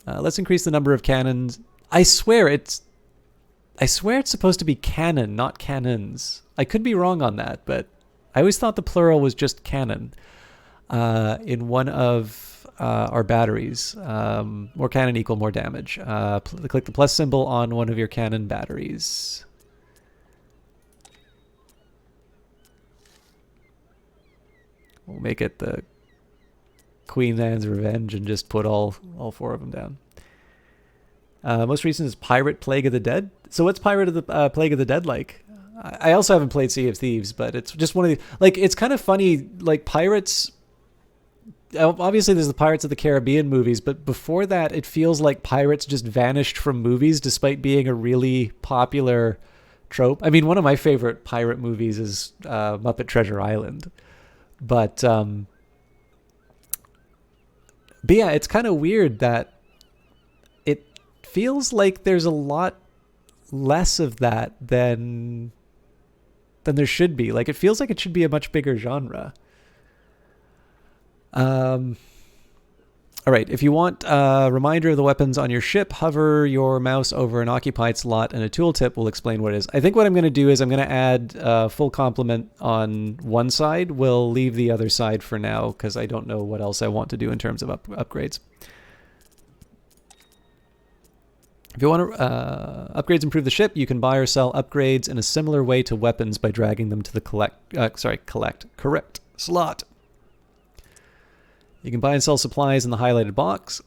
Let's increase the number of cannons. I swear it's supposed to be cannon, not cannons. I could be wrong on that, but I always thought the plural was just cannon. In one of our batteries, more cannon equal more damage. Click the plus symbol on one of your cannon batteries. We'll make it the Queen Anne's Revenge and just put all 4 of them down. Most recent is Pirate Plague of the Dead. So what's Pirate of the Plague of the Dead like? I also haven't played Sea of Thieves, but it's just one of the... Like, it's kind of funny, like, pirates... Obviously, there's the Pirates of the Caribbean movies, but before that, it feels like pirates just vanished from movies despite being a really popular trope. I mean, one of my favorite pirate movies is Muppet Treasure Island. But yeah, it's kind of weird that it feels like there's a lot less of that than there should be. Like, it feels like it should be a much bigger genre. All right, if you want a reminder of the weapons on your ship, hover your mouse over an occupied slot and a tooltip will explain what it is. I think what I'm going to do is I'm going to add full complement on one side. We'll leave the other side for now because I don't know what else I want to do in terms of upgrades. If you want to upgrades improve the ship, you can buy or sell upgrades in a similar way to weapons by dragging them to the correct slot. You can buy and sell supplies in the highlighted box.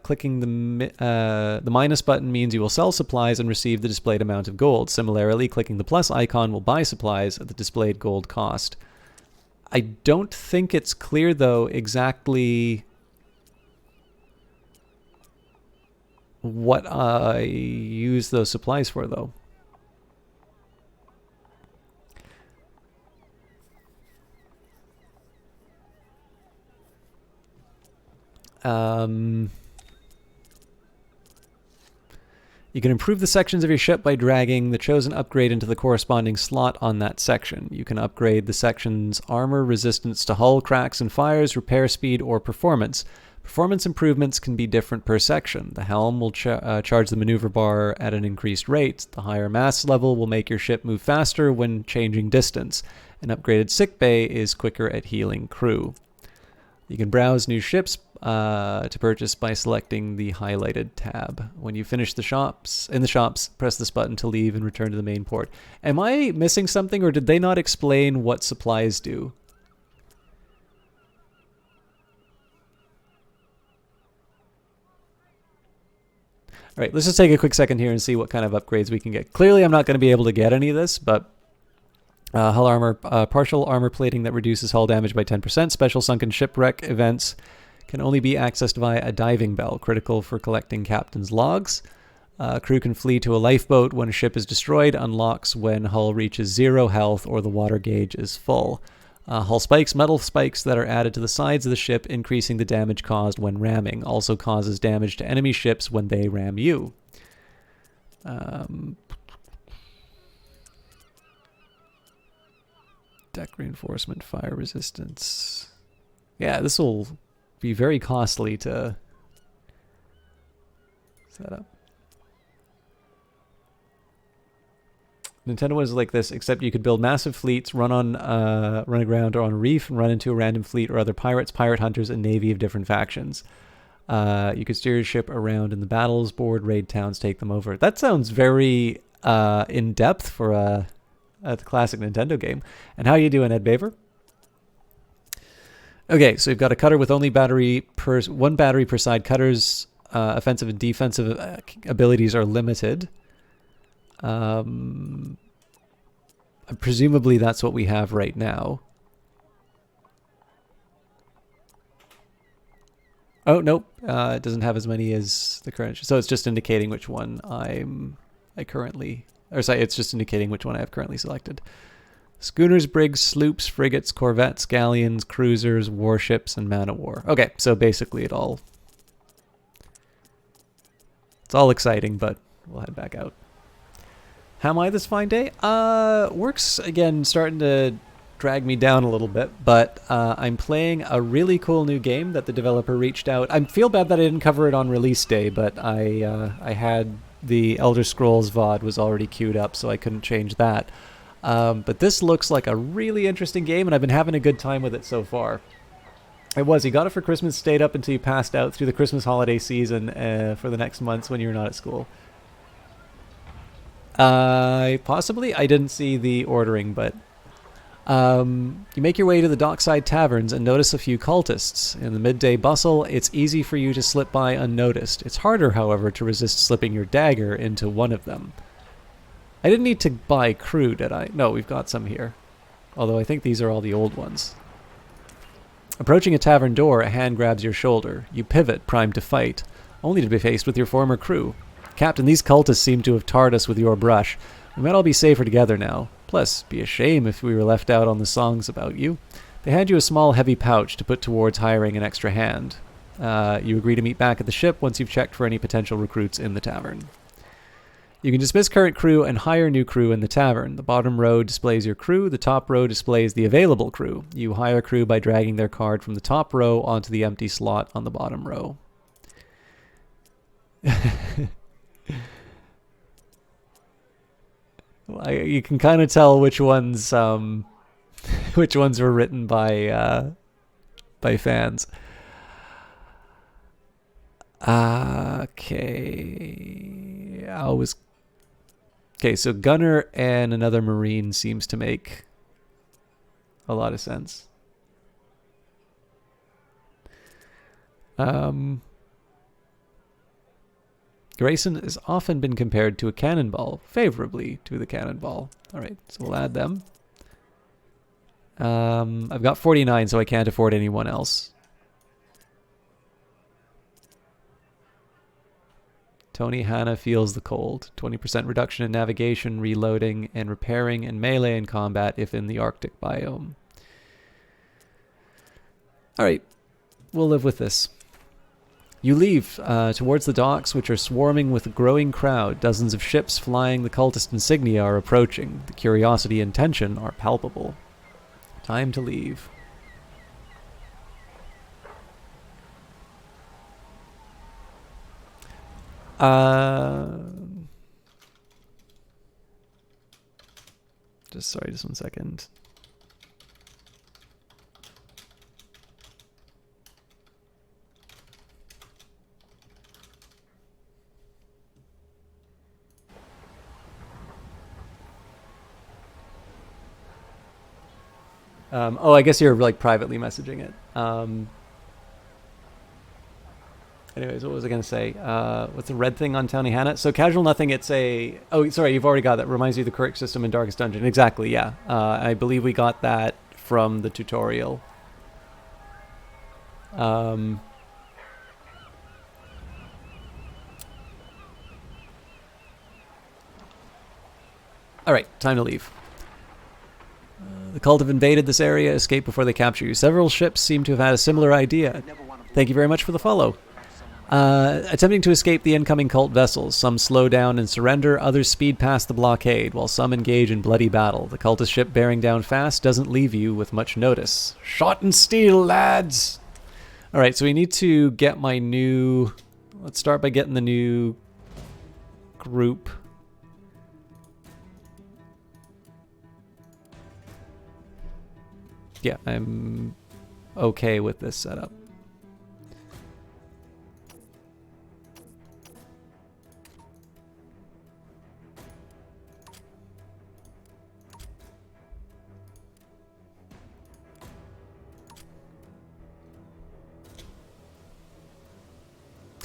Clicking the minus button means you will sell supplies and receive the displayed amount of gold. Similarly, clicking the plus icon will buy supplies at the displayed gold cost. I don't think it's clear, though, exactly what I use those supplies for, though. You can improve the sections of your ship by dragging the chosen upgrade into the corresponding slot on that section. You can upgrade the section's armor, resistance to hull cracks and fires, repair speed, or performance. Performance improvements can be different per section. The helm will charge the maneuver bar at an increased rate. The higher mass level will make your ship move faster when changing distance. An upgraded sickbay is quicker at healing crew. You can browse new ships to purchase by selecting the highlighted tab. When you finish the shops, press this button to leave and return to the main port. Am I missing something, or did they not explain what supplies do? All right, let's just take a quick second here and see what kind of upgrades we can get. Clearly, I'm not going to be able to get any of this, but hull armor, partial armor plating that reduces hull damage by 10%. Special sunken shipwreck events can only be accessed via a diving bell, critical for collecting captain's logs. Crew can flee to a lifeboat when a ship is destroyed, unlocks when hull reaches 0 health or the water gauge is full. Hull spikes, metal spikes that are added to the sides of the ship, increasing the damage caused when ramming. Also causes damage to enemy ships when they ram you. Deck reinforcement, fire resistance. Yeah, this will be very costly to set up. Nintendo was like this, except you could build massive fleets, run aground or on a reef, and run into a random fleet or other pirates, pirate hunters, and navy of different factions. You could steer your ship around in the battles, board, raid towns, take them over. That sounds very in-depth for a classic Nintendo game. And how you doing, Ed Baver? Okay, so we've got a cutter with only one battery per side. Cutters' offensive and defensive abilities are limited. Presumably that's what we have right now. Oh, nope. It doesn't have as many as the current. So it's just indicating which one it's just indicating which one I have currently selected. Schooners, brigs, sloops, frigates, corvettes, galleons, cruisers, warships, and man-of-war. Okay, so basically it's all exciting, but we'll head back out. How am I this fine day? Work's, again, starting to drag me down a little bit, but I'm playing a really cool new game that the developer reached out. I feel bad that I didn't cover it on release day, but I had the Elder Scrolls VOD was already queued up, so I couldn't change that. But this looks like a really interesting game, and I've been having a good time with it so far. You got it for Christmas, stayed up until you passed out through the Christmas holiday season for the next months when you're not at school. Possibly. I didn't see the ordering, but you make your way to the dockside taverns and notice a few cultists. In the midday bustle, it's easy for you to slip by unnoticed. It's harder, however, to resist slipping your dagger into one of them. I didn't need to buy crew, did I? No, we've got some here. Although I think these are all the old ones. Approaching a tavern door, a hand grabs your shoulder. You pivot, primed to fight, only to be faced with your former crew. Captain, these cultists seem to have tarred us with your brush. We might all be safer together now. Plus, be a shame if we were left out on the songs about you. They hand you a small, heavy pouch to put towards hiring an extra hand. You agree to meet back at the ship once you've checked for any potential recruits in the tavern. You can dismiss current crew and hire new crew in the tavern. The bottom row displays your crew. The top row displays the available crew. You hire crew by dragging their card from the top row onto the empty slot on the bottom row. You can kind of tell which ones which ones were written by fans. Okay, so Gunner and another Marine seems to make a lot of sense. Grayson has often been compared to a cannonball, favorably to the cannonball. All right, so we'll add them. I've got 49, so I can't afford anyone else. Tony Hanna feels the cold. 20% reduction in navigation, reloading, and repairing, and melee in combat if in the Arctic biome. Alright, we'll live with this. You leave towards the docks, which are swarming with a growing crowd. Dozens of ships flying the cultist insignia are approaching. The curiosity and tension are palpable. Time to leave. Just 1 second. Oh, I guess you're like privately messaging it. Anyways, what was I going to say? What's the red thing on Tony Hanna? So Casual Nothing, it's a... Oh, sorry, you've already got that. Reminds you of the quirk system in Darkest Dungeon. Exactly, yeah. I believe we got that from the tutorial. Alright, time to leave. The cult have invaded this area. Escape before they capture you. Several ships seem to have had a similar idea. Thank you very much for the follow. Attempting to escape the incoming cult vessels. Some slow down and surrender, others speed past the blockade, while some engage in bloody battle. The cultist ship bearing down fast doesn't leave you with much notice. Shot and steel, lads! Alright, so we need to get my new... Let's start by getting the new group. Yeah, I'm okay with this setup.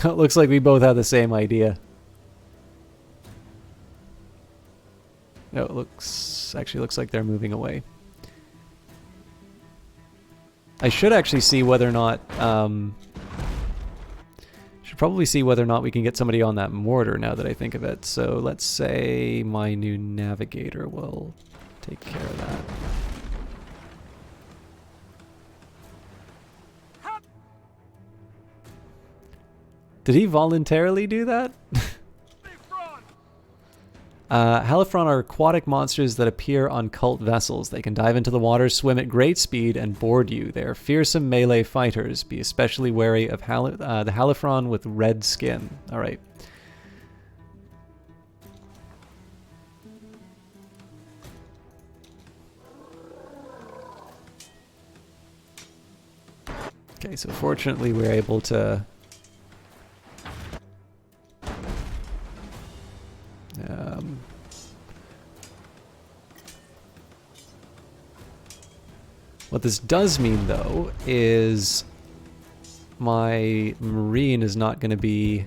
It looks like we both have the same idea. No, it actually looks like they're moving away. I should actually see whether or not, should probably see whether or not we can get somebody on that mortar now that I think of it. So let's say my new navigator will take care of that. Did he voluntarily do that? Halifron are aquatic monsters that appear on cult vessels. They can dive into the water, swim at great speed, and board you. They are fearsome melee fighters. Be especially wary of the Halifron with red skin. Alright. Okay, so fortunately we're able to... What this does mean, though, is my Marine is not going to be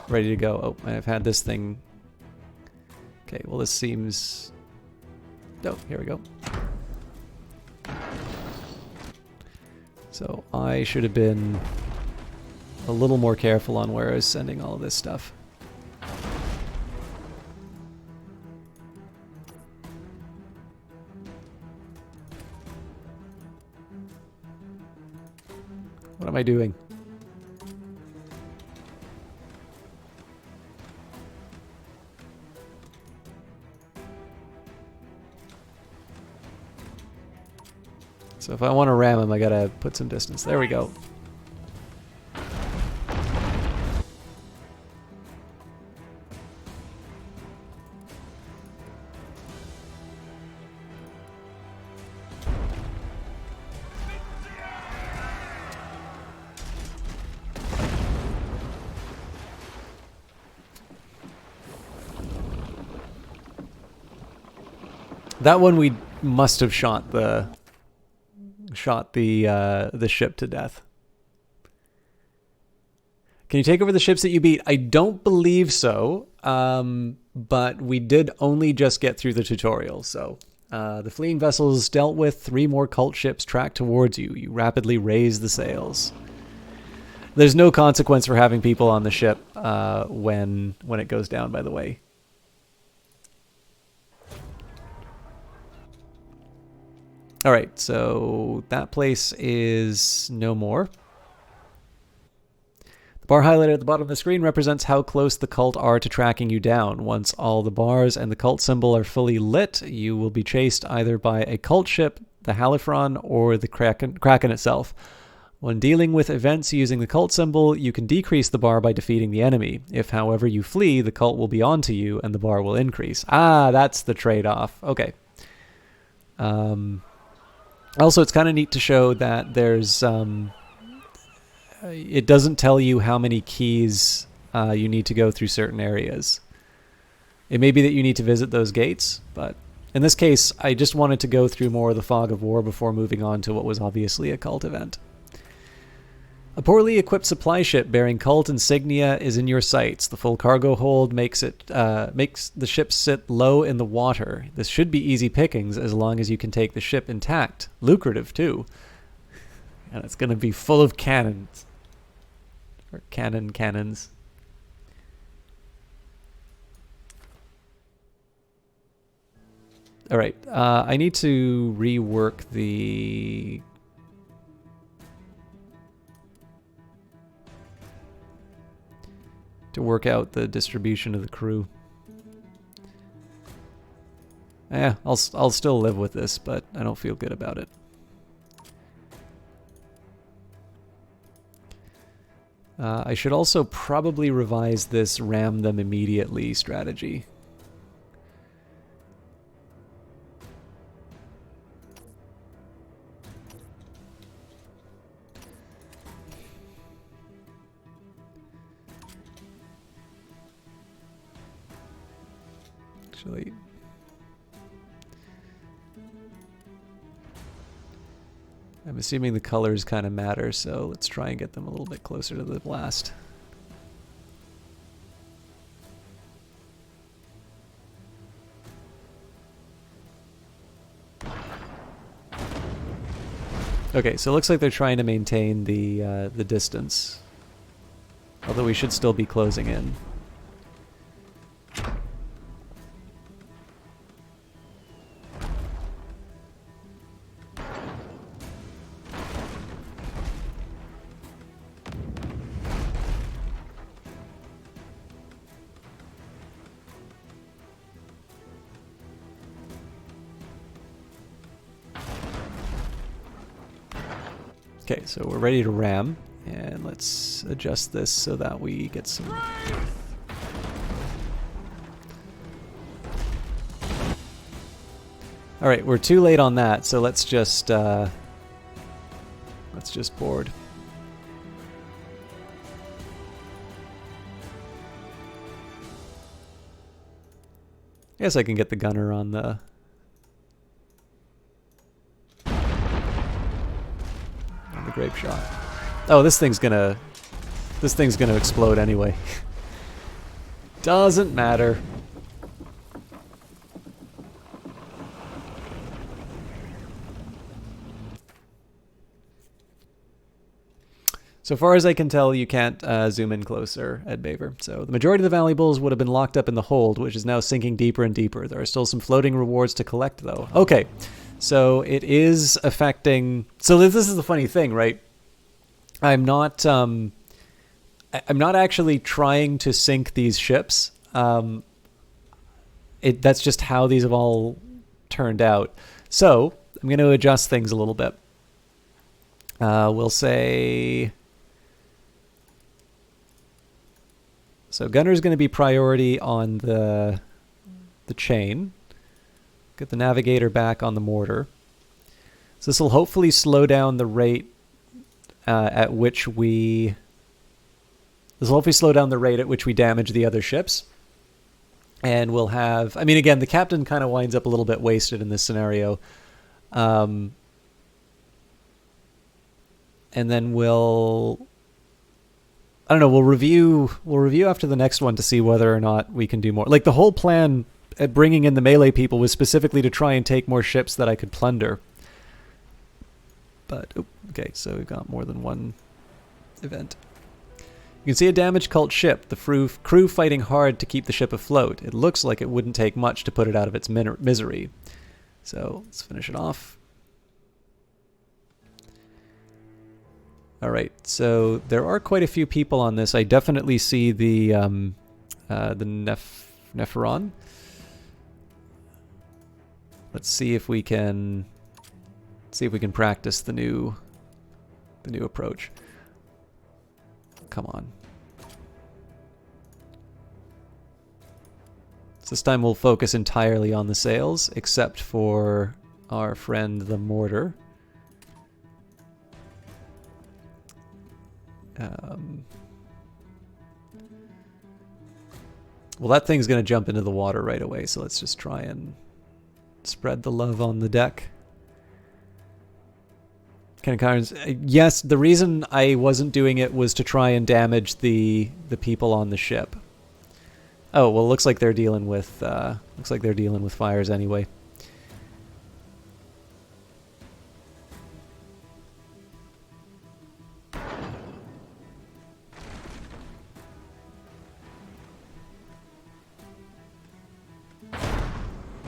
ready to go. Oh, I've had this thing... Okay, well this seems... Oh, here we go. So I should have been a little more careful on where I was sending all of this stuff. What am I doing? So if I want to ram him, I gotta put some distance. There we go. That one we must have shot the ship to death. Can you take over the ships that you beat? I don't believe so, but we did only just get through the tutorial. So the fleeing vessels dealt with, 3 more cult ships track towards you. You rapidly raise the sails. There's no consequence for having people on the ship when it goes down, by the way. All right, so that place is no more. The bar highlighted at the bottom of the screen represents how close the cult are to tracking you down. Once all the bars and the cult symbol are fully lit, you will be chased either by a cult ship, the Halifron, or the Kraken itself. When dealing with events using the cult symbol, you can decrease the bar by defeating the enemy. If, however, you flee, the cult will be onto you and the bar will increase. Ah, that's the trade-off. Okay. Also, it's kind of neat to show that there's... it doesn't tell you how many keys you need to go through certain areas. It may be that you need to visit those gates, but in this case, I just wanted to go through more of the fog of war before moving on to what was obviously a cult event. A poorly equipped supply ship bearing cult insignia is in your sights. The full cargo hold makes the ship sit low in the water. This should be easy pickings as long as you can take the ship intact. Lucrative, too. And it's going to be full of cannons. Or cannons. Alright, I need to rework the... to work out the distribution of the crew. I'll still live with this, but I don't feel good about it. I should also probably revise this ram them immediately strategy. Actually, I'm assuming the colors kind of matter, so let's try and get them a little bit closer to the blast. Okay, so it looks like they're trying to maintain the distance, although we should still be closing in. Okay, so we're ready to ram, and let's adjust this so that we get some... Alright, we're too late on that, so let's just board. I guess I can get the gunner on the... grape shot. Oh, this thing's gonna explode anyway. Doesn't matter. So far as I can tell, you can't zoom in closer, Ed Baver. So the majority of the valuables would have been locked up in the hold, which is now sinking deeper and deeper. There are still some floating rewards to collect, though. Okay. So it is affecting... So this is the funny thing, right? I'm not I'm not actually trying to sink these ships. That's just how these have all turned out. So I'm going to adjust things a little bit. We'll say... So gunner's going to be priority on the chain. Get the navigator back on the mortar. So this will hopefully slow down the rate at which we... This will hopefully slow down the rate at which we damage the other ships. And we'll have... I mean, again, the captain kind of winds up a little bit wasted in this scenario. And then we'll... I don't know, we'll review after the next one to see whether or not we can do more. Like, the whole plan at bringing in the melee people was specifically to try and take more ships that I could plunder. But, okay, so we've got more than one event. You can see a damaged cult ship, the crew fighting hard to keep the ship afloat. It looks like it wouldn't take much to put it out of its misery. So, let's finish it off. Alright, so there are quite a few people on this. I definitely see the Nephiron. Let's see if we can practice the new approach. Come on. So this time we'll focus entirely on the sails, except for our friend the mortar. Well, that thing's going to jump into the water right away, so let's just try and spread the love on the deck. Yes, the reason I wasn't doing it was to try and damage the people on the ship. Oh, well, looks like they're dealing with fires anyway.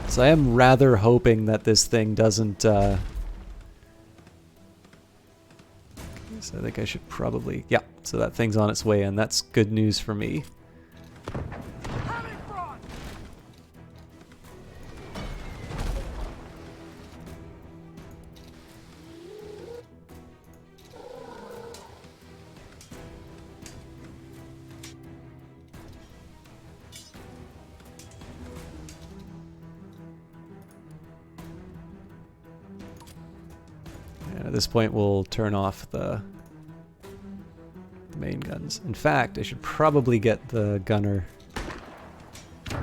So I am rather hoping that this thing doesn't... So I think I should probably... Yeah, so that thing's on its way in. That's good news for me. At this point, we'll turn off the main guns. In fact, I should probably get the gunner. So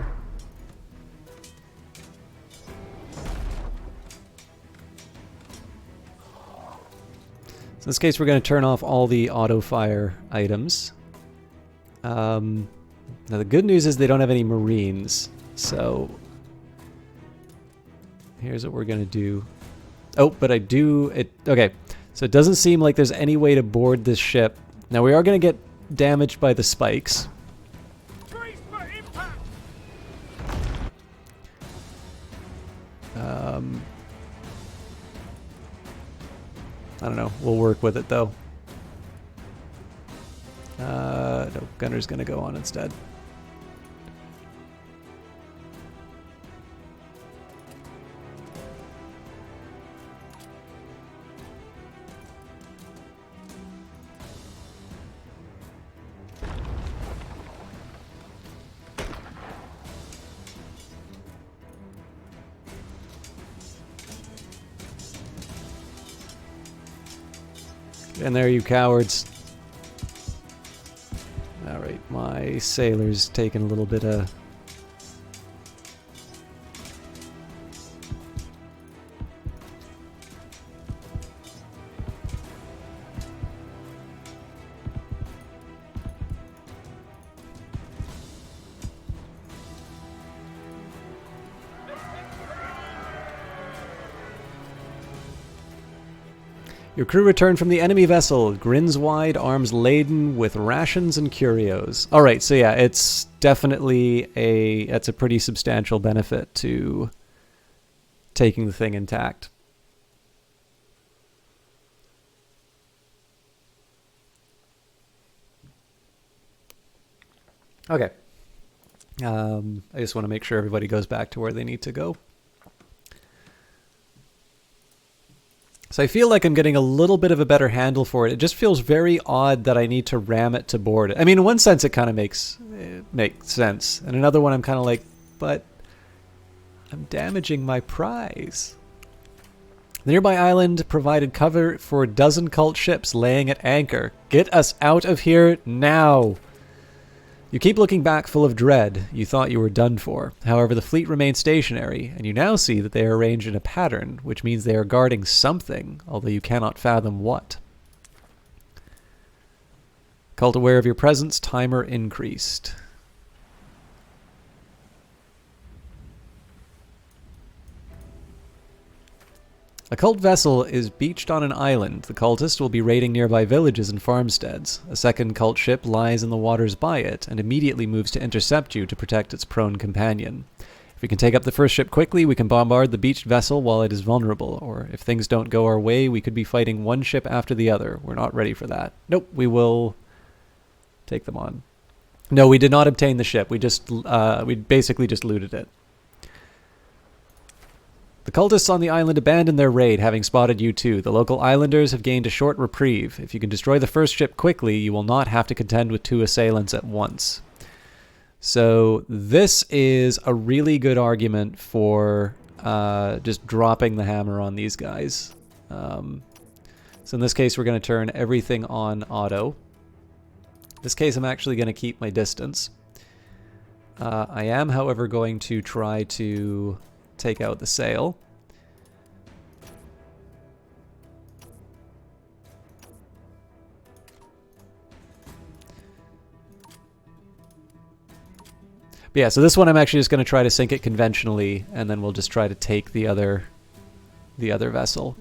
in this case, we're going to turn off all the auto-fire items. Now, the good news is they don't have any Marines, so here's what we're going to do. Oh, but I do... Okay, so it doesn't seem like there's any way to board this ship. Now, we are going to get damaged by the spikes. I don't know. We'll work with it, though. No, gunner's going to go on instead. And there, you cowards. Alright, my sailor's taking a little bit of... Your crew returned from the enemy vessel, grins wide, arms laden with rations and curios. All right, so yeah, it's definitely that's a pretty substantial benefit to taking the thing intact. Okay. I just want to make sure everybody goes back to where they need to go. So I feel like I'm getting a little bit of a better handle for it. It just feels very odd that I need to ram it to board it. I mean, in one sense, it kind of makes sense. And another one, I'm kind of like, but I'm damaging my prize. The nearby island provided cover for a dozen cult ships laying at anchor. Get us out of here now! You keep looking back full of dread. You thought you were done for. However, the fleet remained stationary, and you now see that they are arranged in a pattern, which means they are guarding something, although you cannot fathom what. Cult aware of your presence, timer increased. A cult vessel is beached on an island. The cultist will be raiding nearby villages and farmsteads. A second cult ship lies in the waters by it and immediately moves to intercept you to protect its prone companion. If we can take up the first ship quickly, we can bombard the beached vessel while it is vulnerable, or if things don't go our way, we could be fighting one ship after the other. We're not ready for that. Nope, we will take them on. No, we did not obtain the ship. We basically just looted it. The cultists on the island abandoned their raid, having spotted you too. The local islanders have gained a short reprieve. If you can destroy the first ship quickly, you will not have to contend with two assailants at once. So this is a really good argument for just dropping the hammer on these guys. So in this case, we're going to turn everything on auto. In this case, I'm actually going to keep my distance. I am, however, going to try to take out the sail. But yeah, so this one I'm actually just going to try to sink it conventionally, and then we'll just try to take the other vessel.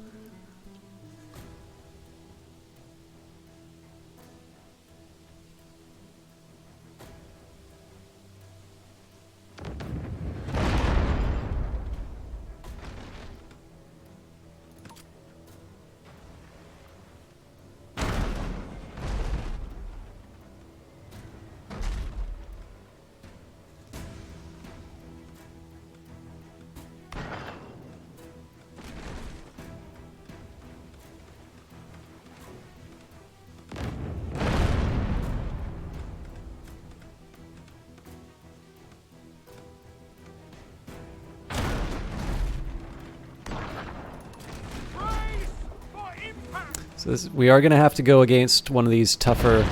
So we are going to have to go against one of these tougher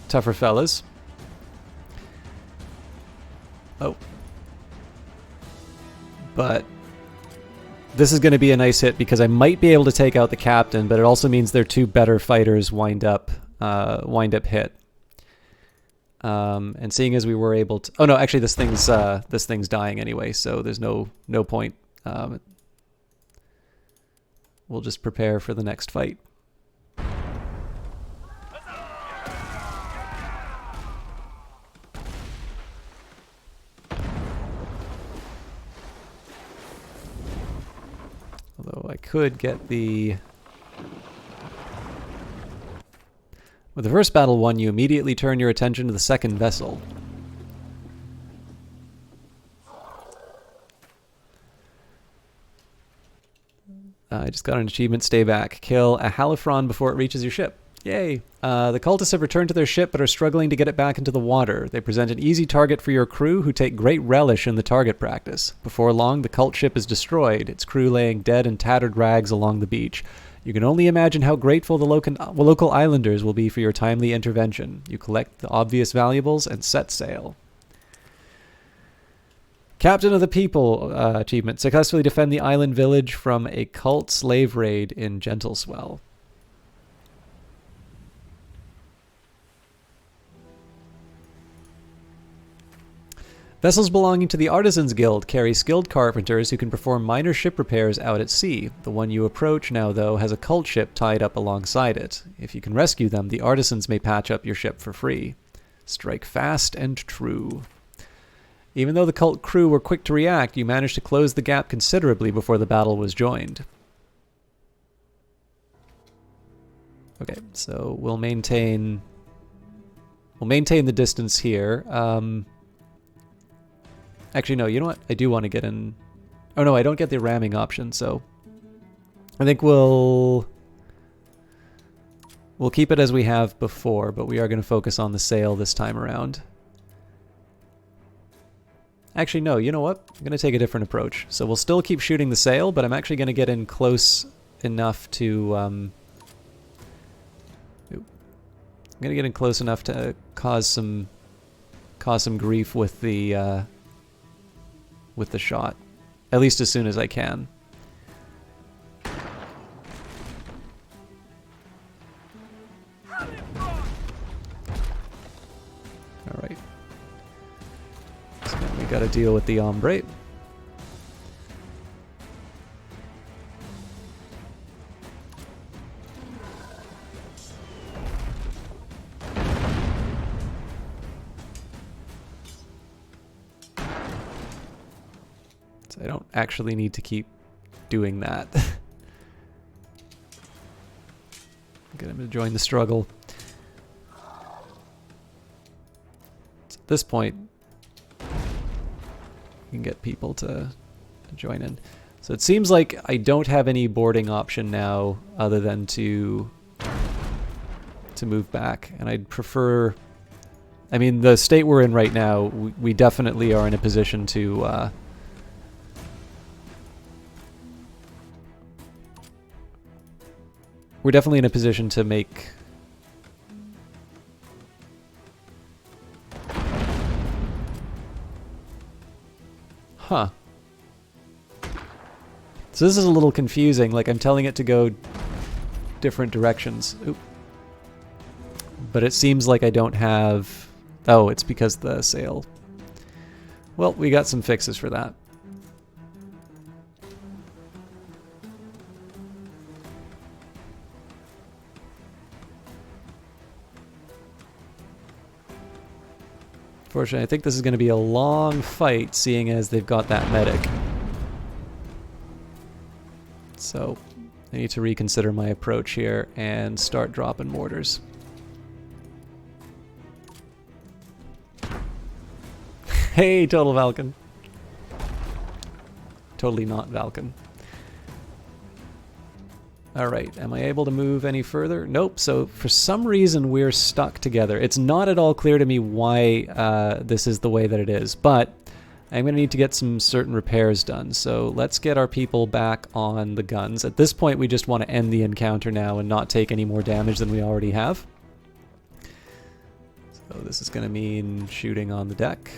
fellas. Oh. But this is going to be a nice hit because I might be able to take out the captain, but it also means their two better fighters wind up hit. And seeing as we were able to... Oh no, actually this thing's dying anyway, so there's no point. We'll just prepare for the next fight. Although I could get the... With the first battle won, you immediately turn your attention to the second vessel. I just got an achievement, stay back. Kill a Halifron before it reaches your ship. Yay! The cultists have returned to their ship but are struggling to get it back into the water. They present an easy target for your crew who take great relish in the target practice. Before long, the cult ship is destroyed, its crew laying dead and tattered rags along the beach. You can only imagine how grateful the local islanders will be for your timely intervention. You collect the obvious valuables and set sail. Captain of the People achievement. Successfully defend the island village from a cult slave raid in Gentleswell. Vessels belonging to the Artisans Guild carry skilled carpenters who can perform minor ship repairs out at sea. The one you approach now, though, has a cult ship tied up alongside it. If you can rescue them, the artisans may patch up your ship for free. Strike fast and true. Even though the cult crew were quick to react, you managed to close the gap considerably before the battle was joined. Okay, so we'll maintain we'll maintain the distance here. Actually, no, you know what? I do want to get in... Oh no, I don't get the ramming option, so... I think we'll keep it as we have before, but we are going to focus on the sail this time around. Actually, no, you know what? I'm going to take a different approach. So we'll still keep shooting the sail, but I'm actually going to get in close enough to... I'm going to get in close enough to cause some grief with the shot. At least as soon as I can. Alright. So now we gotta deal with the ombre. So I don't actually need to keep doing that. Get him to join the struggle. At this point, you can get people to join in. So it seems like I don't have any boarding option now other than to move back. And I'd prefer... I mean, the state we're in right now, we definitely are in a position to... we're definitely in a position to make... Huh. So this is a little confusing, like I'm telling it to go different directions. Oop. But it seems like I don't have... Oh, it's because the sail. Well, we got some fixes for that. Fortunately, I think this is going to be a long fight, seeing as they've got that medic. So, I need to reconsider my approach here and start dropping mortars. Hey, Total Valken. Totally not Valken. Alright, am I able to move any further? Nope, so for some reason we're stuck together. It's not at all clear to me why this is the way that it is, but I'm going to need to get some certain repairs done. So let's get our people back on the guns. At this point we just want to end the encounter now and not take any more damage than we already have. So this is going to mean shooting on the deck.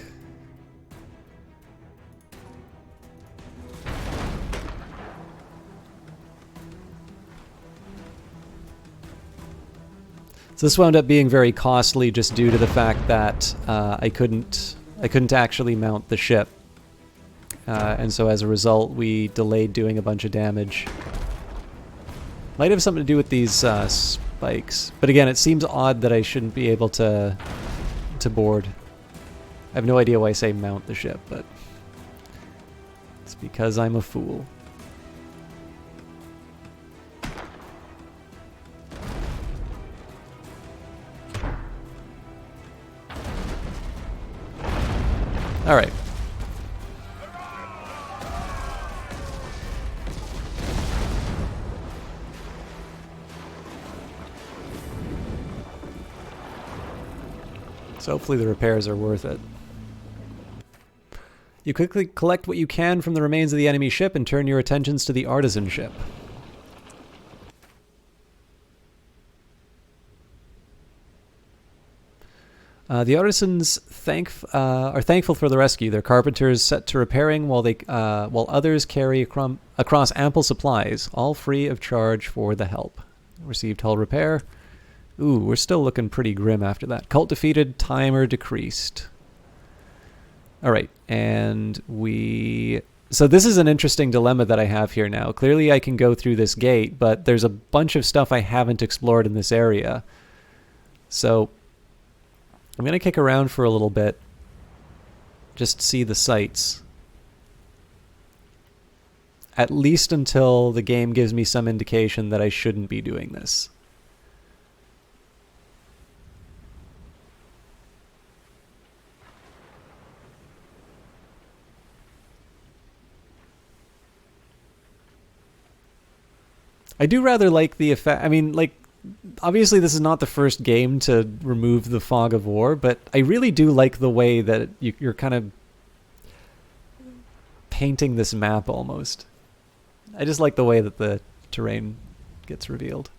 So this wound up being very costly just due to the fact that I couldn't actually mount the ship. And so as a result, we delayed doing a bunch of damage. Might have something to do with these spikes. But again, it seems odd that I shouldn't be able to board. I have no idea why I say mount the ship, but it's because I'm a fool. All right. So hopefully the repairs are worth it. You quickly collect what you can from the remains of the enemy ship and turn your attentions to the artisan ship. The artisans are thankful for the rescue. Their carpenters set to repairing while others carry across ample supplies, all free of charge for the help. Received hull repair. Ooh, we're still looking pretty grim after that. Cult defeated, timer decreased. Alright, and so this is an interesting dilemma that I have here now. Clearly I can go through this gate, but there's a bunch of stuff I haven't explored in this area. So I'm going to kick around for a little bit, just see the sights. At least until the game gives me some indication that I shouldn't be doing this. I do rather like the effect. I mean, like, obviously this is not the first game to remove the fog of war, but I really do like the way that you're kind of painting this map almost. I just like the way that the terrain gets revealed.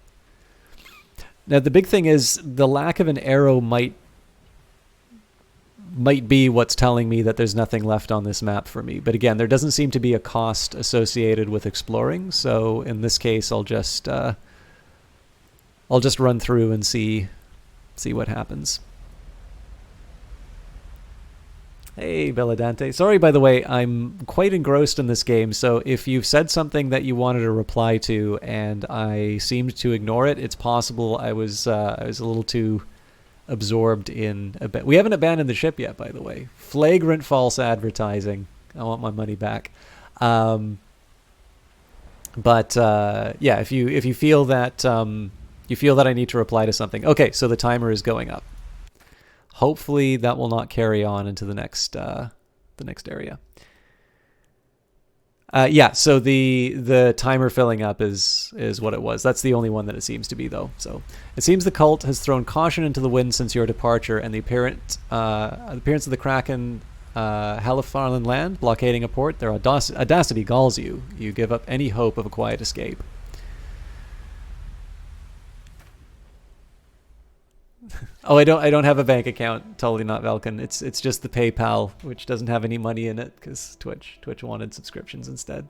Now the big thing is the lack of an arrow might be what's telling me that there's nothing left on this map for me. But again, there doesn't seem to be a cost associated with exploring, so in this case I'll just run through and see what happens. Hey, Belladante. Sorry, by the way, I'm quite engrossed in this game, so if you've said something that you wanted to reply to and I seemed to ignore it, it's possible I was a little too absorbed in... We haven't abandoned the ship yet, by the way. Flagrant false advertising. I want my money back. Yeah, if you feel that I need to reply to something. Okay, so the timer is going up. Hopefully that will not carry on into the next area. Yeah, so the timer filling up is what it was. That's the only one that it seems to be, though. So it seems the cult has thrown caution into the wind since your departure, and the appearance of the Kraken Halifarlan land blockading a port. Their audacity galls you. You give up any hope of a quiet escape. Oh, I don't have a bank account. Totally not Velkin. It's just the PayPal, which doesn't have any money in it because Twitch wanted subscriptions instead.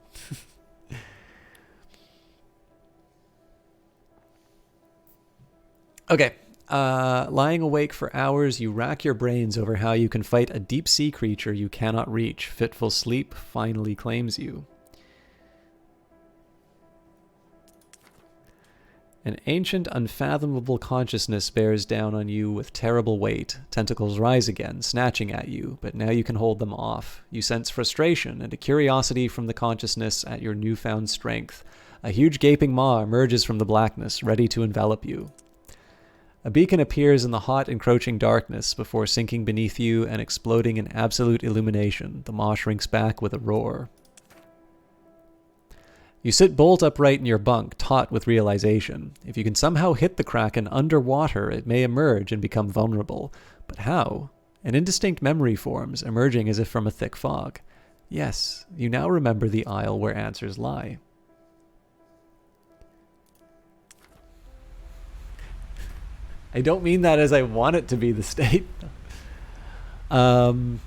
Okay. Lying awake for hours, you rack your brains over how you can fight a deep sea creature you cannot reach. Fitful sleep finally claims you. An ancient, unfathomable consciousness bears down on you with terrible weight. Tentacles rise again, snatching at you, but now you can hold them off. You sense frustration and a curiosity from the consciousness at your newfound strength. A huge gaping maw emerges from the blackness, ready to envelop you. A beacon appears in the hot, encroaching darkness before sinking beneath you and exploding in absolute illumination. The maw shrinks back with a roar. You sit bolt upright in your bunk, taut with realization. If you can somehow hit the Kraken underwater, it may emerge and become vulnerable. But how? An indistinct memory forms, emerging as if from a thick fog. Yes, you now remember the isle where answers lie. I don't mean that as I want it to be the state. You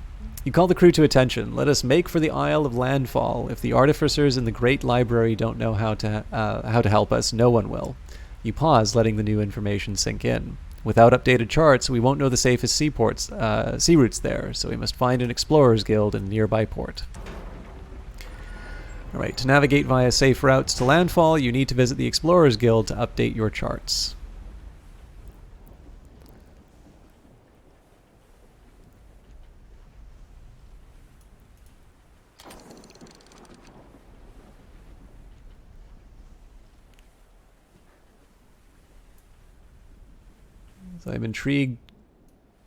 call the crew to attention. Let us make for the Isle of Landfall. If the artificers in the Great Library don't know how to help us, no one will. You pause, letting the new information sink in. Without updated charts, we won't know the safest sea routes there, so we must find an explorers guild in a nearby port. Alright, to navigate via safe routes to Landfall, you need to visit the Explorers Guild to update your charts. So I'm intrigued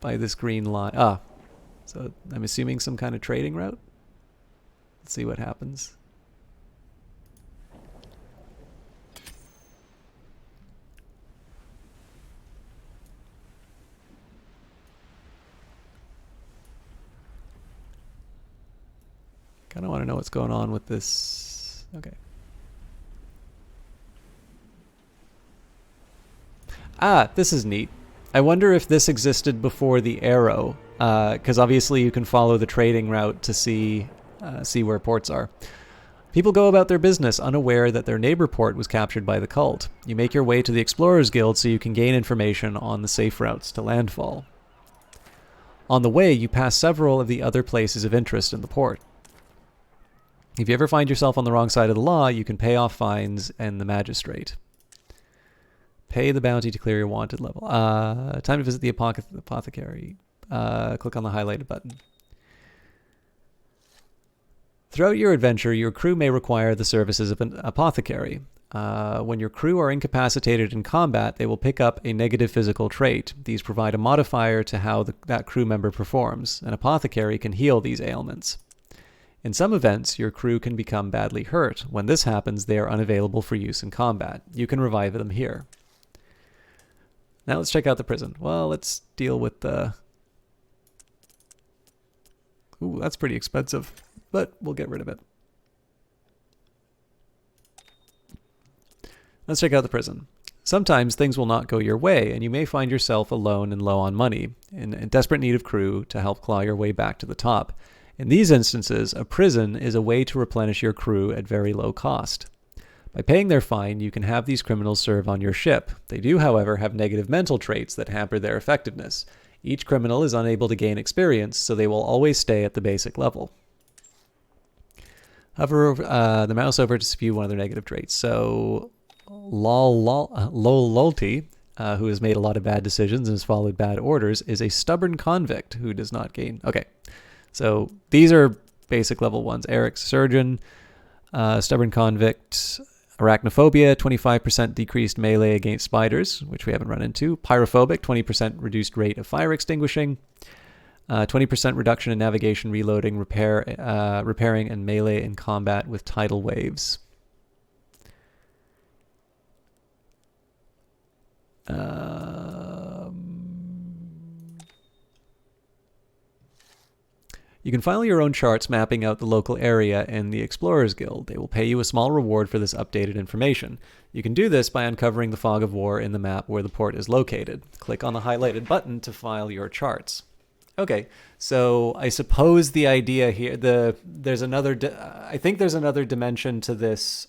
by this green line. So I'm assuming some kind of trading route. Let's see what happens. Kind of want to know what's going on with this. Okay. This is neat. I wonder if this existed before the arrow, because obviously you can follow the trading route to see where ports are. People go about their business unaware that their neighbor port was captured by the cult. You make your way to the Explorers Guild so you can gain information on the safe routes to landfall. On the way, you pass several of the other places of interest in the port. If you ever find yourself on the wrong side of the law, you can pay off fines and the magistrate. Pay the bounty to clear your wanted level. Time to visit the apothecary. Click on the highlighted button. Throughout your adventure, your crew may require the services of an apothecary. When your crew are incapacitated in combat, they will pick up a negative physical trait. These provide a modifier to how that crew member performs. An apothecary can heal these ailments. In some events, your crew can become badly hurt. When this happens, they are unavailable for use in combat. You can revive them here. Now let's check out the prison. Well, let's deal with the... Ooh, that's pretty expensive, but we'll get rid of it. Let's check out the prison. Sometimes things will not go your way, and you may find yourself alone and low on money, in desperate need of crew to help claw your way back to the top. In these instances, a prison is a way to replenish your crew at very low cost. By paying their fine, you can have these criminals serve on your ship. They do, however, have negative mental traits that hamper their effectiveness. Each criminal is unable to gain experience, so they will always stay at the basic level. Hover the mouse over to view one of their negative traits. So, Lololti, who has made a lot of bad decisions and has followed bad orders, is a stubborn convict who does not gain... Okay, so these are basic level ones. Eric, surgeon, stubborn convict... Arachnophobia, 25% decreased melee against spiders, which we haven't run into. Pyrophobic, 20% reduced rate of fire extinguishing. 20% reduction in navigation, reloading, repairing, and melee in combat with tidal waves. You can file your own charts mapping out the local area in the Explorers Guild. They will pay you a small reward for this updated information. You can do this by uncovering the fog of war in the map where the port is located. Click on the highlighted button to file your charts. Okay, so I suppose the idea here, there's another, I think there's another dimension to this,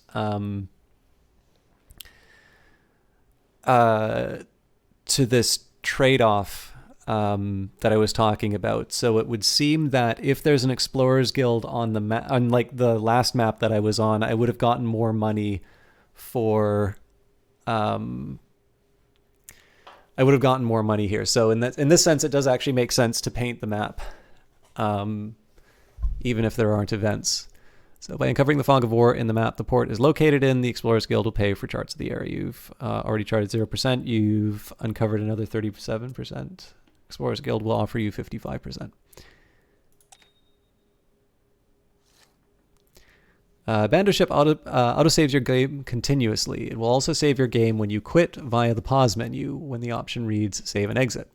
trade-off that I was talking about. So it would seem that if there's an Explorers Guild on the map, unlike the last map that I was on, I would have gotten more money for, I would have gotten more money here. So in this sense, it does actually make sense to paint the map, even if there aren't events. So by uncovering the fog of war in the map the port is located in, the Explorers Guild will pay for charts of the area. You've already charted 0%. You've uncovered another 37%. Explorers Guild will offer you 55%. Bandoship auto-saves your game continuously. It will also save your game when you quit via the pause menu when the option reads save and exit.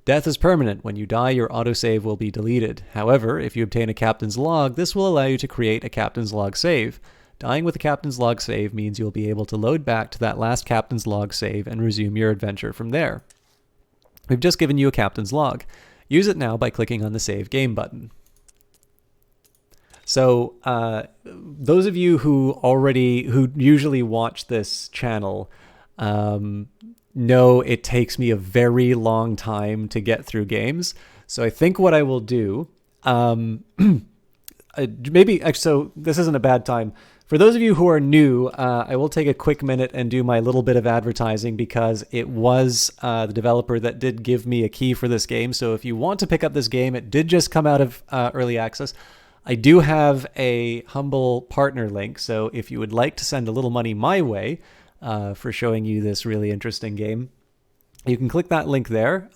Death is permanent. When you die, your autosave will be deleted. However, if you obtain a captain's log, this will allow you to create a captain's log save. Dying with a captain's log save means you'll be able to load back to that last captain's log save and resume your adventure from there. We've just given you a captain's log. Use it now by clicking on the Save Game button. So those of you who usually watch this channel know it takes me a very long time to get through games. So I think what I will do, so this isn't a bad time. For those of you who are new, I will take a quick minute and do my little bit of advertising because it was the developer that did give me a key for this game. So if you want to pick up this game, it did just come out of early access. I do have a humble partner link. So if you would like to send a little money my way for showing you this really interesting game, you can click that link there.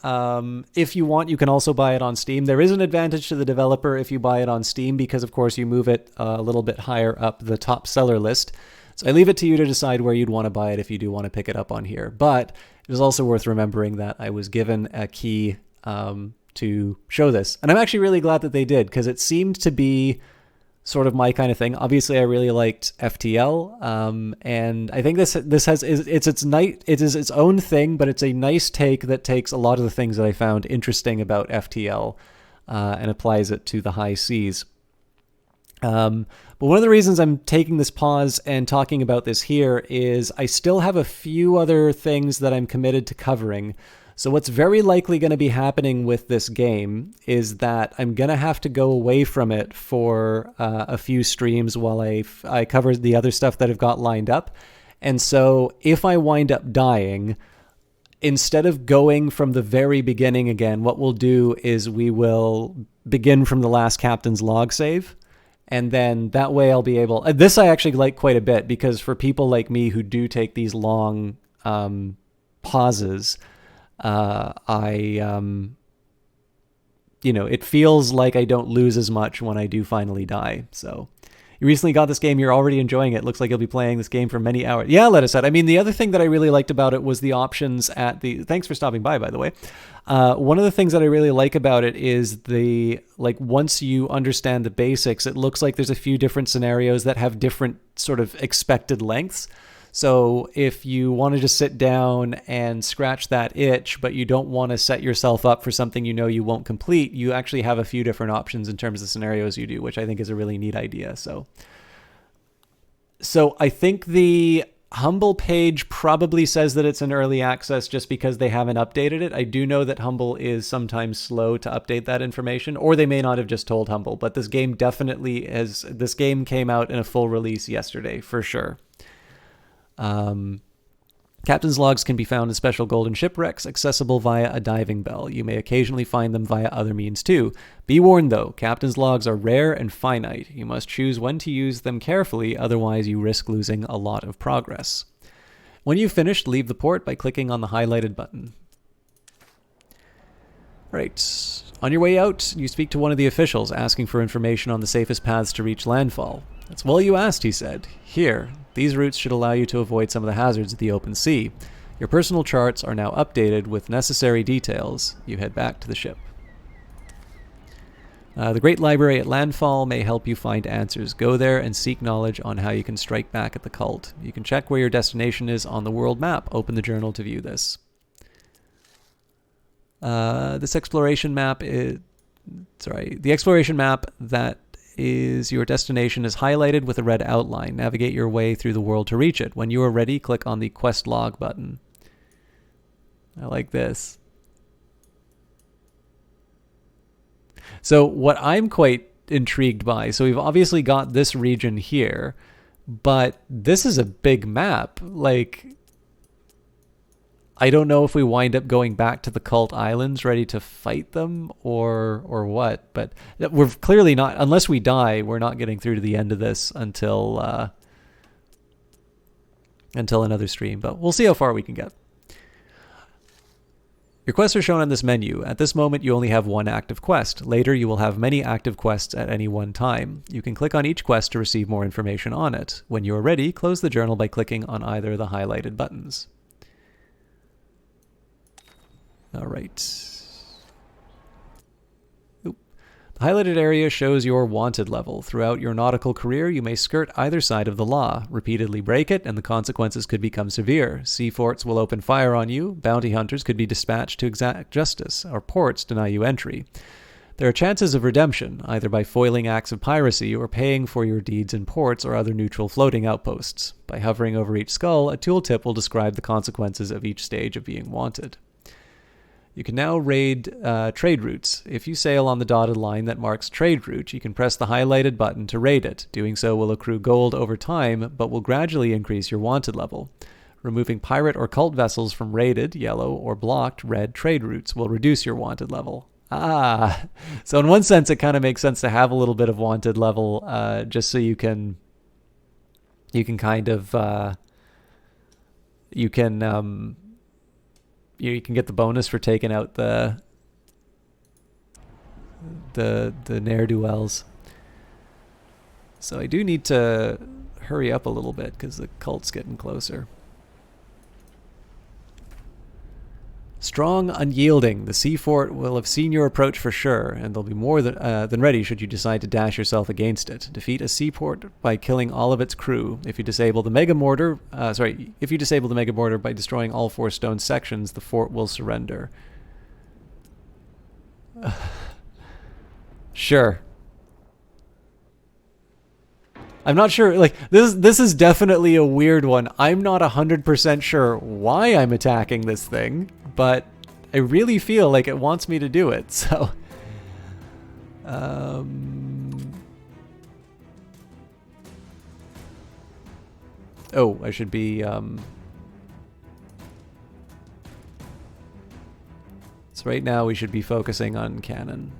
If you want, you can also buy it on Steam. There is an advantage to the developer if you buy it on Steam because, of course, you move it a little bit higher up the top seller list. So I leave it to you to decide where you'd want to buy it if you do want to pick it up on here. But it is also worth remembering that I was given a key to show this. And I'm actually really glad that they did because it seemed to be sort of my kind of thing. Obviously, I really liked FTL, and I think it is its own thing, but it's a nice take that takes a lot of the things that I found interesting about FTL and applies it to the high seas. But one of the reasons I'm taking this pause and talking about this here is I still have a few other things that I'm committed to covering. So what's very likely going to be happening with this game is that I'm going to have to go away from it for a few streams while I cover the other stuff that I've got lined up. And so if I wind up dying, instead of going from the very beginning again, what we'll do is we will begin from the last captain's log save. And then that way I'll be able... This I actually like quite a bit because for people like me who do take these long pauses... it feels like I don't lose as much when I do finally die. So you recently got this game, you're already enjoying it. Looks like you'll be playing this game for many hours. Yeah, let us out. I mean, the other thing that I really liked about it was the options at the... Thanks for stopping by the way. One of the things that I really like about it is once you understand the basics, it looks like there's a few different scenarios that have different sort of expected lengths. So if you want to just sit down and scratch that itch, but you don't want to set yourself up for something you won't complete, you actually have a few different options in terms of scenarios you do, which I think is a really neat idea. So I think the Humble page probably says that it's in early access just because they haven't updated it. I do know that Humble is sometimes slow to update that information, or they may not have just told Humble, but this game definitely is... This game came out in a full release yesterday, for sure. Captain's logs can be found in special golden shipwrecks, accessible via a diving bell. You may occasionally find them via other means too. Be warned though, Captain's logs are rare and finite. You must choose when to use them carefully, otherwise you risk losing a lot of progress. When you've finished, leave the port by clicking on the highlighted button. Right. On your way out, you speak to one of the officials, asking for information on the safest paths to reach landfall. That's well you asked, he said. Here, these routes should allow you to avoid some of the hazards of the open sea. Your personal charts are now updated with necessary details. You head back to the ship. The Great Library at Landfall may help you find answers. Go there and seek knowledge on how you can strike back at the cult. You can check where your destination is on the world map. Open the journal to view this. This exploration map is... Sorry. The exploration map that is your destination is highlighted with a red outline. Navigate your way through the world to reach it. When you are ready, click on the Quest Log button. I like this. So what I'm quite intrigued by, so we've obviously got this region here, but this is a big map. I don't know if we wind up going back to the Cult Islands ready to fight them or what, but we're clearly not, unless we die, we're not getting through to the end of this until another stream, but we'll see how far we can get. Your quests are shown on this menu. At this moment, you only have one active quest. Later, you will have many active quests at any one time. You can click on each quest to receive more information on it. When you are ready, close the journal by clicking on either of the highlighted buttons. All right. The highlighted area shows your wanted level. Throughout your nautical career, you may skirt either side of the law. Repeatedly break it, and the consequences could become severe. Sea forts will open fire on you, bounty hunters could be dispatched to exact justice, or ports deny you entry. There are chances of redemption, either by foiling acts of piracy or paying for your deeds in ports or other neutral floating outposts. By hovering over each skull, a tooltip will describe the consequences of each stage of being wanted. You can now raid trade routes. If you sail on the dotted line that marks trade route, you can press the highlighted button to raid it. Doing so will accrue gold over time, but will gradually increase your wanted level. Removing pirate or cult vessels from raided, yellow, or blocked, red trade routes will reduce your wanted level. So in one sense, it kind of makes sense to have a little bit of wanted level, just so you can kind of, you can get the bonus for taking out the ne'er-do-wells. So I do need to hurry up a little bit because the cult's getting closer. Strong, unyielding. The sea fort will have seen your approach for sure, and they'll be more than ready should you decide to dash yourself against it. Defeat a seaport by killing all of its crew. If you disable the mega mortar, if you disable the mega mortar by destroying all 4 stone sections, the fort will surrender. Sure. I'm not sure, this is definitely a weird one. I'm not 100% sure why I'm attacking this thing, but I really feel like it wants me to do it, so... Oh, I should be, So right now we should be focusing on cannon.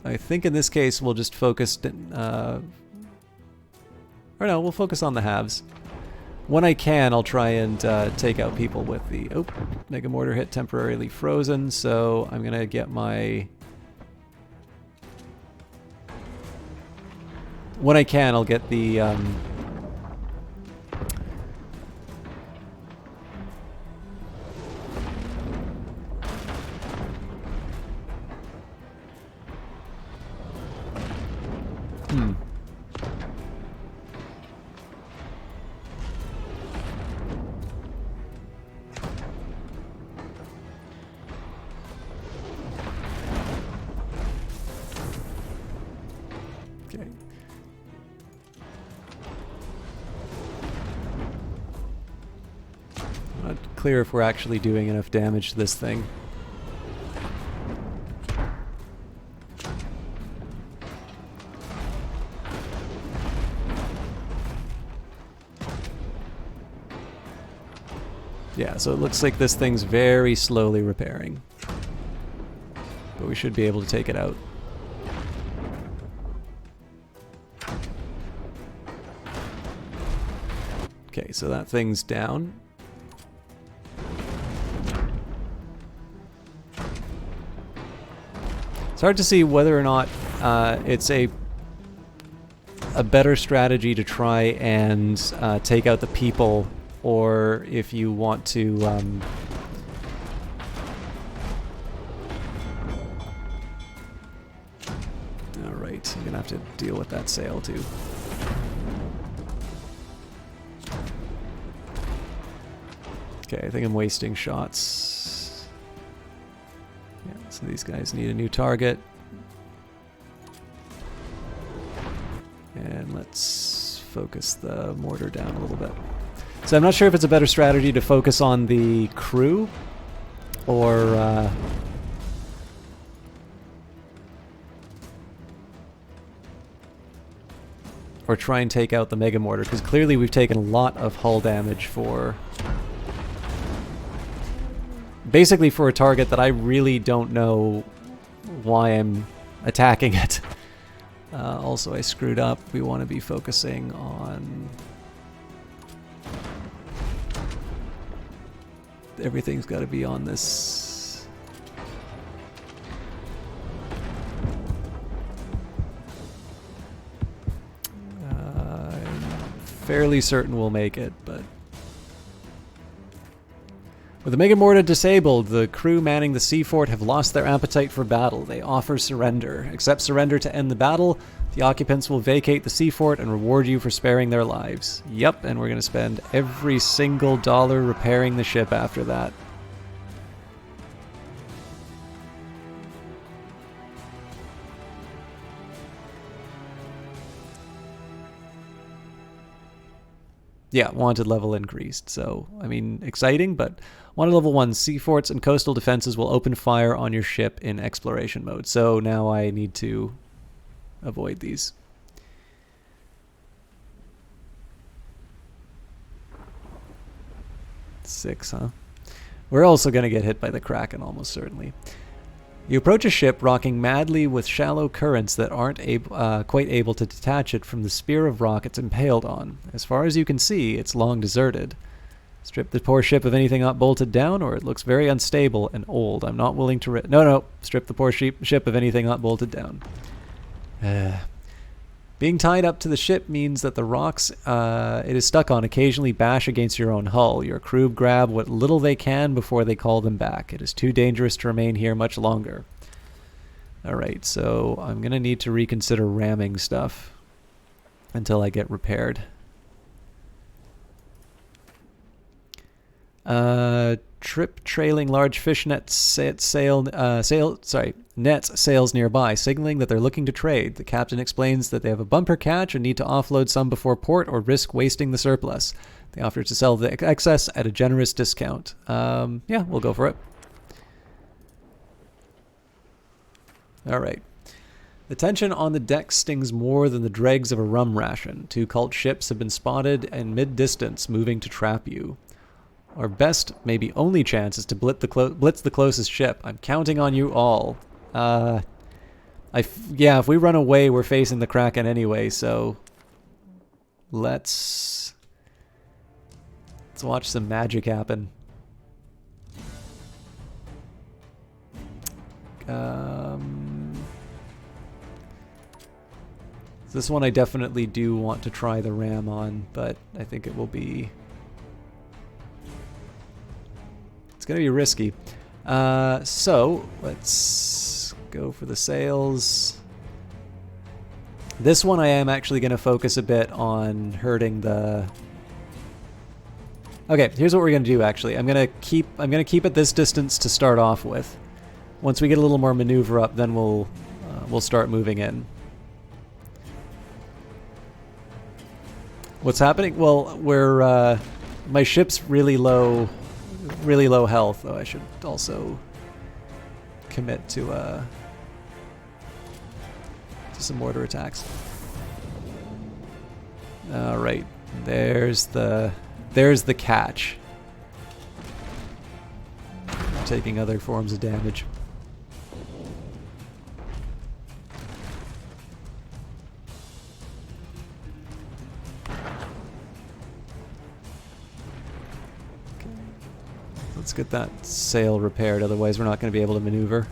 I think in this case we'll just focus... or no, we'll focus on the halves. when I can, I'll try and take out people with the... Oh, Mega Mortar hit temporarily frozen, so I'm going to get my... When I can, I'll get the... Okay. I'm not clear if we're actually doing enough damage to this thing. Yeah, so it looks like this thing's very slowly repairing. But we should be able to take it out. Okay, so that thing's down. It's hard to see whether or not it's a better strategy to try and take out the people, or if you want to alright, you're gonna have to deal with that sail too. Okay, I think I'm wasting shots. Yeah, so these guys need a new target. And let's focus the mortar down a little bit. So I'm not sure if it's a better strategy to focus on the crew or try and take out the Mega Mortar, because clearly we've taken a lot of hull damage for... Basically for a target that I really don't know why I'm attacking it. Also, I screwed up. We want to be focusing on... Everything's got to be on this... I'm fairly certain we'll make it, but... With the Mega Mortar disabled, the crew manning the sea fort have lost their appetite for battle. They offer surrender. Accept surrender to end the battle. The occupants will vacate the sea fort and reward you for sparing their lives. Yep, and we're going to spend every single dollar repairing the ship after that. Yeah, wanted level increased. So, I mean, exciting, but wanted level 1, sea forts and coastal defenses will open fire on your ship in exploration mode. So now I need to avoid these. Six, huh? We're also going to get hit by the Kraken, almost certainly. You approach a ship rocking madly with shallow currents that aren't quite able to detach it from the spear of rock it's impaled on. As far as you can see, it's long deserted. Strip the poor ship of anything not bolted down, or it looks very unstable and old. I'm not willing to... No. Strip the poor ship of anything not bolted down. Being tied up to the ship means that the rocks it is stuck on occasionally bash against your own hull. Your crew grab what little they can before they call them back. It is too dangerous to remain here much longer. Alright, so I'm going to need to reconsider ramming stuff until I get repaired. Trip trailing large fish nets nets sails nearby, signaling that they're looking to trade. The captain explains that they have a bumper catch and need to offload some before port or risk wasting the surplus. They offer to sell the excess at a generous discount. Yeah, we'll go for it. Alright. The tension on the deck stings more than the dregs of a rum ration. 2 cult ships have been spotted in mid-distance, moving to trap you. Our best, maybe only chance is to blitz the closest ship. I'm counting on you all. Yeah, if we run away, we're facing the Kraken anyway, so... Let's Let's watch some magic happen. This one I definitely do want to try the ram on, but I think it will be... It's going to be risky. So, let's go for the sails. This one I am actually going to focus a bit on hurting the... Okay, here's what we're going to do actually. I'm going to keep at this distance to start off with. Once we get a little more maneuver up, then we'll start moving in. What's happening? Well, we're my ship's really low health. Oh, I should also commit to some mortar attacks. All right, there's the catch. I'm taking other forms of damage. Let's get that sail repaired, otherwise we're not going to be able to maneuver.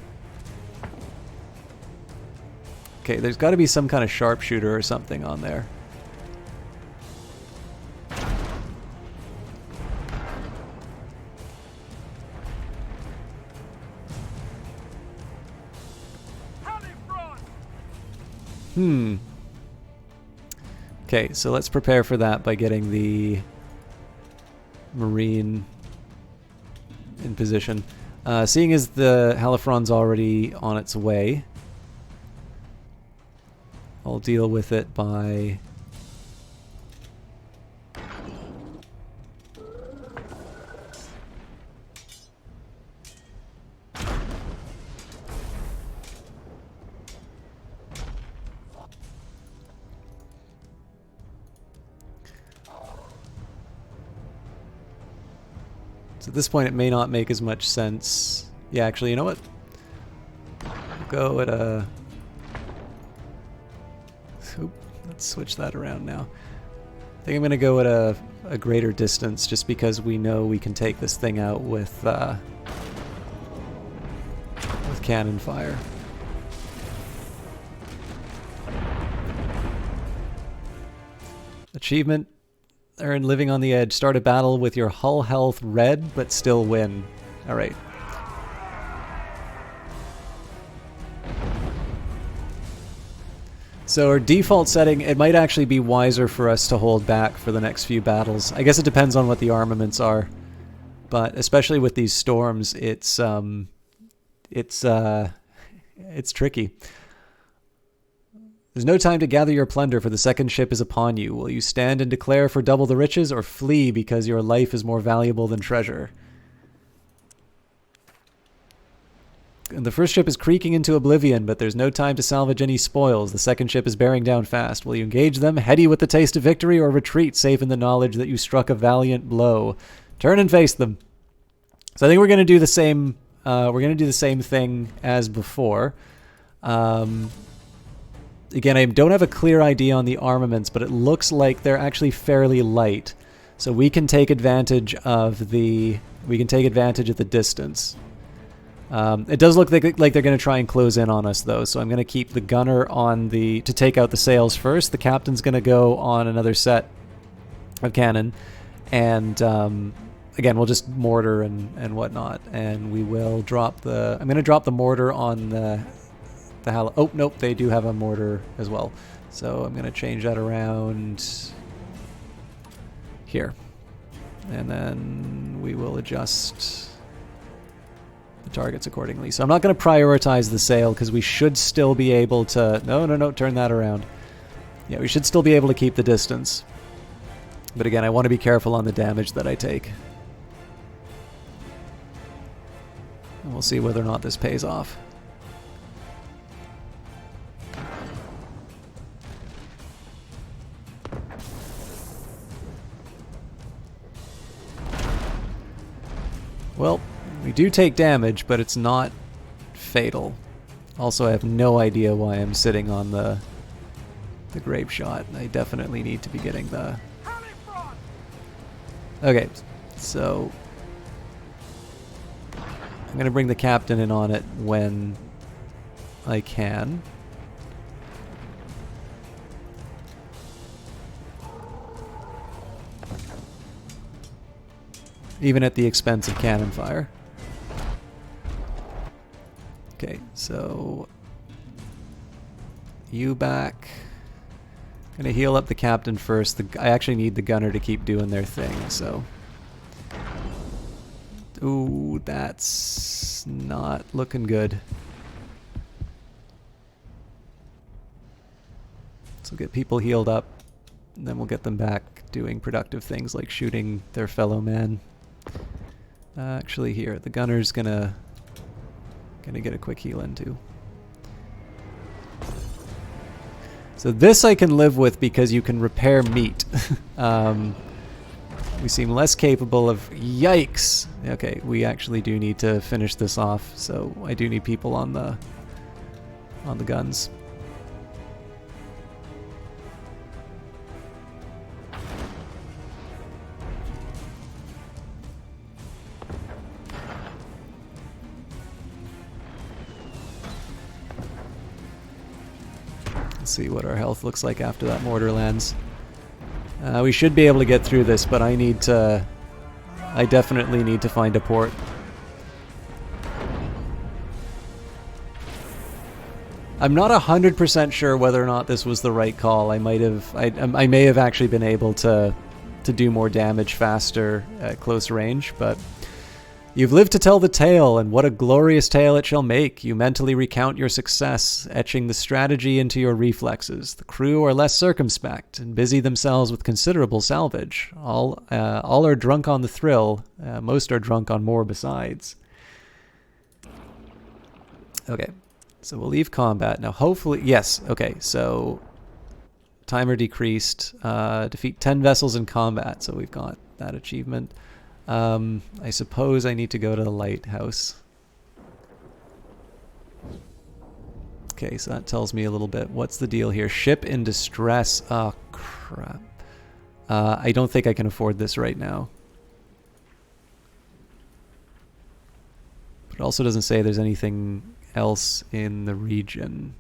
Okay, there's got to be some kind of sharpshooter or something on there. Okay, so let's prepare for that by getting the Marine in position. Seeing as the Halifron's already on its way, I'll deal with it by... So at this point it may not make as much sense. Yeah, actually, you know what? We'll go at a... Oop, let's switch that around now. I think I'm going to go at a greater distance just because we know we can take this thing out with cannon fire. Achievement. Earn Living on the Edge. Start a battle with your hull health red, but still win. Alright. So our default setting, it might actually be wiser for us to hold back for the next few battles. I guess it depends on what the armaments are. But especially with these storms, it's tricky. There's no time to gather your plunder, for the second ship is upon you. Will you stand and declare for double the riches, or flee because your life is more valuable than treasure? And the first ship is creaking into oblivion, but there's no time to salvage any spoils. The second ship is bearing down fast. Will you engage them, heady with the taste of victory, or retreat, safe in the knowledge that you struck a valiant blow? Turn and face them. So I think we're going to do the same. We're going to do the same thing as before. Again, I don't have a clear idea on the armaments, but it looks like they're actually fairly light. So we can take advantage of the distance. It does look like they're going to try and close in on us, though. So I'm going to keep the gunner on to take out the sails first. The captain's going to go on another set of cannon, and again, we'll just mortar and whatnot, and we will drop the. I'm going to drop the mortar on the oh, nope, they do have a mortar as well. So I'm going to change that around here. And then we will adjust the targets accordingly. So I'm not going to prioritize the sail because we should still be able to... No, turn that around. Yeah, we should still be able to keep the distance. But again, I want to be careful on the damage that I take. And we'll see whether or not this pays off. Well, we do take damage, but it's not fatal. Also, I have no idea why I'm sitting on the grape shot. I definitely need to be getting the... Okay, So I'm going to bring the captain in on it when I can. Even at the expense of cannon fire. Okay, so you back. Gonna heal up the captain first. I actually need the gunner to keep doing their thing, so. Ooh, that's not looking good. So get people healed up, and then we'll get them back doing productive things like shooting their fellow man. Actually, here, the gunner's gonna get a quick heal in too. So this I can live with because you can repair meat. We seem less capable of... Yikes! Okay, we actually do need to finish this off, so I do need people on the guns. Let's see what our health looks like after that mortar lands. We should be able to get through this, but I definitely need to find a port. I'm not 100% sure whether or not this was the right call. I may have actually been able to do more damage faster at close range, but you've lived to tell the tale, and what a glorious tale it shall make. You mentally recount your success, etching the strategy into your reflexes. The crew are less circumspect and busy themselves with considerable salvage. All are drunk on the thrill. Most are drunk on more besides. Okay, so we'll leave combat. Now hopefully... Yes, okay, so... Timer decreased. Defeat 10 vessels in combat, so we've got that achievement. I suppose I need to go to the lighthouse. Okay, so that tells me a little bit. What's the deal here? Ship in distress. Oh, crap. I don't think I can afford this right now. But it also doesn't say there's anything else in the region.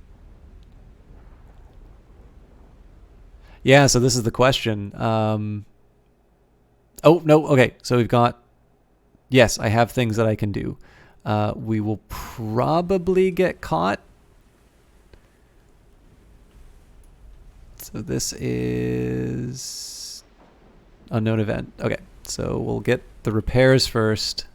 Yeah, so this is the question. Oh, no, okay, so we've got... Yes, I have things that I can do. We will probably get caught. So this is... Unknown event. Okay, so we'll get the repairs first.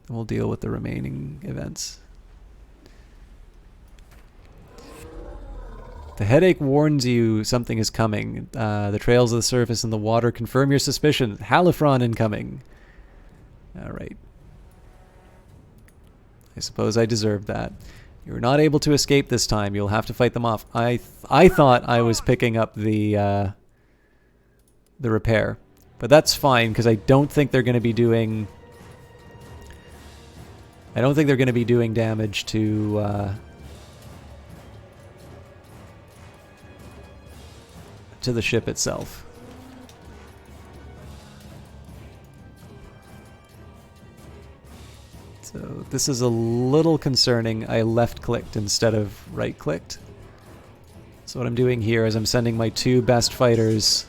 And we'll deal with the remaining events. The headache warns you something is coming. The trails of the surface and the water confirm your suspicions. Halifron incoming. Alright. I suppose I deserved that. You're not able to escape this time. You'll have to fight them off. I thought I was picking up the repair. But that's fine, because I don't think they're going to be doing... I don't think they're going to be doing damage to the ship itself. So this is a little concerning. I left-clicked instead of right-clicked. So what I'm doing here is I'm sending my 2 best fighters.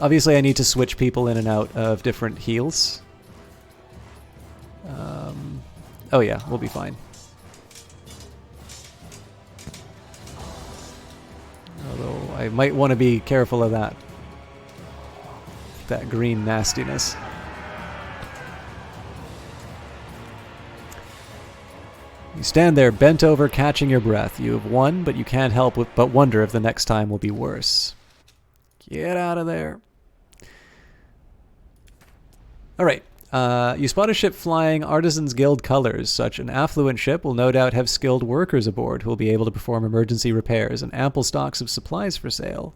Obviously I need to switch people in and out of different heals. Oh yeah, we'll be fine. Although I might want to be careful of that green nastiness. You stand there bent over, catching your breath. You have won, but you can't help but wonder if the next time will be worse. Get out of there. Alright. You spot a ship flying Artisans Guild colors. Such an affluent ship will no doubt have skilled workers aboard who will be able to perform emergency repairs and ample stocks of supplies for sale.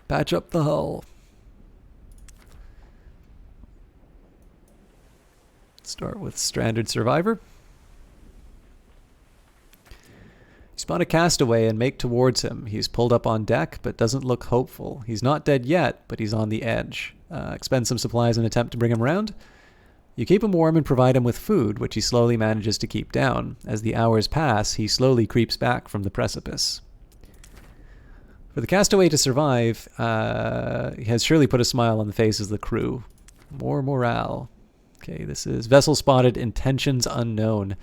Patch up the hull. Start with Stranded Survivor. Spot a castaway and make towards him. He's pulled up on deck, but doesn't look hopeful. He's not dead yet, but he's on the edge. Expend some supplies and attempt to bring him around. You keep him warm and provide him with food, which he slowly manages to keep down. As the hours pass, he slowly creeps back from the precipice. For the castaway to survive, he has surely put a smile on the faces of the crew. More morale. Okay, this is vessel spotted, intentions unknown.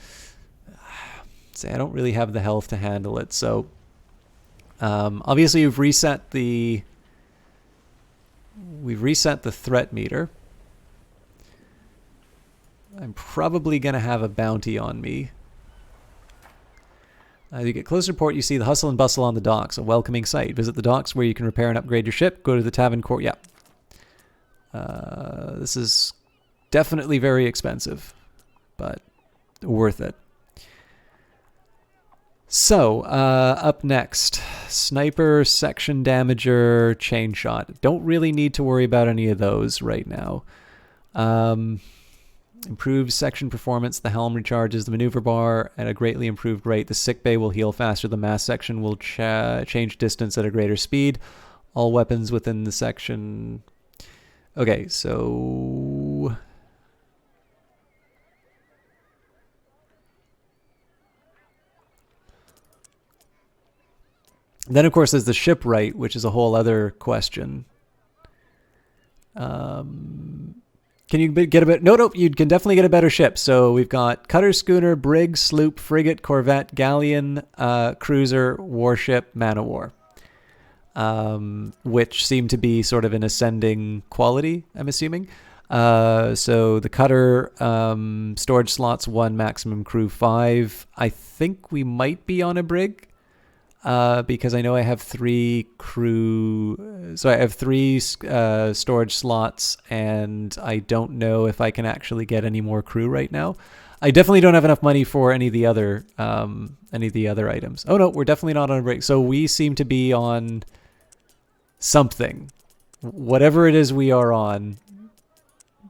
Say I don't really have the health to handle it, so obviously we've reset the threat meter. I'm probably gonna have a bounty on me. As you get closer to port, you see the hustle and bustle on the docks, a welcoming sight. Visit the docks where you can repair and upgrade your ship. Go to the tavern court. Yeah. This is definitely very expensive, but worth it. So, up next, sniper, section damager, chain shot. Don't really need to worry about any of those right now. Improves section performance. The helm recharges the maneuver bar at a greatly improved rate. The sick bay will heal faster. The mass section will change distance at a greater speed. All weapons within the section. Okay, so then, of course, there's the shipwright, which is a whole other question. Can you get a bit? No, you can definitely get a better ship. So we've got cutter, schooner, brig, sloop, frigate, corvette, galleon, cruiser, warship, man of war, which seem to be sort of an ascending quality, I'm assuming. So the cutter, storage slots 1, maximum crew 5. I think we might be on a brig. Because I know I have 3 crew, so I have 3 storage slots, and I don't know if I can actually get any more crew right now. I definitely don't have enough money for any of the other items. Oh no, we're definitely not on a break. So we seem to be on something, whatever it is we are on.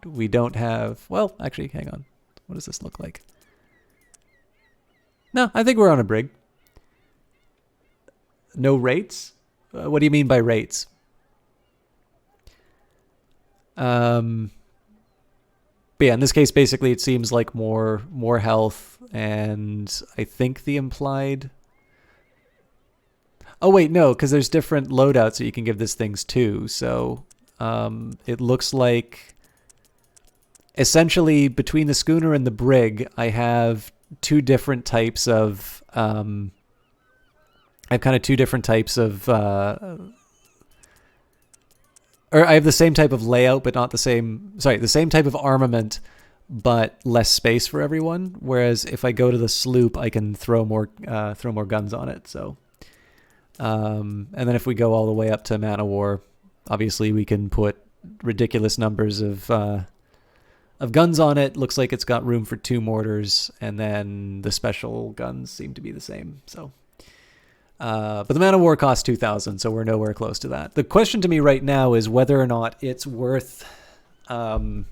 We don't have. Well, actually, hang on. What does this look like? No, I think we're on a brig. No rates? What do you mean by rates? But yeah, in this case, basically, it seems like more health, and I think the implied. Oh wait, no, because there's different loadouts that you can give this things too. So it looks like essentially between the schooner and the brig, I have 2 different types of. I have kind of 2 different types of, or I have the same type of layout, but not the same, the same type of armament, but less space for everyone. Whereas if I go to the sloop, I can throw more guns on it. So, and then if we go all the way up to man of war, obviously we can put ridiculous numbers of guns on it. Looks like it's got room for 2 mortars, and then the special guns seem to be the same. So. But the man of war costs 2,000, so we're nowhere close to that. The question to me right now is whether or not it's worth going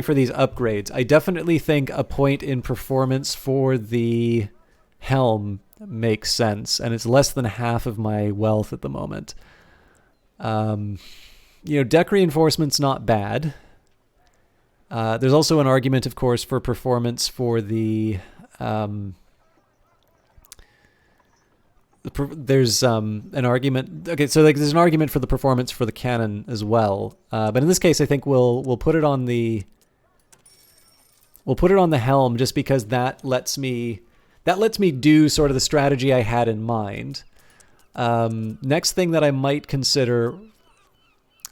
for these upgrades. I definitely think a point in performance for the helm makes sense, and it's less than half of my wealth at the moment. Deck reinforcement's not bad. There's also an argument, of course, for performance for the there's an argument. Okay, so there's an argument for the performance for the cannon as well. But in this case, I think we'll put it on the helm, just because that lets me do sort of the strategy I had in mind. Next thing that I might consider.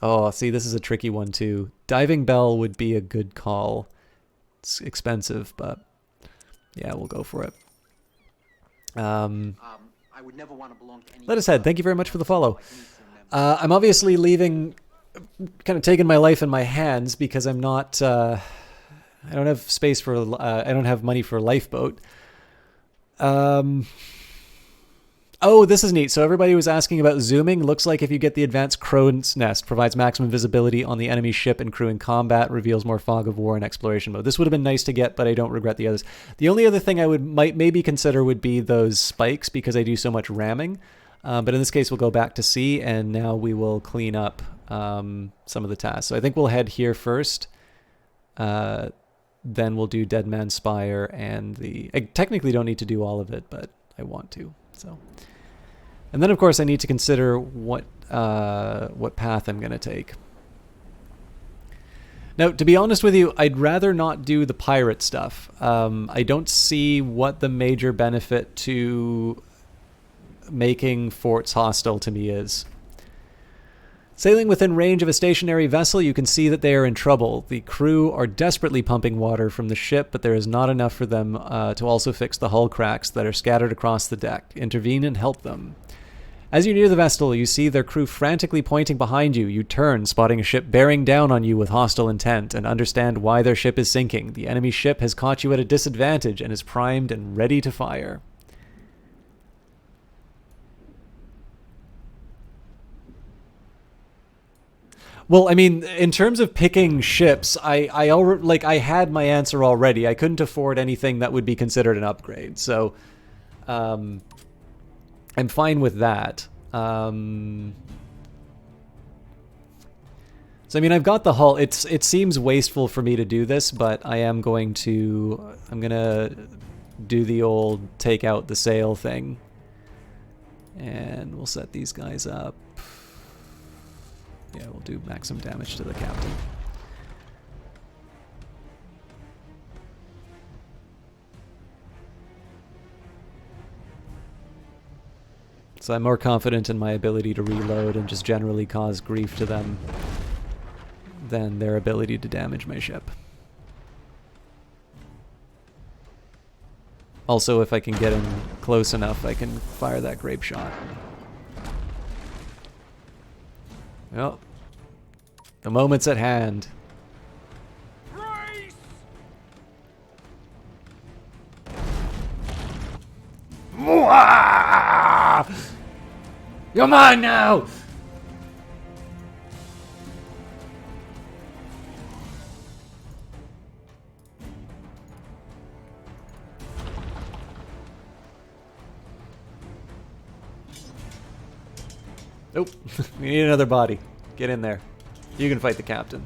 Oh, see, this is a tricky one too. Diving bell would be a good call. It's expensive, but yeah, we'll go for it. I would never want to belong to any. Let us head. Thank you very much for the follow. I'm obviously leaving, kind of taking my life in my hands, because I'm not. I don't have space for. I don't have money for a lifeboat. I Oh, this is neat. So everybody was asking about zooming. Looks like if you get the advanced Crow's Nest, provides maximum visibility on the enemy ship and crew in combat, reveals more fog of war and exploration mode. This would have been nice to get, but I don't regret the others. The only other thing I might maybe consider would be those spikes because I do so much ramming. But in this case, we'll go back to sea, and now we will clean up some of the tasks. So I think we'll head here first. Then we'll do Dead Man's Spire and I technically don't need to do all of it, but I want to. So, and then of course I need to consider what path I'm going to take. Now, to be honest with you, I'd rather not do the pirate stuff. I don't see what the major benefit to making forts hostile to me is. Sailing within range of a stationary vessel, you can see that they are in trouble. The crew are desperately pumping water from the ship, but there is not enough for them to also fix the hull cracks that are scattered across the deck. Intervene and help them. As you near the vessel, you see their crew frantically pointing behind you. You turn, spotting a ship bearing down on you with hostile intent, and understand why their ship is sinking. The enemy ship has caught you at a disadvantage and is primed and ready to fire. Well, I mean, in terms of picking ships, I had my answer already. I couldn't afford anything that would be considered an upgrade, so I'm fine with that. So I mean, I've got the hull. It seems wasteful for me to do this, but I'm gonna do the old take out the sail thing, and we'll set these guys up. Yeah, we'll do maximum damage to the captain. So I'm more confident in my ability to reload and just generally cause grief to them than their ability to damage my ship. Also, if I can get in close enough, I can fire that grape shot. Well, the moment's at hand. Race! You're mine now! Nope. We need another body. Get in there. You can fight the captain.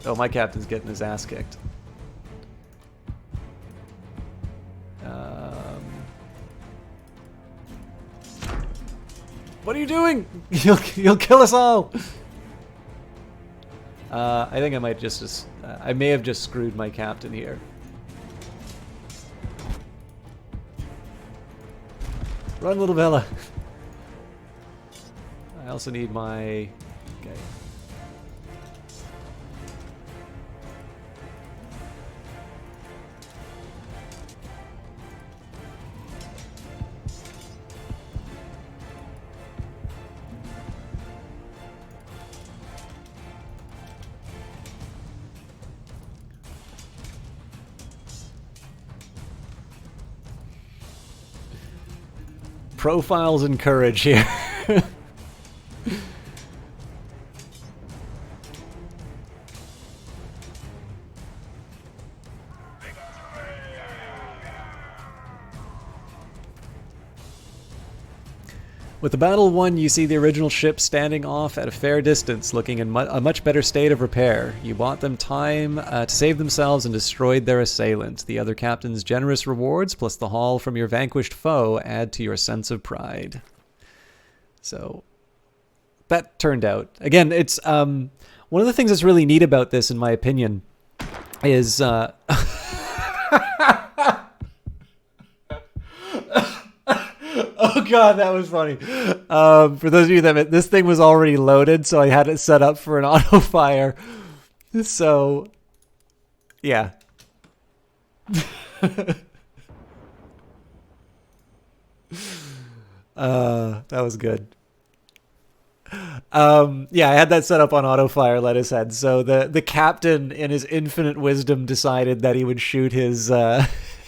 Oh, my captain's getting his ass kicked. What are you doing? You'll kill us all. I think I might I may have just screwed my captain here. Run, little Bella. I also need my... Okay. Profiles and courage here. With the battle won, you see the original ship standing off at a fair distance, looking in a much better state of repair. You bought them time to save themselves and destroyed their assailant. The other captain's generous rewards, plus the haul from your vanquished foe, add to your sense of pride. So, that turned out. Again, it's one of the things that's really neat about this, in my opinion, is... Oh god, that was funny. For those of you that this thing was already loaded, so I had it set up for an auto fire. So, yeah. That was good. Yeah, I had that set up on auto fire, let his head. So the captain, in his infinite wisdom, decided that he would shoot his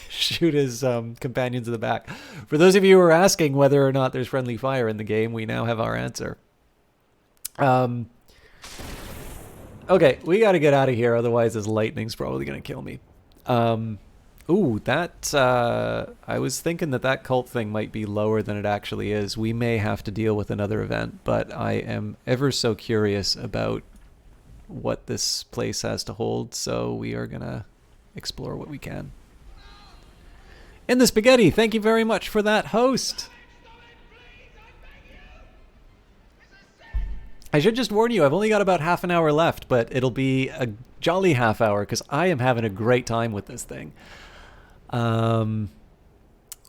shoot his companions in the back. For those of you who are asking whether or not there's friendly fire in the game, we now have our answer. Okay, we got to get out of here, otherwise this lightning's probably going to kill me. Ooh, that, I was thinking that cult thing might be lower than it actually is. We may have to deal with another event, but I am ever so curious about what this place has to hold, so we are going to explore what we can. In the Spaghetti, thank you very much for that host. I should just warn you, I've only got about half an hour left, but it'll be a jolly half hour because I am having a great time with this thing.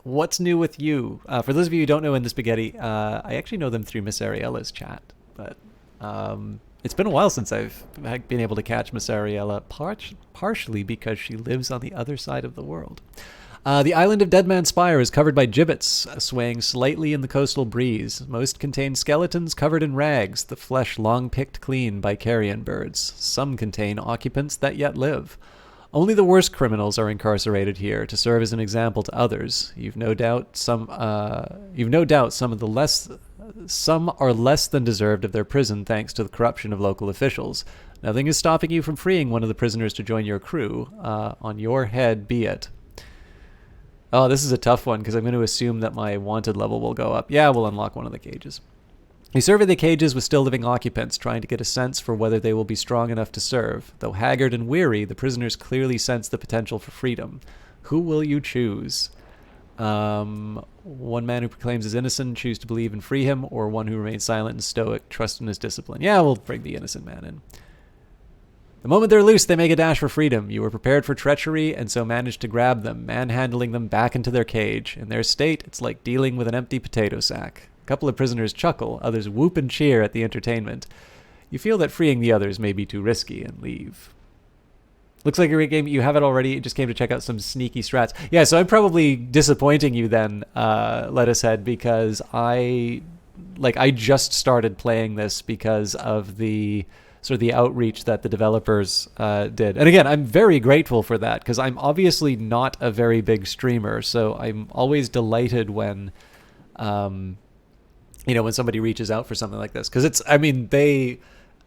What's new with you? For those of you who don't know In the Spaghetti, I actually know them through Miss Ariella's chat, but it's been a while since I've been able to catch Miss Ariella, partially because she lives on the other side of the world. The island of Deadman Spire is covered by gibbets, swaying slightly in the coastal breeze. Most contain skeletons covered in rags, the flesh long picked clean by carrion birds. Some contain occupants that yet live. Only the worst criminals are incarcerated here to serve as an example to others. You've no doubt some are less than deserved of their prison thanks to the corruption of local officials. Nothing is stopping you from freeing one of the prisoners to join your crew. On your head be it. Oh, this is a tough one because I'm going to assume that my wanted level will go up. Yeah, we'll unlock one of the cages. You survey the cages with still living occupants, trying to get a sense for whether they will be strong enough to serve. Though haggard and weary, the prisoners clearly sense the potential for freedom. Who will you choose? One man who proclaims his innocent, choose to believe and free him, or one who remains silent and stoic, trust in his discipline. Yeah, we'll bring the innocent man in. The moment they're loose, they make a dash for freedom. You were prepared for treachery and so managed to grab them, manhandling them back into their cage. In their state, it's like dealing with an empty potato sack. A couple of prisoners chuckle, others whoop and cheer at the entertainment. You feel that freeing the others may be too risky and leave. Looks like a great game. You have it already. It just came to check out some sneaky strats. Yeah, so I'm probably disappointing you then, Lettucehead, because I just started playing this because of the sort of the outreach that the developers did. And again, I'm very grateful for that because I'm obviously not a very big streamer, so I'm always delighted when, when somebody reaches out for something like this. Because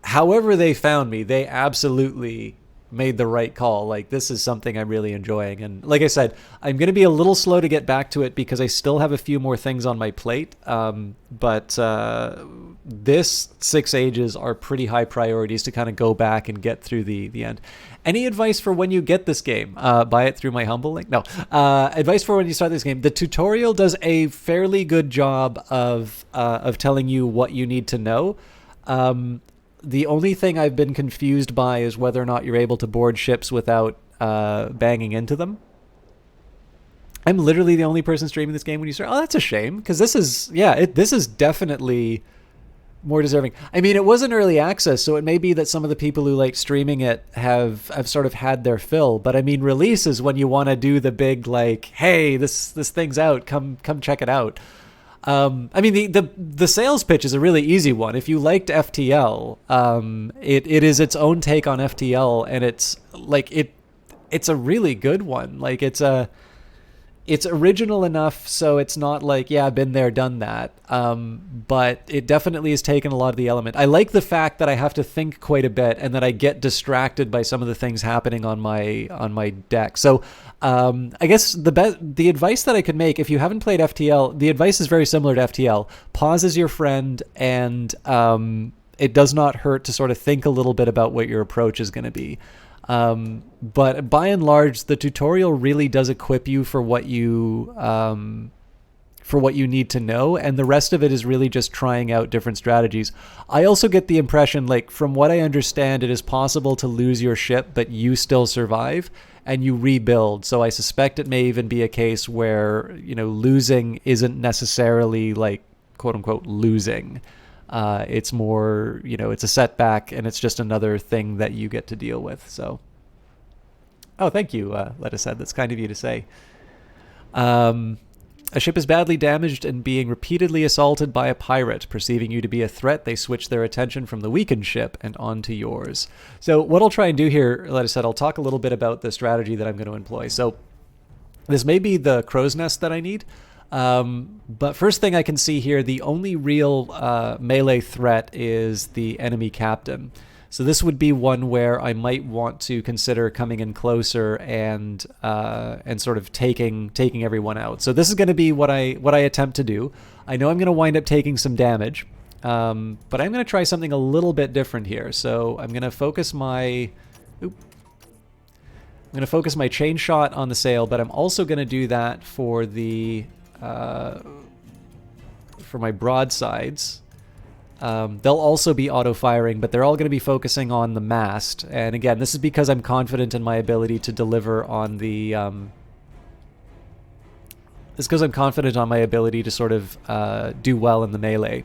however they found me, they absolutely made the right call. Like, this is something I'm really enjoying. And like I said, I'm going to be a little slow to get back to it because I still have a few more things on my plate. But this 6 Ages are pretty high priorities to kind of go back and get through the end. Any advice for when you get this game? Buy it through my humble link? No. Advice for when you start this game. The tutorial does a fairly good job of telling you what you need to know. The only thing I've been confused by is whether or not you're able to board ships without banging into them. I'm literally the only person streaming this game when you start. Oh, that's a shame, because this is definitely more deserving. I mean, it wasn't early access, so it may be that some of the people who like streaming it have sort of had their fill. But I mean, release is when you want to do the big like, hey, this thing's out, come check it out. I mean, the sales pitch is a really easy one. If you liked FTL, it is its own take on FTL, and it's a really good one. Like, it's original enough, so it's not like, yeah, been there, done that. But it definitely has taken a lot of the element. I like the fact that I have to think quite a bit and that I get distracted by some of the things happening on my deck. So I guess the advice that I could make, if you haven't played FTL, the advice is very similar to FTL. Pause as your friend, and it does not hurt to sort of think a little bit about what your approach is going to be. But by and large, the tutorial really does equip you for what you need to know, and the rest of it is really just trying out different strategies. I also get the impression, like, from what I understand, it is possible to lose your ship, but you still survive and you rebuild. So I suspect it may even be a case where, losing isn't necessarily like, quote unquote, losing. It's more, it's a setback, and it's just another thing that you get to deal with. So, oh, thank you, Lettucehead. That's kind of you to say. A ship is badly damaged and being repeatedly assaulted by a pirate. Perceiving you to be a threat, they switch their attention from the weakened ship and onto yours. So what I'll try and do here, Lettucehead, I'll talk a little bit about the strategy that I'm going to employ. So This may be the crow's nest that I need. But first thing I can see here, the only real melee threat is the enemy captain. So this would be one where I might want to consider coming in closer and sort of taking everyone out. So this is going to be what I attempt to do. I know I'm going to wind up taking some damage, but I'm going to try something a little bit different here. So I'm going to focus my chain shot on the sail, but I'm also going to do that for the for my broadsides. They'll also be auto-firing, but they're all going to be focusing on the mast. And again, this is because I'm confident in my ability to deliver on the... It's because I'm confident on my ability to sort of do well in the melee.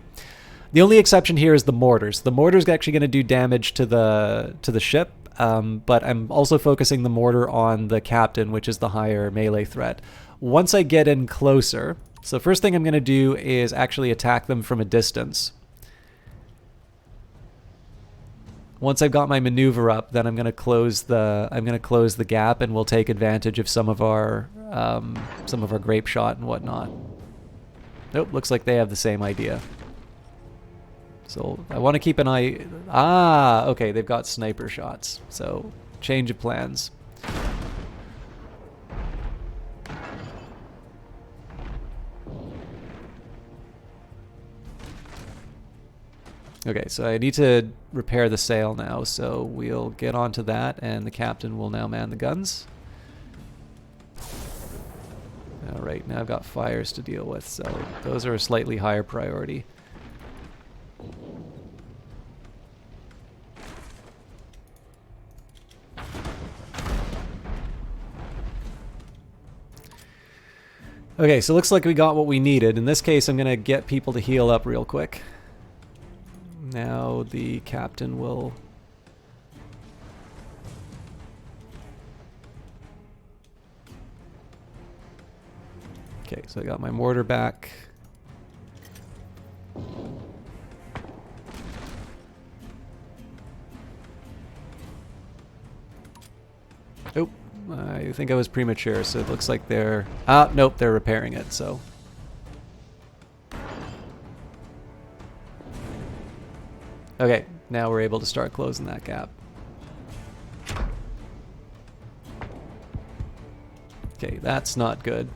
The only exception here is the mortars. The mortar's actually going to do damage to the ship, but I'm also focusing the mortar on the captain, which is the higher melee threat. Once I get in closer... So first thing I'm going to do is actually attack them from a distance. Once I've got my maneuver up, then I'm going to close the gap, and we'll take advantage of some of our grape shot and whatnot. Nope, looks like they have the same idea. So I want to keep an eye. Ah, okay, they've got sniper shots. So change of plans. Okay, so I need to repair the sail now, so we'll get onto that, and the captain will now man the guns. Alright, now I've got fires to deal with, so those are a slightly higher priority. Okay, so it looks like we got what we needed. In this case, I'm going to get people to heal up real quick. Now the captain will... Okay, so I got my mortar back. Oh, I think I was premature, so it looks like they're... Ah, nope, they're repairing it, so... Okay, now we're able to start closing that gap. Okay, that's not good.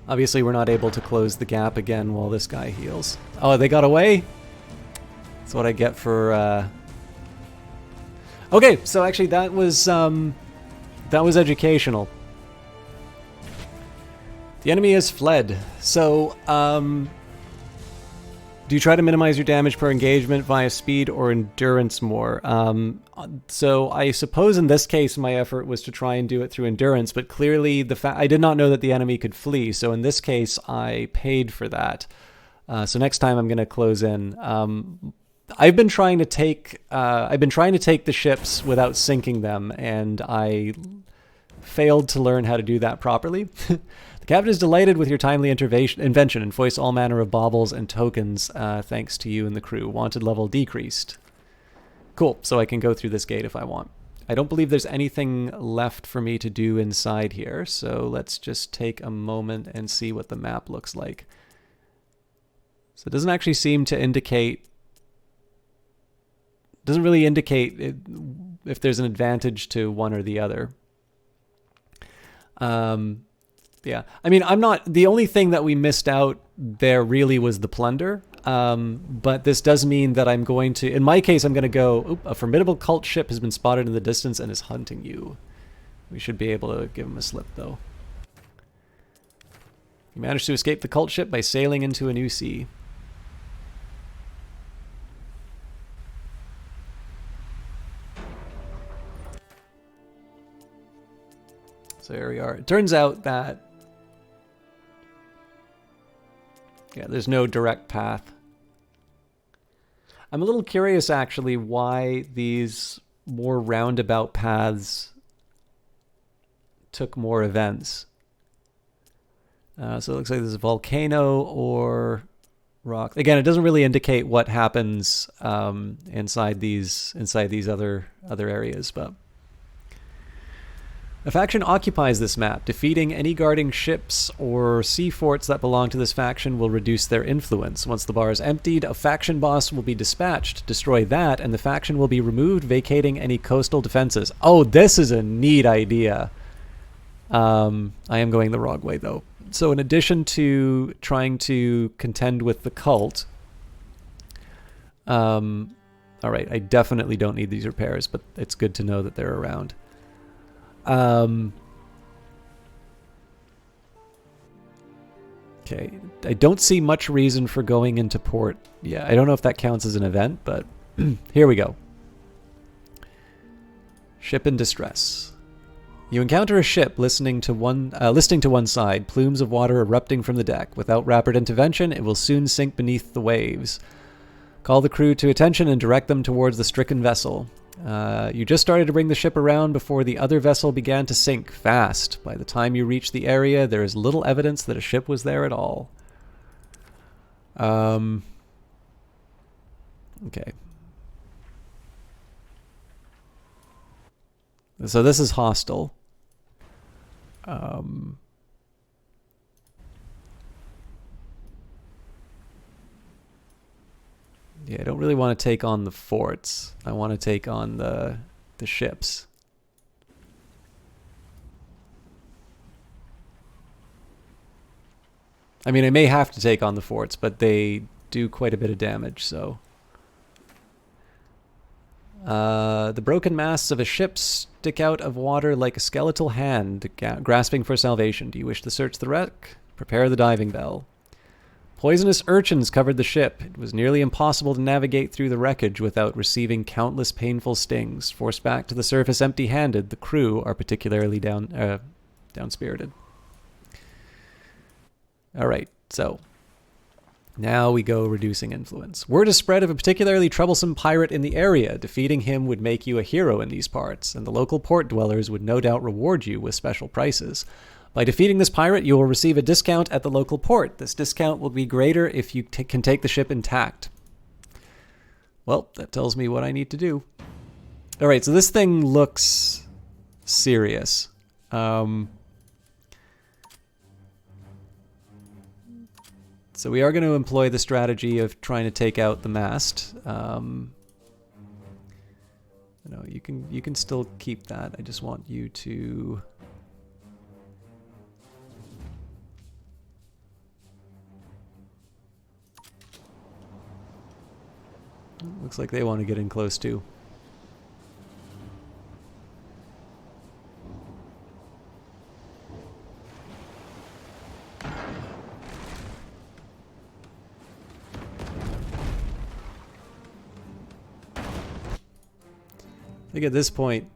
Obviously, we're not able to close the gap again while this guy heals. Oh, they got away? That's what I get for... Okay, so actually that was educational. The enemy has fled. So, do you try to minimize your damage per engagement via speed or endurance more? So I suppose in this case my effort was to try and do it through endurance, but clearly I did not know that the enemy could flee. So in this case I paid for that. So next time I'm going to close in. I've been trying to take the ships without sinking them, and I failed to learn how to do that properly. The captain is delighted with your timely invention and foists all manner of baubles and tokens thanks to you and the crew. Wanted level decreased. Cool, so I can go through this gate if I want. I don't believe there's anything left for me to do inside here, so let's just take a moment and see what the map looks like. So it doesn't actually seem to indicate... Doesn't really indicate if there's an advantage to one or the other. Yeah, I mean, the only thing that we missed out there really was the plunder. But this does mean that I'm going to, in my case, I'm going to go, a formidable cult ship has been spotted in the distance and is hunting you. We should be able to give him a slip, though. You managed to escape the cult ship by sailing into a new sea. So here we are. It turns out that there's no direct path. I'm a little curious, actually, why these more roundabout paths took more events. So it looks like there's a volcano or rock. Again, it doesn't really indicate what happens inside these other areas, but A faction occupies this map. Defeating any guarding ships or sea forts that belong to this faction will reduce their influence. Once the bar is emptied, a faction boss will be dispatched. Destroy that, and the faction will be removed, vacating any coastal defenses. Oh, this is a neat idea. I am going the wrong way, though. So in addition to trying to contend with the cult... Alright, I definitely don't need these repairs, but it's good to know that they're around. Okay, I don't see much reason for going into port. Yeah, I don't know if that counts as an event, but here we go. Ship in distress. You encounter a ship listing to one side, plumes of water erupting from the deck. Without rapid intervention, it will soon sink beneath the waves. Call the crew to attention and direct them towards the stricken vessel. You just started to bring the ship around before the other vessel began to sink fast. By the time you reach the area, there is little evidence that a ship was there at all. Okay. So this is hostile. Yeah, I don't really want to take on the forts. I want to take on the ships. I mean, I may have to take on the forts, but they do quite a bit of damage, so... the broken masts of a ship stick out of water like a skeletal hand, grasping for salvation. Do you wish to search the wreck? Prepare the diving bell. Poisonous urchins covered the ship. It was nearly impossible to navigate through the wreckage without receiving countless painful stings. Forced back to the surface empty-handed, the crew are particularly down-spirited. Alright, so... now we go reducing influence. Word is spread of a particularly troublesome pirate in the area. Defeating him would make you a hero in these parts, and the local port dwellers would no doubt reward you with special prices. By defeating this pirate, you will receive a discount at the local port. This discount will be greater if you can take the ship intact. Well, that tells me what I need to do. Alright, so this thing looks serious. So we are going to employ the strategy of trying to take out the mast. No, you can still keep that. I just want you to... looks like they want to get in close too. I think at this point,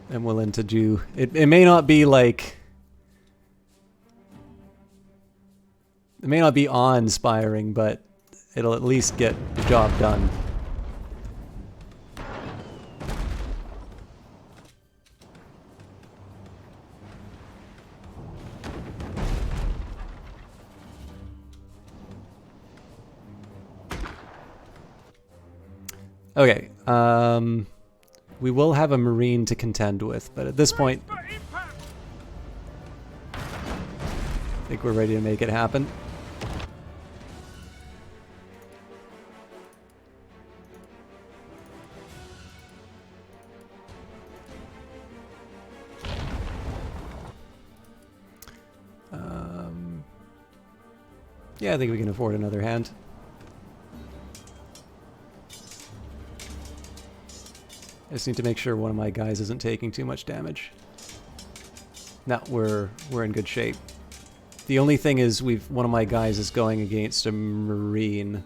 I'm willing to do... It may not be like... it may not be awe-inspiring, but it'll at least get the job done. Okay, we will have a Marine to contend with, but at this point, I think we're ready to make it happen. Yeah, I think we can afford another hand. I just need to make sure one of my guys isn't taking too much damage. No, we're in good shape. The only thing is one of my guys is going against a Marine.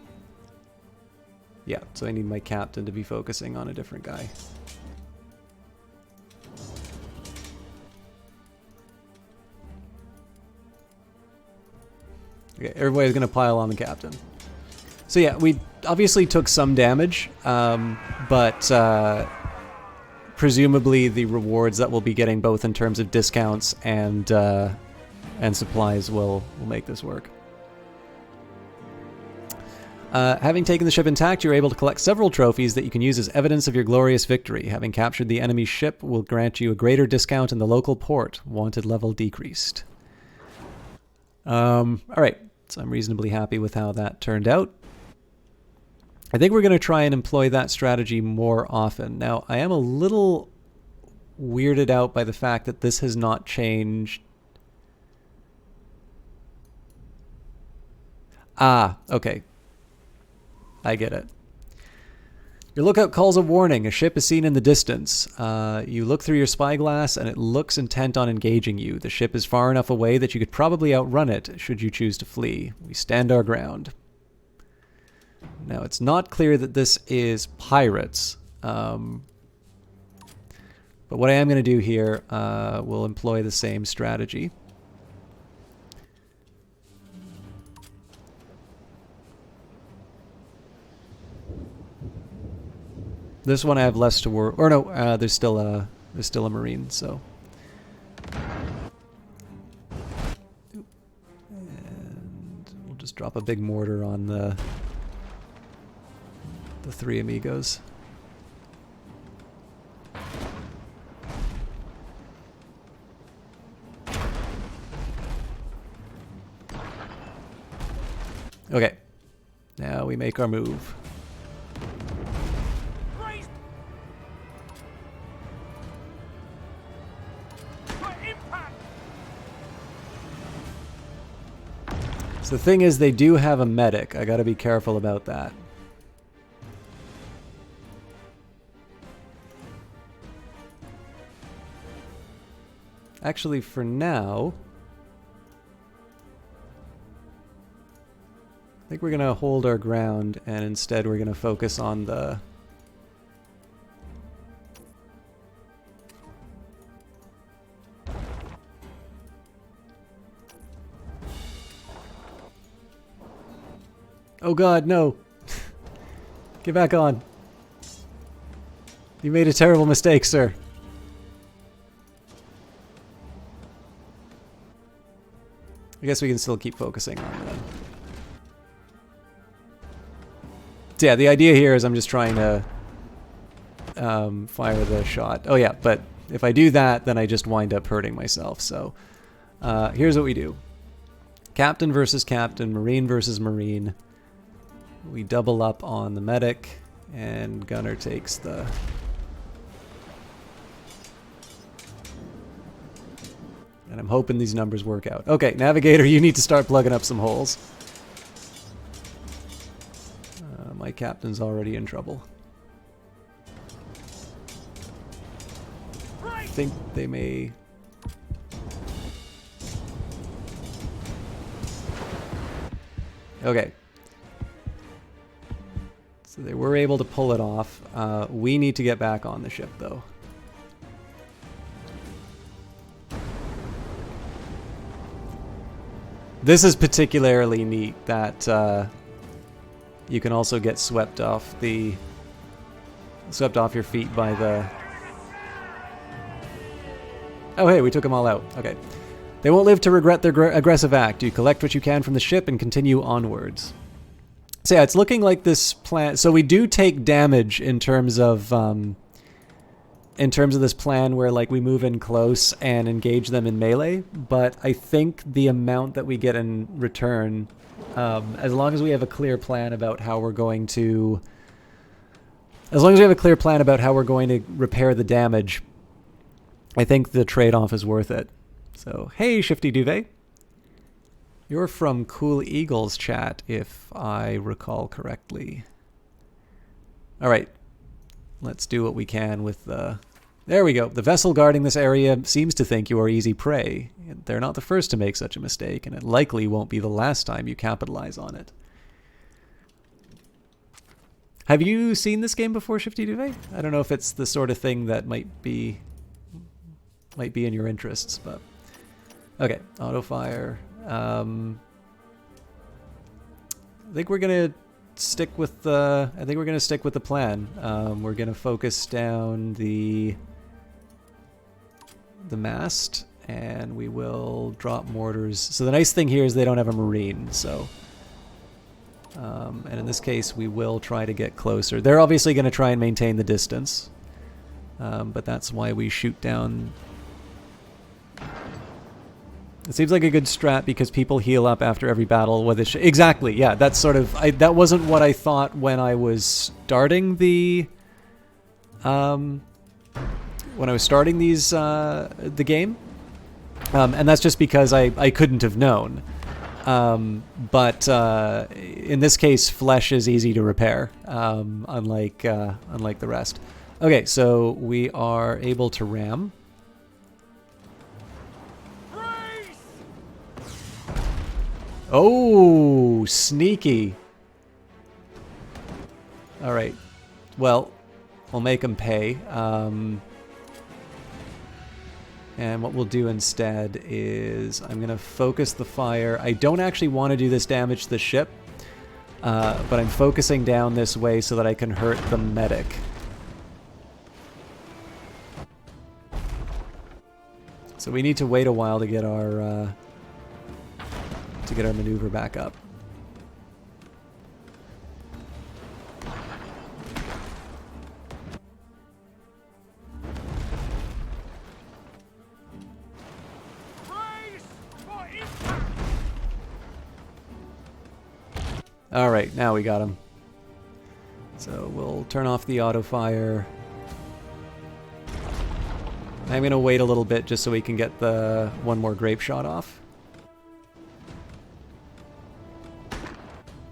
Yeah, so I need my captain to be focusing on a different guy. Okay, everybody's gonna pile on the captain. So yeah, we obviously took some damage, but presumably the rewards that we'll be getting, both in terms of discounts and supplies, will make this work. Having taken the ship intact, you're able to collect several trophies that you can use as evidence of your glorious victory. Having captured the enemy ship will grant you a greater discount in the local port. Wanted level decreased. Alright, so I'm reasonably happy with how that turned out. I think we're going to try and employ that strategy more often. Now, I am a little weirded out by the fact that this has not changed. Ah, okay. I get it. Your lookout calls a warning. A ship is seen in the distance. You look through your spyglass and it looks intent on engaging you. The ship is far enough away that you could probably outrun it should you choose to flee. We stand our ground. Now, it's not clear that this is pirates. But what I am going to do here, we'll employ the same strategy. This one I have less to worry. Or no, there's still a marine. So, and we'll just drop a big mortar on the three amigos. Okay, now we make our move. So the thing is, they do have a medic. I gotta be careful about that. Actually, for now, I think we're gonna hold our ground, and instead we're gonna focus on the... Oh god, no! Get back on. You made a terrible mistake, sir. I guess we can still keep focusing on them. So yeah, the idea here is I'm just trying to fire the shot. Oh yeah, but if I do that, then I just wind up hurting myself. So here's what we do. Captain versus captain, marine versus marine. We double up on the medic, and gunner takes the... And I'm hoping these numbers work out. Okay, navigator, you need to start plugging up some holes. My captain's already in trouble. I think they may... Okay. So they were able to pull it off. We need to get back on the ship, though. This is particularly neat that you can also get swept off your feet by the... Oh hey, we took them all out. Okay. They won't live to regret their aggressive act. You collect what you can from the ship and continue onwards. So yeah, it's looking like this plan... So we do take damage in terms of this plan where like we move in close and engage them in melee, but I think the amount that we get in return, as long as we have a clear plan about how we're going to... As long as we have a clear plan about how we're going to repair the damage, I think the trade-off is worth it. So, hey, Shifty Duvet. You're from Cool Eagles chat, if I recall correctly. Alright. Let's do what we can with the... There we go. The vessel guarding this area seems to think you are easy prey. They're not the first to make such a mistake, and it likely won't be the last time you capitalize on it. Have you seen this game before, Shifty Duvet? I don't know if it's the sort of thing that might be in your interests, but... Okay, auto fire. I think we're gonna stick with the... plan. We're gonna focus down the mast, and we will drop mortars. So the nice thing here is they don't have a marine, so And in this case, we will try to get closer. They're obviously going to try and maintain the distance. But that's why we shoot down. It seems like a good strat because people heal up after every battle with it. Exactly, yeah. That's sort of... that wasn't what I thought when I was starting the... when I was starting these... the game. And that's just because I couldn't have known. But in this case, flesh is easy to repair, unlike the rest. Okay, so we are able to ram. Oh, sneaky. All right. Well, we'll make them pay. And what we'll do instead is I'm going to focus the fire. I don't actually want to do this damage to the ship, but I'm focusing down this way so that I can hurt the medic. So we need to wait a while to get our maneuver back up. All right, now we got him. So we'll turn off the auto fire. I'm going to wait a little bit just so we can get the one more grape shot off.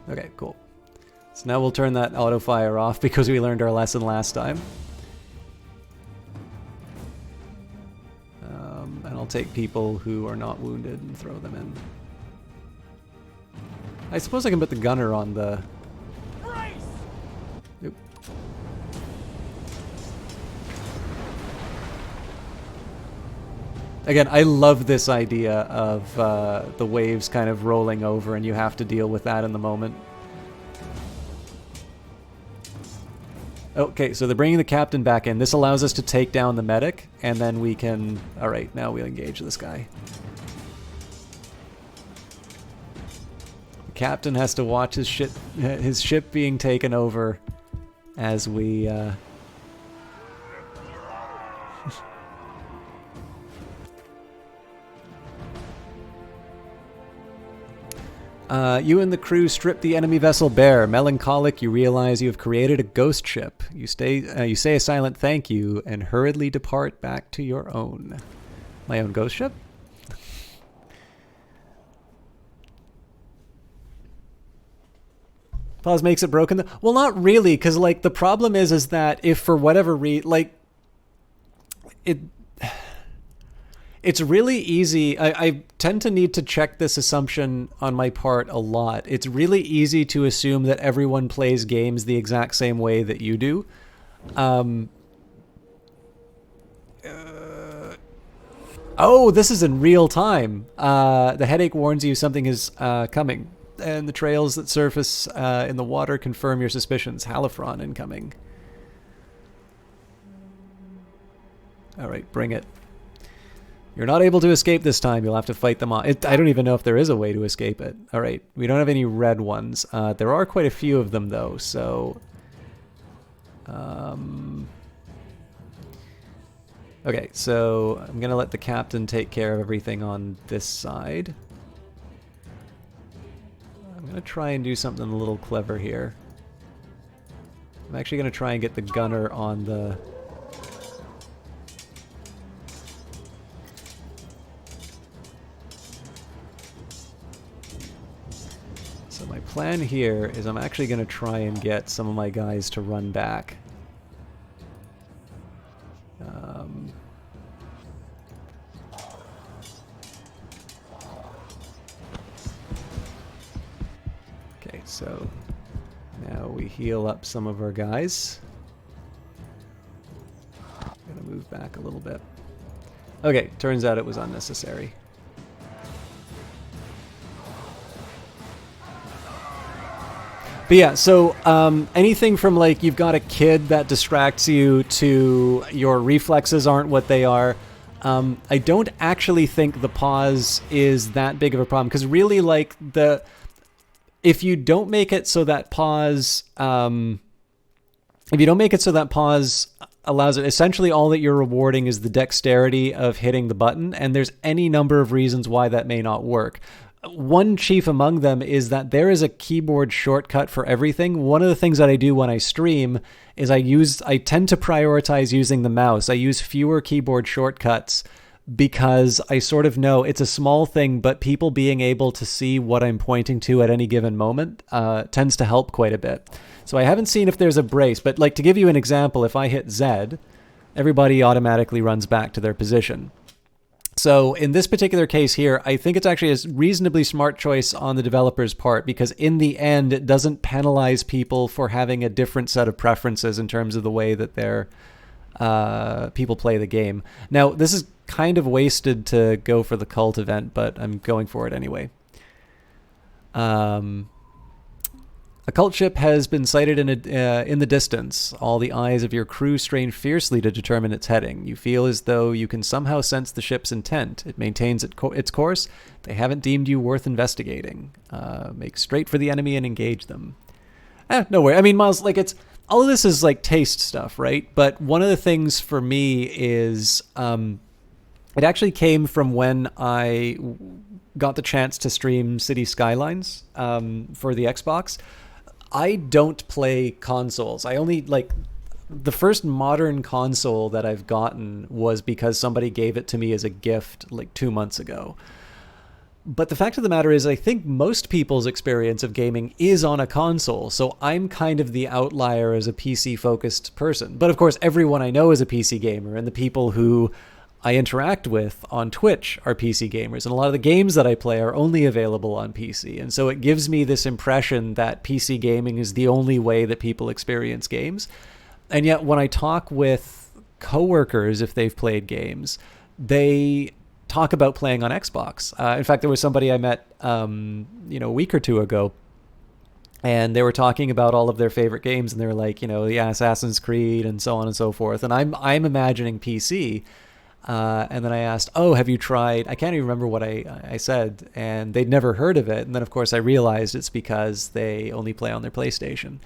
Okay, cool. So now we'll turn that auto fire off because we learned our lesson last time. And I'll take people who are not wounded and throw them in. I suppose I can put the gunner on the... Nope. Again, I love this idea of the waves kind of rolling over and you have to deal with that in the moment. Okay, so they're bringing the captain back in. This allows us to take down the medic, and then we can... Alright, now we'll engage this guy. The captain has to watch his ship being taken over as we... You and the crew strip the enemy vessel bare. Melancholic, you realize you have created a ghost ship. You say a silent thank you and hurriedly depart back to your own. My own ghost ship? Pause makes it broken. Well, not really, because like the problem is that if for whatever reason, like it's really easy. I tend to need to check this assumption on my part a lot. It's really easy to assume that everyone plays games the exact same way that you do. Oh, this is in real time. The headache warns you something is coming. And the trails that surface in the water confirm your suspicions. Halifron incoming. All right, bring it. You're not able to escape this time. You'll have to fight them off. I don't even know if there is a way to escape it. All right. We don't have any red ones. There are quite a few of them, though, so... Okay, so I'm going to let the captain take care of everything on this side. I'm going to try and do something a little clever here. I'm actually going to try and get the gunner on the... My plan here is I'm actually going to try and get some of my guys to run back. Okay, so now we heal up some of our guys. I'm going to move back a little bit. Okay, turns out it was unnecessary. But yeah, so anything from like you've got a kid that distracts you to your reflexes aren't what they are. I don't actually think the pause is that big of a problem because really like if you don't make it so that pause, if you don't make it so that pause allows it, essentially all that you're rewarding is the dexterity of hitting the button, and there's any number of reasons why that may not work. One chief among them is that there is a keyboard shortcut for everything. One of the things that I do when I stream is I tend to prioritize using the mouse. I use fewer keyboard shortcuts because I sort of know it's a small thing, but people being able to see what I'm pointing to at any given moment tends to help quite a bit. So I haven't seen if there's a brace, but like to give you an example, if I hit Z, everybody automatically runs back to their position. So in this particular case here, I think it's actually a reasonably smart choice on the developer's part, because in the end, it doesn't penalize people for having a different set of preferences in terms of the way that their people play the game. Now, this is kind of wasted to go for the cult event, but I'm going for it anyway. A cult ship has been sighted in the distance. All the eyes of your crew strain fiercely to determine its heading. You feel as though you can somehow sense the ship's intent. It maintains its course. They haven't deemed you worth investigating. Make straight for the enemy and engage them. No worry. I mean, Miles, like all of this is like taste stuff, right? But one of the things for me is it actually came from when I got the chance to stream City Skylines for the Xbox. I don't play consoles. I only the first modern console that I've gotten was because somebody gave it to me as a gift like 2 months ago. But the fact of the matter is, I think most people's experience of gaming is on a console. So I'm kind of the outlier as a PC-focused person. But of course, everyone I know is a PC gamer, and the people who I interact with on Twitch are PC gamers, and a lot of the games that I play are only available on PC. And so it gives me this impression that PC gaming is the only way that people experience games. And yet when I talk with coworkers, if they've played games, they talk about playing on Xbox. In fact, there was somebody I met a week or two ago, and they were talking about all of their favorite games, and they were like, the Assassin's Creed and so on and so forth. And I'm imagining PC. And then I asked, have you tried, I can't even remember what I said, and they'd never heard of it. And then, of course, I realized it's because they only play on their PlayStation.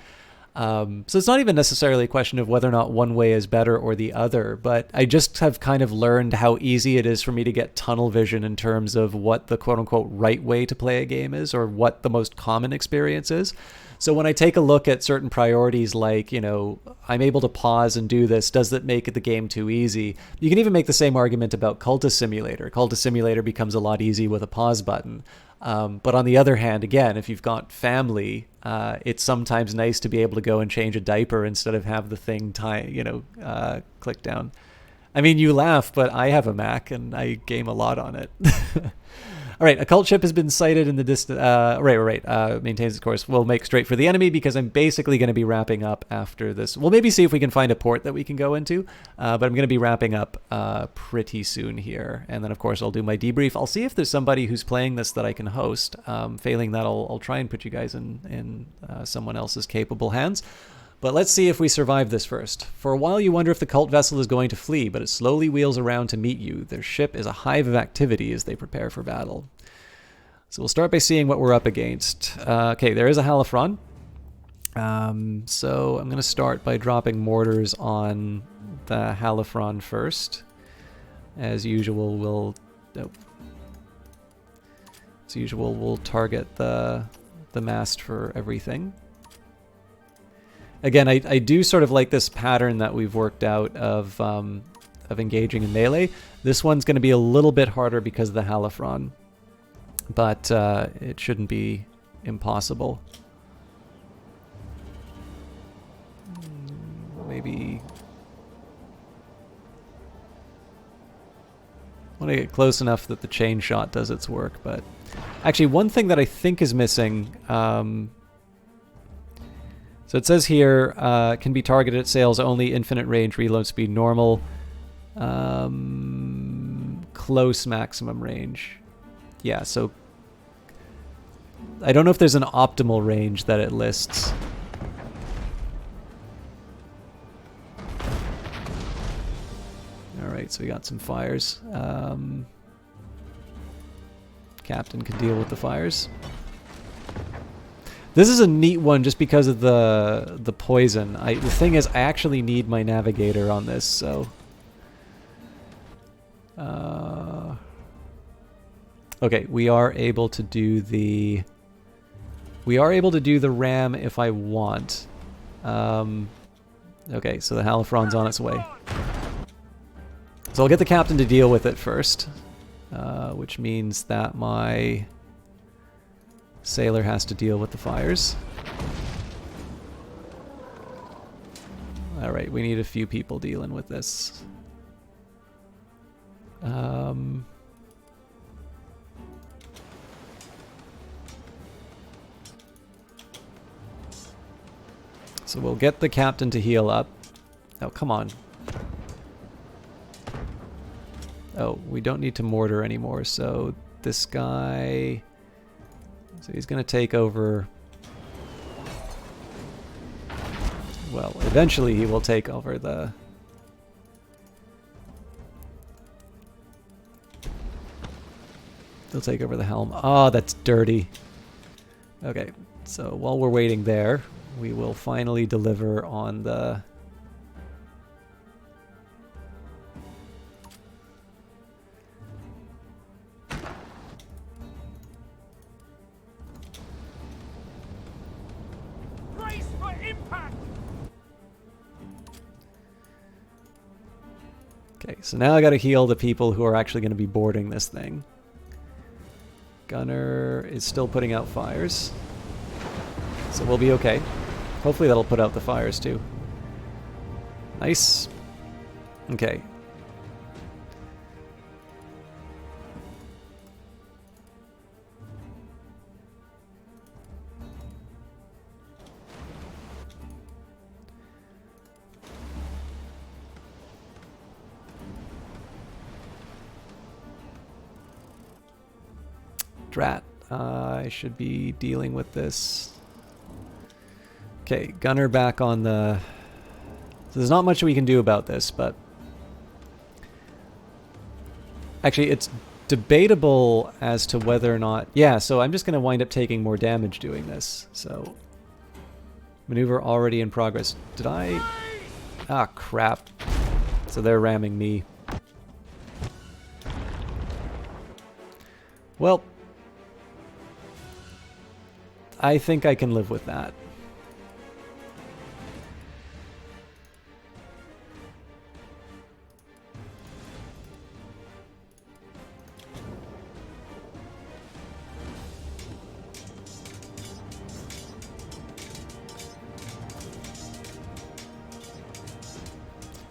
So it's not even necessarily a question of whether or not one way is better or the other, but I just have kind of learned how easy it is for me to get tunnel vision in terms of what the quote-unquote right way to play a game is, or what the most common experience is. So when I take a look at certain priorities like, I'm able to pause and do this, does that make the game too easy? You can even make the same argument about Cultist Simulator. Cultist Simulator becomes a lot easier with a pause button. But on the other hand, again, if you've got family, it's sometimes nice to be able to go and change a diaper instead of have the thing click down. I mean, you laugh, but I have a Mac and I game a lot on it. All right, a cult ship has been sighted in the distance. Maintains its course. We'll make straight for the enemy because I'm basically going to be wrapping up after this. We'll maybe see if we can find a port that we can go into, but I'm going to be wrapping up pretty soon here. And then, of course, I'll do my debrief. I'll see if there's somebody who's playing this that I can host. Failing that, I'll try and put you guys in someone else's capable hands. But let's see if we survive this first. For a while you wonder if the cult vessel is going to flee, but it slowly wheels around to meet you. Their ship is a hive of activity as they prepare for battle. So we'll start by seeing what we're up against. Okay, there is a Halifron. So I'm going to start by dropping mortars on the Halifron first. As usual, we'll target the mast for everything. Again, I do sort of like this pattern that we've worked out of engaging in melee. This one's going to be a little bit harder because of the Halifron, but it shouldn't be impossible. Maybe I want to get close enough that the chain shot does its work, but actually one thing that I think is missing. So it says here, can be targeted at sails only, infinite range, reload speed normal, close maximum range. Yeah, so I don't know if there's an optimal range that it lists. Alright, so we got some fires. Captain can deal with the fires. This is a neat one just because of the poison. The thing is, I actually need my navigator on this, so... okay, we are able to do the... We are able to do the ram if I want. Okay, so the Halifron's on its way. So I'll get the captain to deal with it first. Which means that my... sailor has to deal with the fires. Alright, we need a few people dealing with this. So we'll get the captain to heal up. Oh, come on. Oh, we don't need to mortar anymore, so this guy... So he's going to take over... Well, eventually he will take over the... He'll take over the helm. Oh, that's dirty. Okay, so while we're waiting there, we will finally deliver on the... Brace for impact! Okay, so now I gotta heal the people who are actually going to be boarding this thing. Gunner is still putting out fires. So we'll be okay. Hopefully that'll put out the fires too. Nice. Okay. Drat. I should be dealing with this. Okay, gunner back on the... So there's not much we can do about this, but... Actually, it's debatable as to whether or not... Yeah, so I'm just going to wind up taking more damage doing this. So, maneuver already in progress. Did I... Ah, crap. So they're ramming me. Well... I think I can live with that.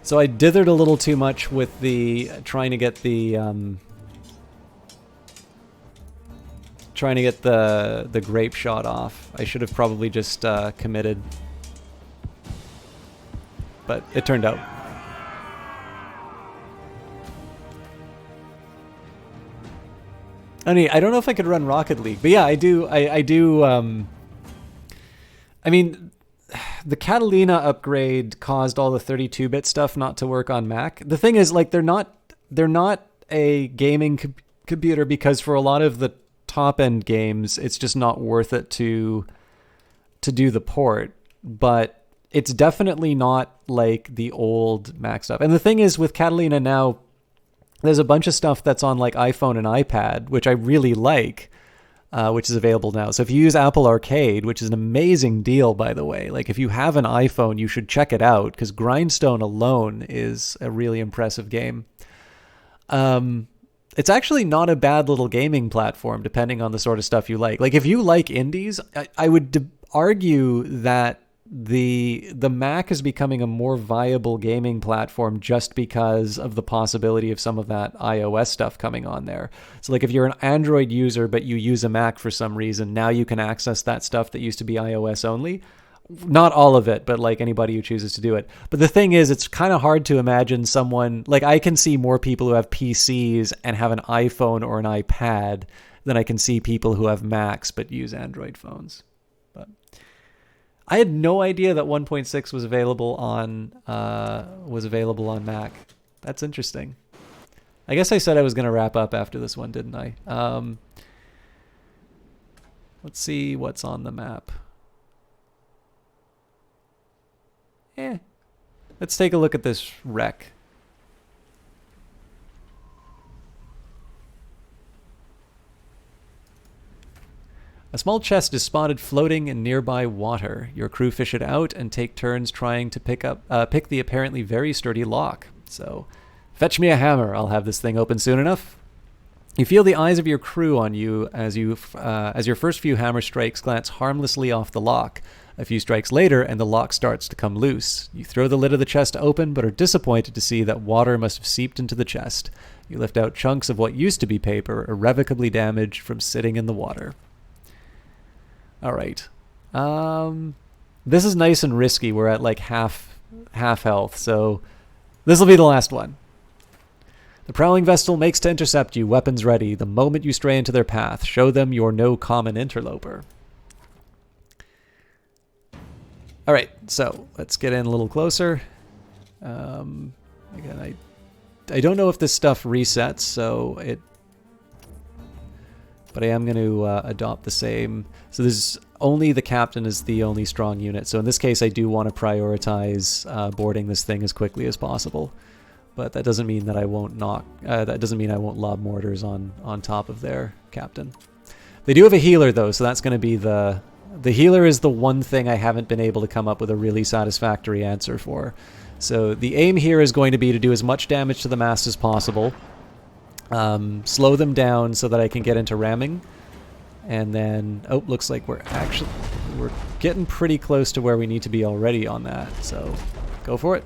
So I dithered a little too much with the trying to get the grape shot off. I should have probably just committed, but it turned out. I mean, I don't know if I could run Rocket League, but yeah, I do. I do. I mean, the Catalina upgrade caused all the 32-bit stuff not to work on Mac. The thing is, like, they're not a gaming computer because for a lot of the top-end games, it's just not worth it to do the port. But it's definitely not like the old Mac stuff. And the thing is, with Catalina now, there's a bunch of stuff that's on like iPhone and iPad, which I really like, which is available now. So if you use Apple Arcade, which is an amazing deal, by the way, like if you have an iPhone, you should check it out because Grindstone alone is a really impressive game. It's actually not a bad little gaming platform, depending on the sort of stuff you like. Like if you like indies, I would argue that the Mac is becoming a more viable gaming platform just because of the possibility of some of that iOS stuff coming on there. So like if you're an Android user but you use a Mac for some reason, now you can access that stuff that used to be iOS only. Not all of it, but like anybody who chooses to do it. But the thing is, it's kind of hard to imagine someone, like I can see more people who have PCs and have an iPhone or an iPad than I can see people who have Macs but use Android phones. But I had no idea that 1.6 was available on Mac. That's interesting. I guess I said I was going to wrap up after this one, didn't I? Let's see what's on the map. Let's take a look at this wreck. A small chest is spotted floating in nearby water. Your crew fish it out and take turns trying to pick the apparently very sturdy lock. So, fetch me a hammer. I'll have this thing open soon enough. You feel the eyes of your crew on you as your first few hammer strikes glance harmlessly off the lock. A few strikes later, and the lock starts to come loose. You throw the lid of the chest open, but are disappointed to see that water must have seeped into the chest. You lift out chunks of what used to be paper, irrevocably damaged from sitting in the water. All right. This is nice and risky. We're at like half health, so this will be the last one. The prowling vessel makes to intercept you, weapons ready. The moment you stray into their path, show them you're no common interloper. All right, so let's get in a little closer. Again, I don't know if this stuff resets, but I am going to adopt the same. So this is only the captain is the only strong unit. So in this case, I do want to prioritize boarding this thing as quickly as possible. But that doesn't mean that I won't that doesn't mean I won't lob mortars on top of their captain. They do have a healer though, so that's going to be the healer is the one thing I haven't been able to come up with a really satisfactory answer for. So the aim here is going to be to do as much damage to the mast as possible. Slow them down so that I can get into ramming. And then, oh, looks like we're getting pretty close to where we need to be already on that. So go for it.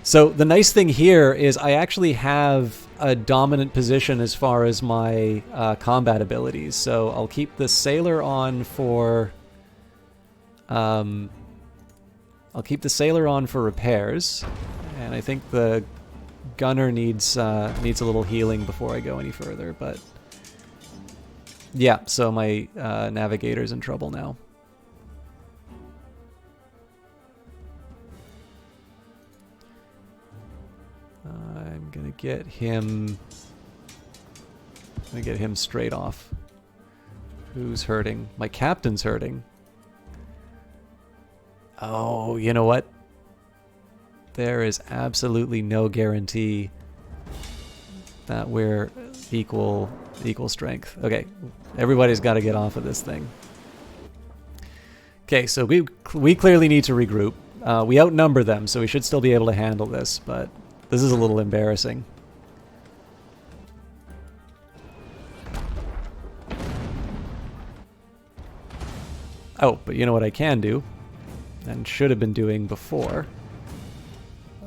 So the nice thing here is I actually have a dominant position as far as my combat abilities. So I'll keep the sailor on for repairs, and I think the gunner needs a little healing before I go any further. But yeah, so my navigator's in trouble now. I'm gonna get him straight off. Who's hurting? My captain's hurting. Oh, you know what? There is absolutely no guarantee that we're equal strength. Okay, everybody's got to get off of this thing. Okay, so we clearly need to regroup. We outnumber them, so we should still be able to handle this, but this is a little embarrassing. Oh, but you know what I can do, and should have been doing before.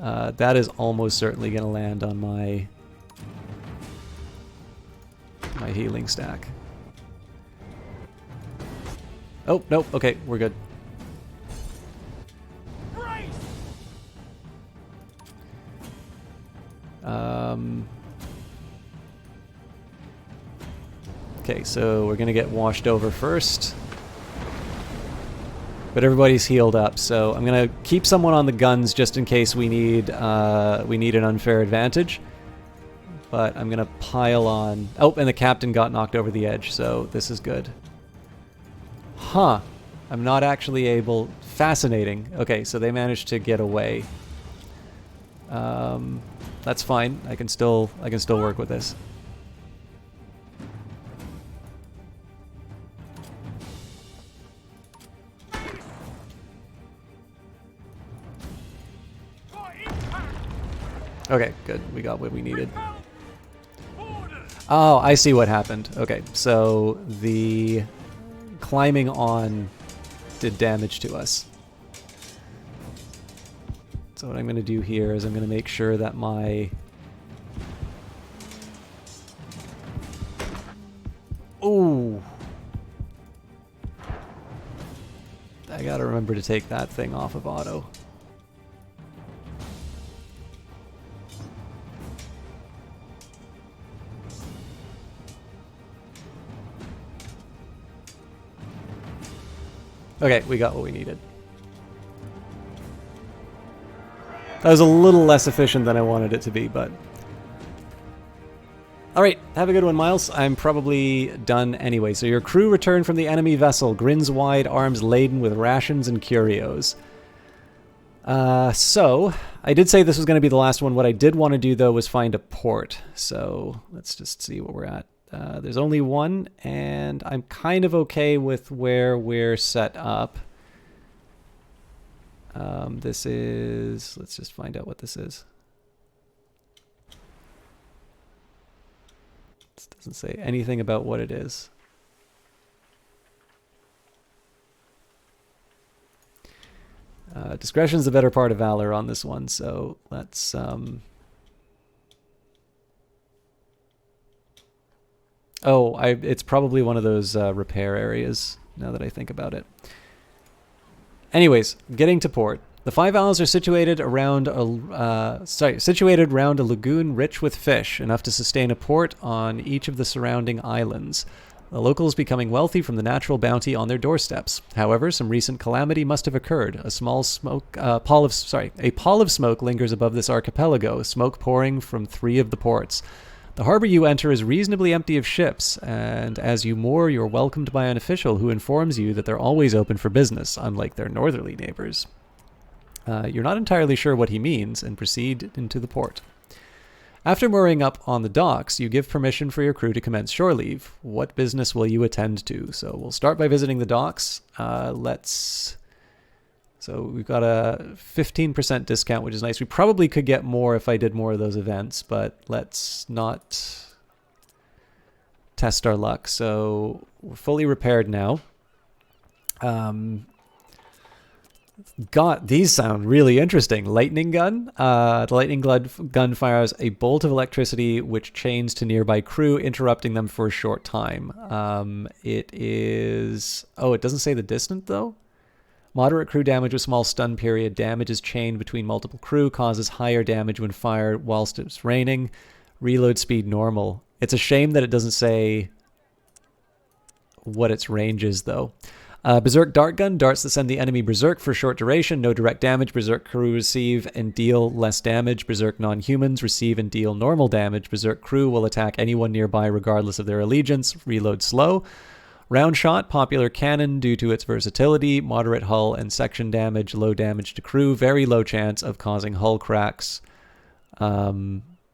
That is almost certainly going to land on my healing stack. Oh, nope, okay, we're good. Okay, so we're gonna get washed over first. But everybody's healed up, so I'm gonna keep someone on the guns just in case we need an unfair advantage. But I'm gonna pile on. Oh, and the captain got knocked over the edge, so this is good. Huh. I'm not actually able. Fascinating. Okay, so they managed to get away. That's fine. I can still work with this. Okay, good. We got what we needed. Oh, I see what happened. Okay, so the climbing on did damage to us. So what I'm going to do here is I'm going to make sure that my... Ooh! I got to remember to take that thing off of auto. Okay, we got what we needed. That was a little less efficient than I wanted it to be, but... All right, have a good one, Miles. I'm probably done anyway. So your crew return from the enemy vessel, grins wide, arms laden with rations and curios. So I did say this was going to be the last one. What I did want to do, though, was find a port. So let's just see what we're at. There's only one, and I'm kind of okay with where we're set up. This is... Let's just find out what this is. This doesn't say anything about what it is. Discretion's the better part of valor on this one, so let's... it's probably one of those repair areas, now that I think about it. Anyways, getting to port. The 5 Isles are situated around a lagoon rich with fish, enough to sustain a port on each of the surrounding islands. The locals becoming wealthy from the natural bounty on their doorsteps. However, some recent calamity must have occurred. A pall of smoke lingers above this archipelago, smoke pouring from 3 of the ports. The harbor you enter is reasonably empty of ships, and as you moor, you're welcomed by an official who informs you that they're always open for business, unlike their northerly neighbors. You're not entirely sure what he means, and proceed into the port. After mooring up on the docks, you give permission for your crew to commence shore leave. What business will you attend to? So we'll start by visiting the docks. So we've got a 15% discount, which is nice. We probably could get more if I did more of those events, but let's not test our luck. So we're fully repaired now. God, these sound really interesting. Lightning gun. The lightning gun fires a bolt of electricity which chains to nearby crew, interrupting them for a short time. It is... Oh, it doesn't say the distance, though? Moderate crew damage with small stun period. Damage is chained between multiple crew. Causes higher damage when fired whilst it's raining. Reload speed normal. It's a shame that it doesn't say what its range is, though. Berserk Dart Gun. Darts that send the enemy berserk for a short duration. No direct damage. Berserk crew receive and deal less damage. Berserk non-humans receive and deal normal damage. Berserk crew will attack anyone nearby regardless of their allegiance. Reload slow. Round Shot. Popular cannon due to its versatility. Moderate hull and section damage. Low damage to crew. Very low chance of causing hull cracks.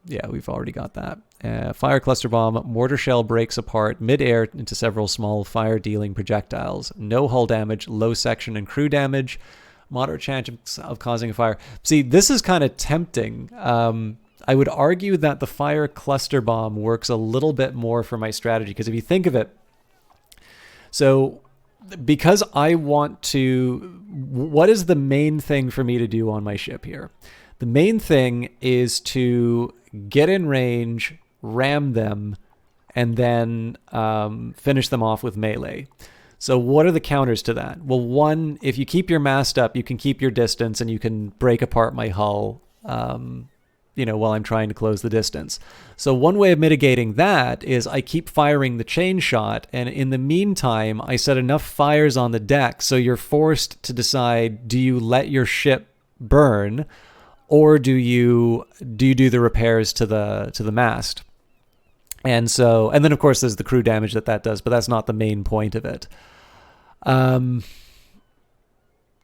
Yeah, we've already got that. Fire Cluster Bomb. Mortar shell breaks apart mid-air into several small fire-dealing projectiles. No hull damage, low section and crew damage. Moderate chance of causing a fire. See, this is kind of tempting. I would argue that the Fire Cluster Bomb works a little bit more for my strategy, because if you think of it, so because I want to... What is the main thing for me to do on my ship here? The main thing is to get in range, ram them, and then finish them off with melee. So what are the counters to that? Well, one, if you keep your mast up, you can keep your distance and you can break apart my hull, while I'm trying to close the distance. So one way of mitigating that is I keep firing the chain shot, and in the meantime, I set enough fires on the deck so you're forced to decide, do you let your ship burn, or do you do the repairs to the mast? And then of course there's the crew damage that does, but that's not the main point of it.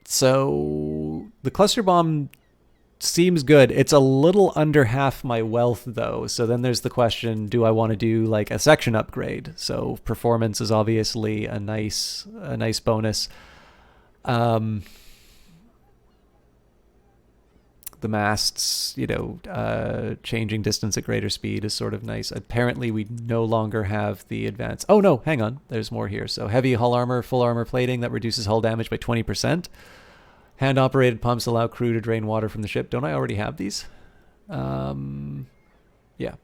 So the cluster bomb seems good. It's a little under half my wealth though. So then there's the question, do I want to do like a section upgrade? So performance is obviously a nice bonus. The masts, changing distance at greater speed is sort of nice. Apparently, we no longer have the advance. Oh, no, hang on. There's more here. So heavy hull armor, full armor plating that reduces hull damage by 20%. Hand-operated pumps allow crew to drain water from the ship. Don't I already have these? Yeah.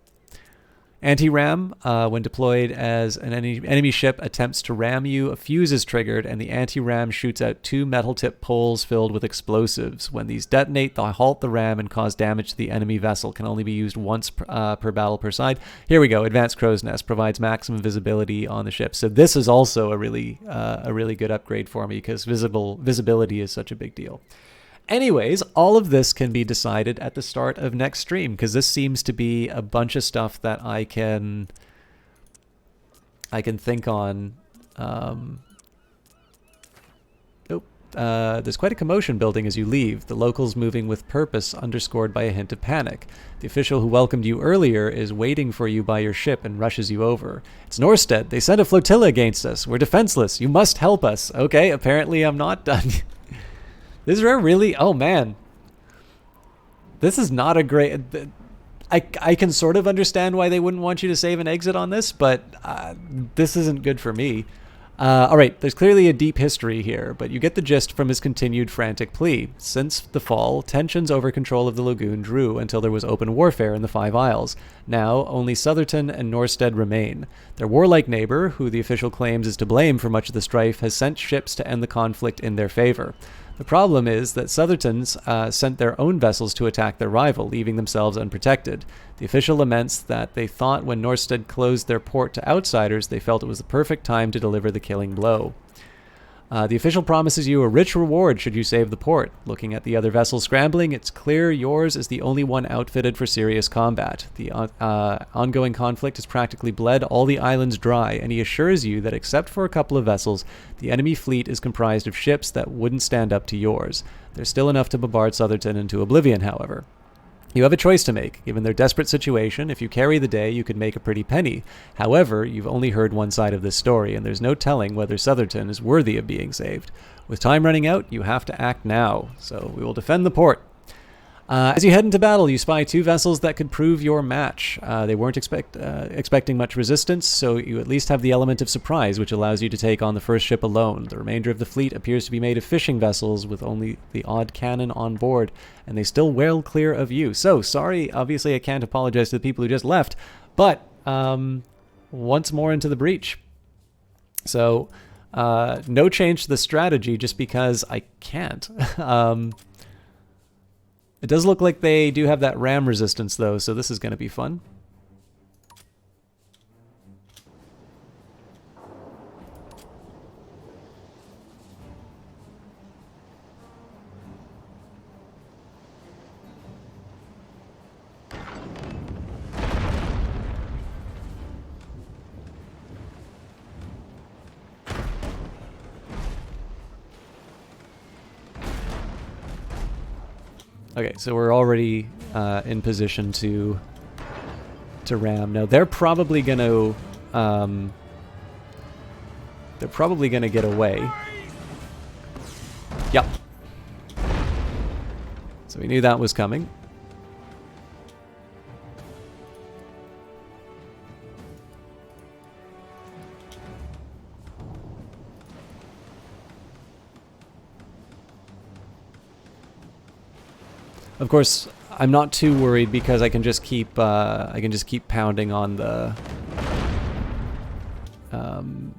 Anti-ram, when deployed as an enemy ship attempts to ram you, a fuse is triggered, and the anti-ram shoots out 2 metal-tipped poles filled with explosives. When these detonate, they'll halt the ram and cause damage to the enemy vessel. Can only be used once per battle per side. Here we go. Advanced Crow's Nest provides maximum visibility on the ship. So this is also a really good upgrade for me, because visibility is such a big deal. Anyways, all of this can be decided at the start of next stream, because this seems to be a bunch of stuff that I can think on. There's quite a commotion building as you leave, the locals moving with purpose, underscored by a hint of panic. The official who welcomed you earlier is waiting for you by your ship and rushes you over. It's Norstead. They sent a flotilla against us. We're defenseless. You must help us. Okay, apparently I'm not done. This is really... Oh, man. This is not a great... I can sort of understand why they wouldn't want you to save and exit on this, but this isn't good for me. All right, there's clearly a deep history here, but you get the gist from his continued frantic plea. Since the fall, tensions over control of the lagoon drew until there was open warfare in the Five Isles. Now, only Sotherton and Norstead remain. Their warlike neighbor, who the official claims is to blame for much of the strife, has sent ships to end the conflict in their favor. The problem is that Sothertons sent their own vessels to attack their rival, leaving themselves unprotected. The official laments that they thought when Norstead closed their port to outsiders, they felt it was the perfect time to deliver the killing blow. The official promises you a rich reward should you save the port. Looking at the other vessels scrambling, it's clear yours is the only one outfitted for serious combat. The ongoing conflict has practically bled all the islands dry, and he assures you that except for a couple of vessels, the enemy fleet is comprised of ships that wouldn't stand up to yours. There's still enough to bombard Sotherton into oblivion, however. You have a choice to make. Given their desperate situation, if you carry the day, you could make a pretty penny. However, you've only heard one side of this story, and there's no telling whether Sotherton is worthy of being saved. With time running out, you have to act now. So we will defend the port. As you head into battle, you spy two vessels that could prove your match. They weren't expecting much resistance, so you at least have the element of surprise, which allows you to take on the first ship alone. The remainder of the fleet appears to be made of fishing vessels with only the odd cannon on board, and they still well clear of you. So, sorry, obviously I can't apologize to the people who just left, but once more into the breach. So, no change to the strategy just because I can't. It does look like they do have that ram resistance, though, so this is going to be fun. Okay, so we're already in position to ram. Now they're probably gonna get away. Yep. So we knew that was coming. Of course, I'm not too worried because I can just keep pounding on the can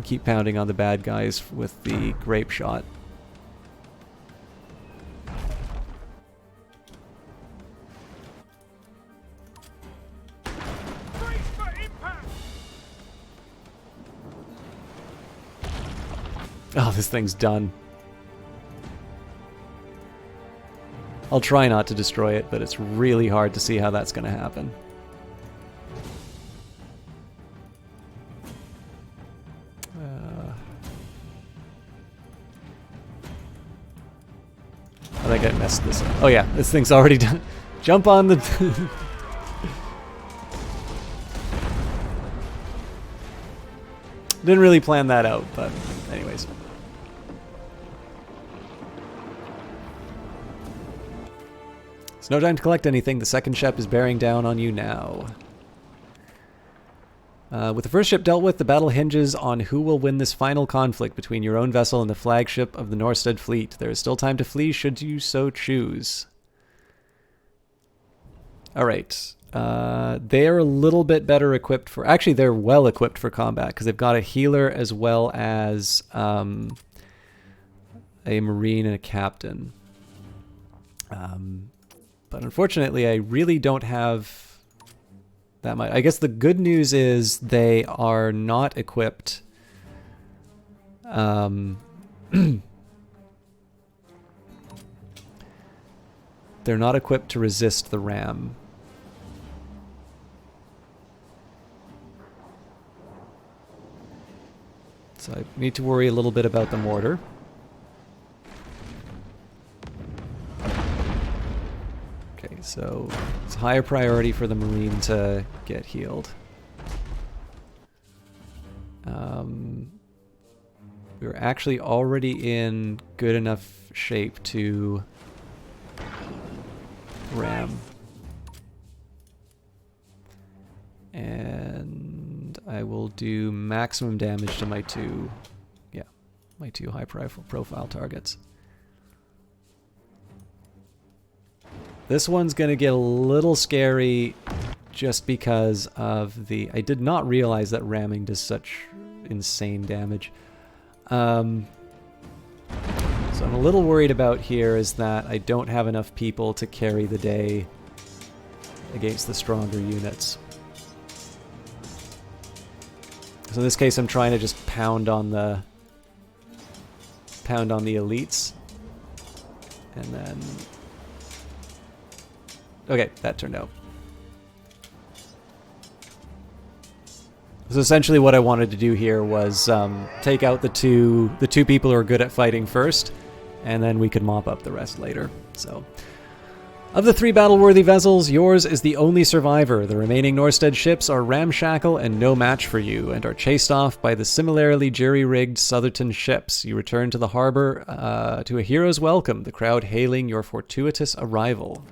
keep pounding on the bad guys with the grape shot. Brace for impact! Oh, this thing's done. I'll try not to destroy it, but it's really hard to see how that's going to happen. I think I messed this up. Oh yeah, this thing's already done. Jump on the... Didn't really plan that out, but anyways. It's no time to collect anything. The second ship is bearing down on you now. With the first ship dealt with, the battle hinges on who will win this final conflict between your own vessel and the flagship of the Norstead fleet. There is still time to flee should you so choose. Alright. They are a little bit better equipped for... Actually, they're well equipped for combat because they've got a healer as well as a marine and a captain. But unfortunately, I really don't have that much. I guess the good news is they are not equipped They're not equipped to resist the ram. So I need to worry a little bit about the mortar. Okay, so it's a higher priority for the Marine to get healed. We were actually already in good enough shape to ram. And I will do maximum damage to my two high profile targets. This one's gonna get a little scary just because of the... I did not realize that ramming does such insane damage. So I'm a little worried about here is that I don't have enough people to carry the day against the stronger units. So in this case I'm trying to just pound on the elites. And then... Okay, that turned out. So essentially what I wanted to do here was take out the two people who are good at fighting first, and then we could mop up the rest later. So, of the 3 battle-worthy vessels, yours is the only survivor. The remaining Norstead ships are ramshackle and no match for you, and are chased off by the similarly jury-rigged Southerton ships. You return to the harbor to a hero's welcome, the crowd hailing your fortuitous arrival.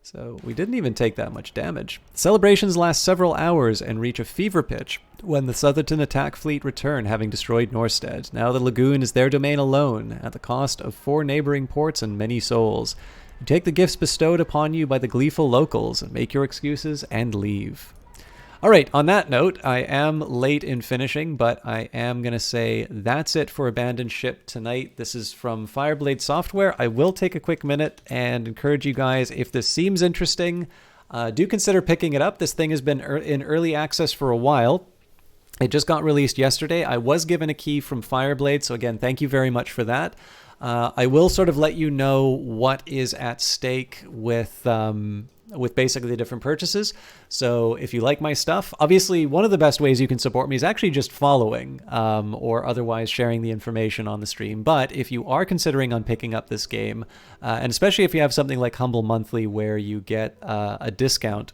So we didn't even take that much damage. Celebrations last several hours and reach a fever pitch when the Southerton attack fleet return, having destroyed Norstead. Now the lagoon is their domain alone, at the cost of 4 neighboring ports and many souls. You take the gifts bestowed upon you by the gleeful locals and make your excuses and leave. Alright, on that note, I am late in finishing, but I am going to say that's it for Abandoned Ship tonight. This is from Fireblade Software. I will take a quick minute and encourage you guys, if this seems interesting, do consider picking it up. This thing has been in early access for a while. It just got released yesterday. I was given a key from Fireblade, so again, thank you very much for that. I will sort of let you know what is at stake with basically the different purchases. So if you like my stuff, obviously one of the best ways you can support me is actually just following or otherwise sharing the information on the stream. But if you are considering on picking up this game, and especially if you have something like Humble Monthly where you get a discount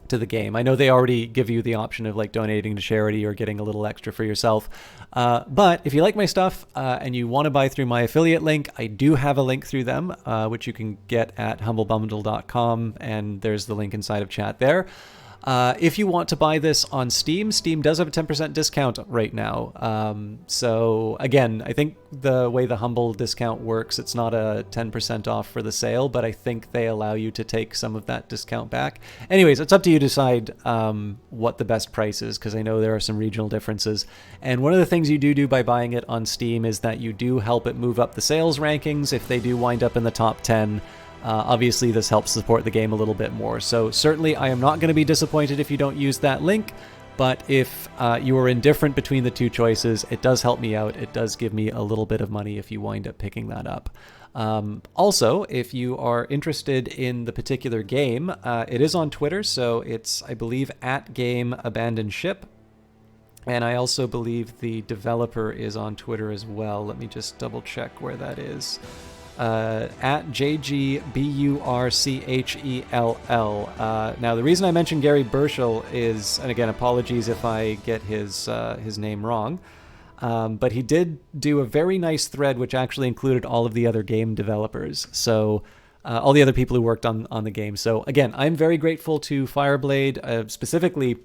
to the game. I know they already give you the option of like donating to charity or getting a little extra for yourself. But if you like my stuff and you want to buy through my affiliate link, I do have a link through them, which you can get at humblebundle.com, and there's the link inside of chat there. If you want to buy this on Steam, Steam does have a 10% discount right now. So again, I think the way the Humble discount works, it's not a 10% off for the sale, but I think they allow you to take some of that discount back. Anyways, it's up to you to decide what the best price is, because I know there are some regional differences. And one of the things you do by buying it on Steam is that you do help it move up the sales rankings if they do wind up in the top 10. Obviously, this helps support the game a little bit more. So certainly, I am not going to be disappointed if you don't use that link. But if you are indifferent between the two choices, it does help me out. It does give me a little bit of money if you wind up picking that up. Also, if you are interested in the particular game, it is on Twitter. So it's, I believe, @GameAbandonedShip. And I also believe the developer is on Twitter as well. Let me just double check where that is. @JGBURCHELL. Now, the reason I mentioned Gary Burchell is, and again, apologies if I get his name wrong, but he did do a very nice thread which actually included all of the other game developers. So all the other people who worked on the game. So again, I'm very grateful to Fireblade, specifically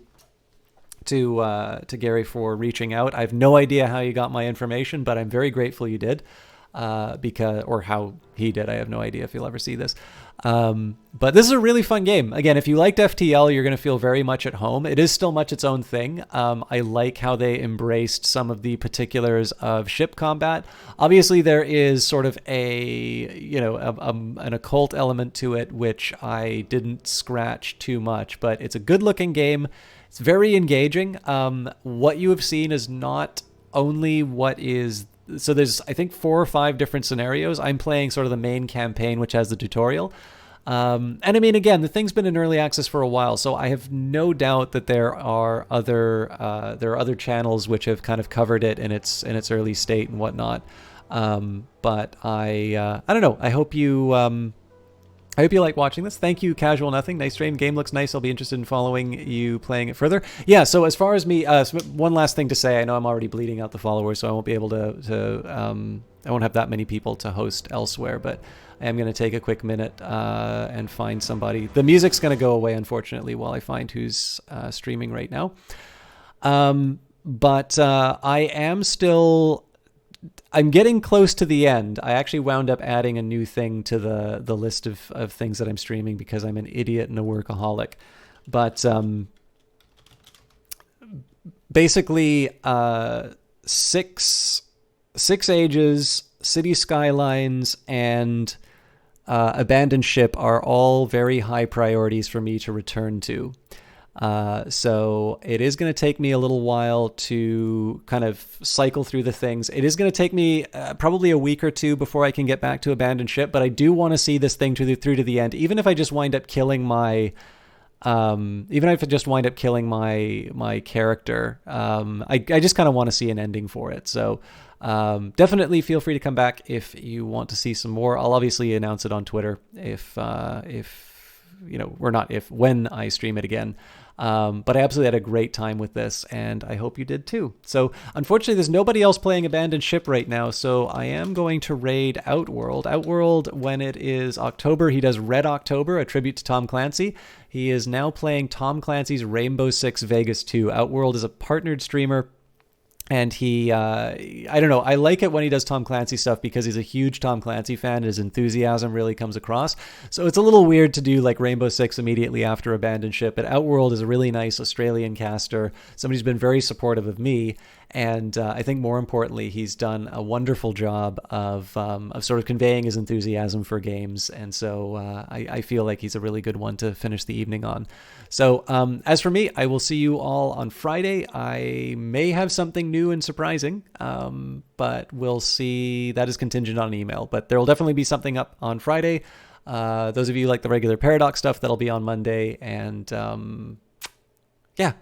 to Gary for reaching out. I have no idea how you got my information, but I'm very grateful you did. Or how he did. I have no idea if you'll ever see this. But this is a really fun game. Again, if you liked FTL, you're going to feel very much at home. It is still much its own thing. I like how they embraced some of the particulars of ship combat. Obviously, there is sort of an occult element to it, which I didn't scratch too much, but it's a good looking game. It's very engaging. What you have seen is not only what is... So there's, I think, 4 or 5 different scenarios. I'm playing sort of the main campaign, which has the tutorial. And I mean, again, the thing's been in early access for a while, so I have no doubt that there are other channels which have kind of covered it in its early state and whatnot. But I don't know. I hope you like watching this. Thank you, Casual Nothing. Nice stream. Game looks nice. I'll be interested in following you playing it further. Yeah, so as far as me, one last thing to say. I know I'm already bleeding out the followers, so I won't be able to I won't have that many people to host elsewhere, but I am going to take a quick minute and find somebody. The music's going to go away, unfortunately, while I find who's streaming right now. But I am still... I'm getting close to the end. I actually wound up adding a new thing to the list of things that I'm streaming because I'm an idiot and a workaholic. But basically, six Ages, City Skylines, and Abandoned Ship are all very high priorities for me to return to. So it is going to take me a little while to kind of cycle through the things. It is going to take me probably a week or two before I can get back to Abandoned Ship, but I do want to see this thing through to the end, even if I just wind up killing my character. I just kind of want to see an ending for it. So definitely feel free to come back if you want to see some more. I'll obviously announce it on Twitter when I stream it again. But I absolutely had a great time with this, and I hope you did too. So unfortunately, there's nobody else playing Abandoned Ship right now, so I am going to raid Outworld. Outworld, when it is October, he does Red October, a tribute to Tom Clancy. He is now playing Tom Clancy's Rainbow Six Vegas 2. Outworld is a partnered streamer. And he, I don't know, I like it when he does Tom Clancy stuff because he's a huge Tom Clancy fan. His enthusiasm really comes across. So it's a little weird to do like Rainbow Six immediately after Abandoned Ship. But Outworld is a really nice Australian caster. Somebody who's been very supportive of me. And I think more importantly, he's done a wonderful job of sort of conveying his enthusiasm for games. And so I feel like he's a really good one to finish the evening on. So as for me, I will see you all on Friday. I may have something new and surprising, but we'll see. That is contingent on an email. But there will definitely be something up on Friday. Those of you who like the regular Paradox stuff, that'll be on Monday. And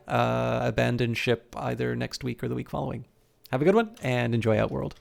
Abandoned Ship either next week or the week following. Have a good one and enjoy Outworld.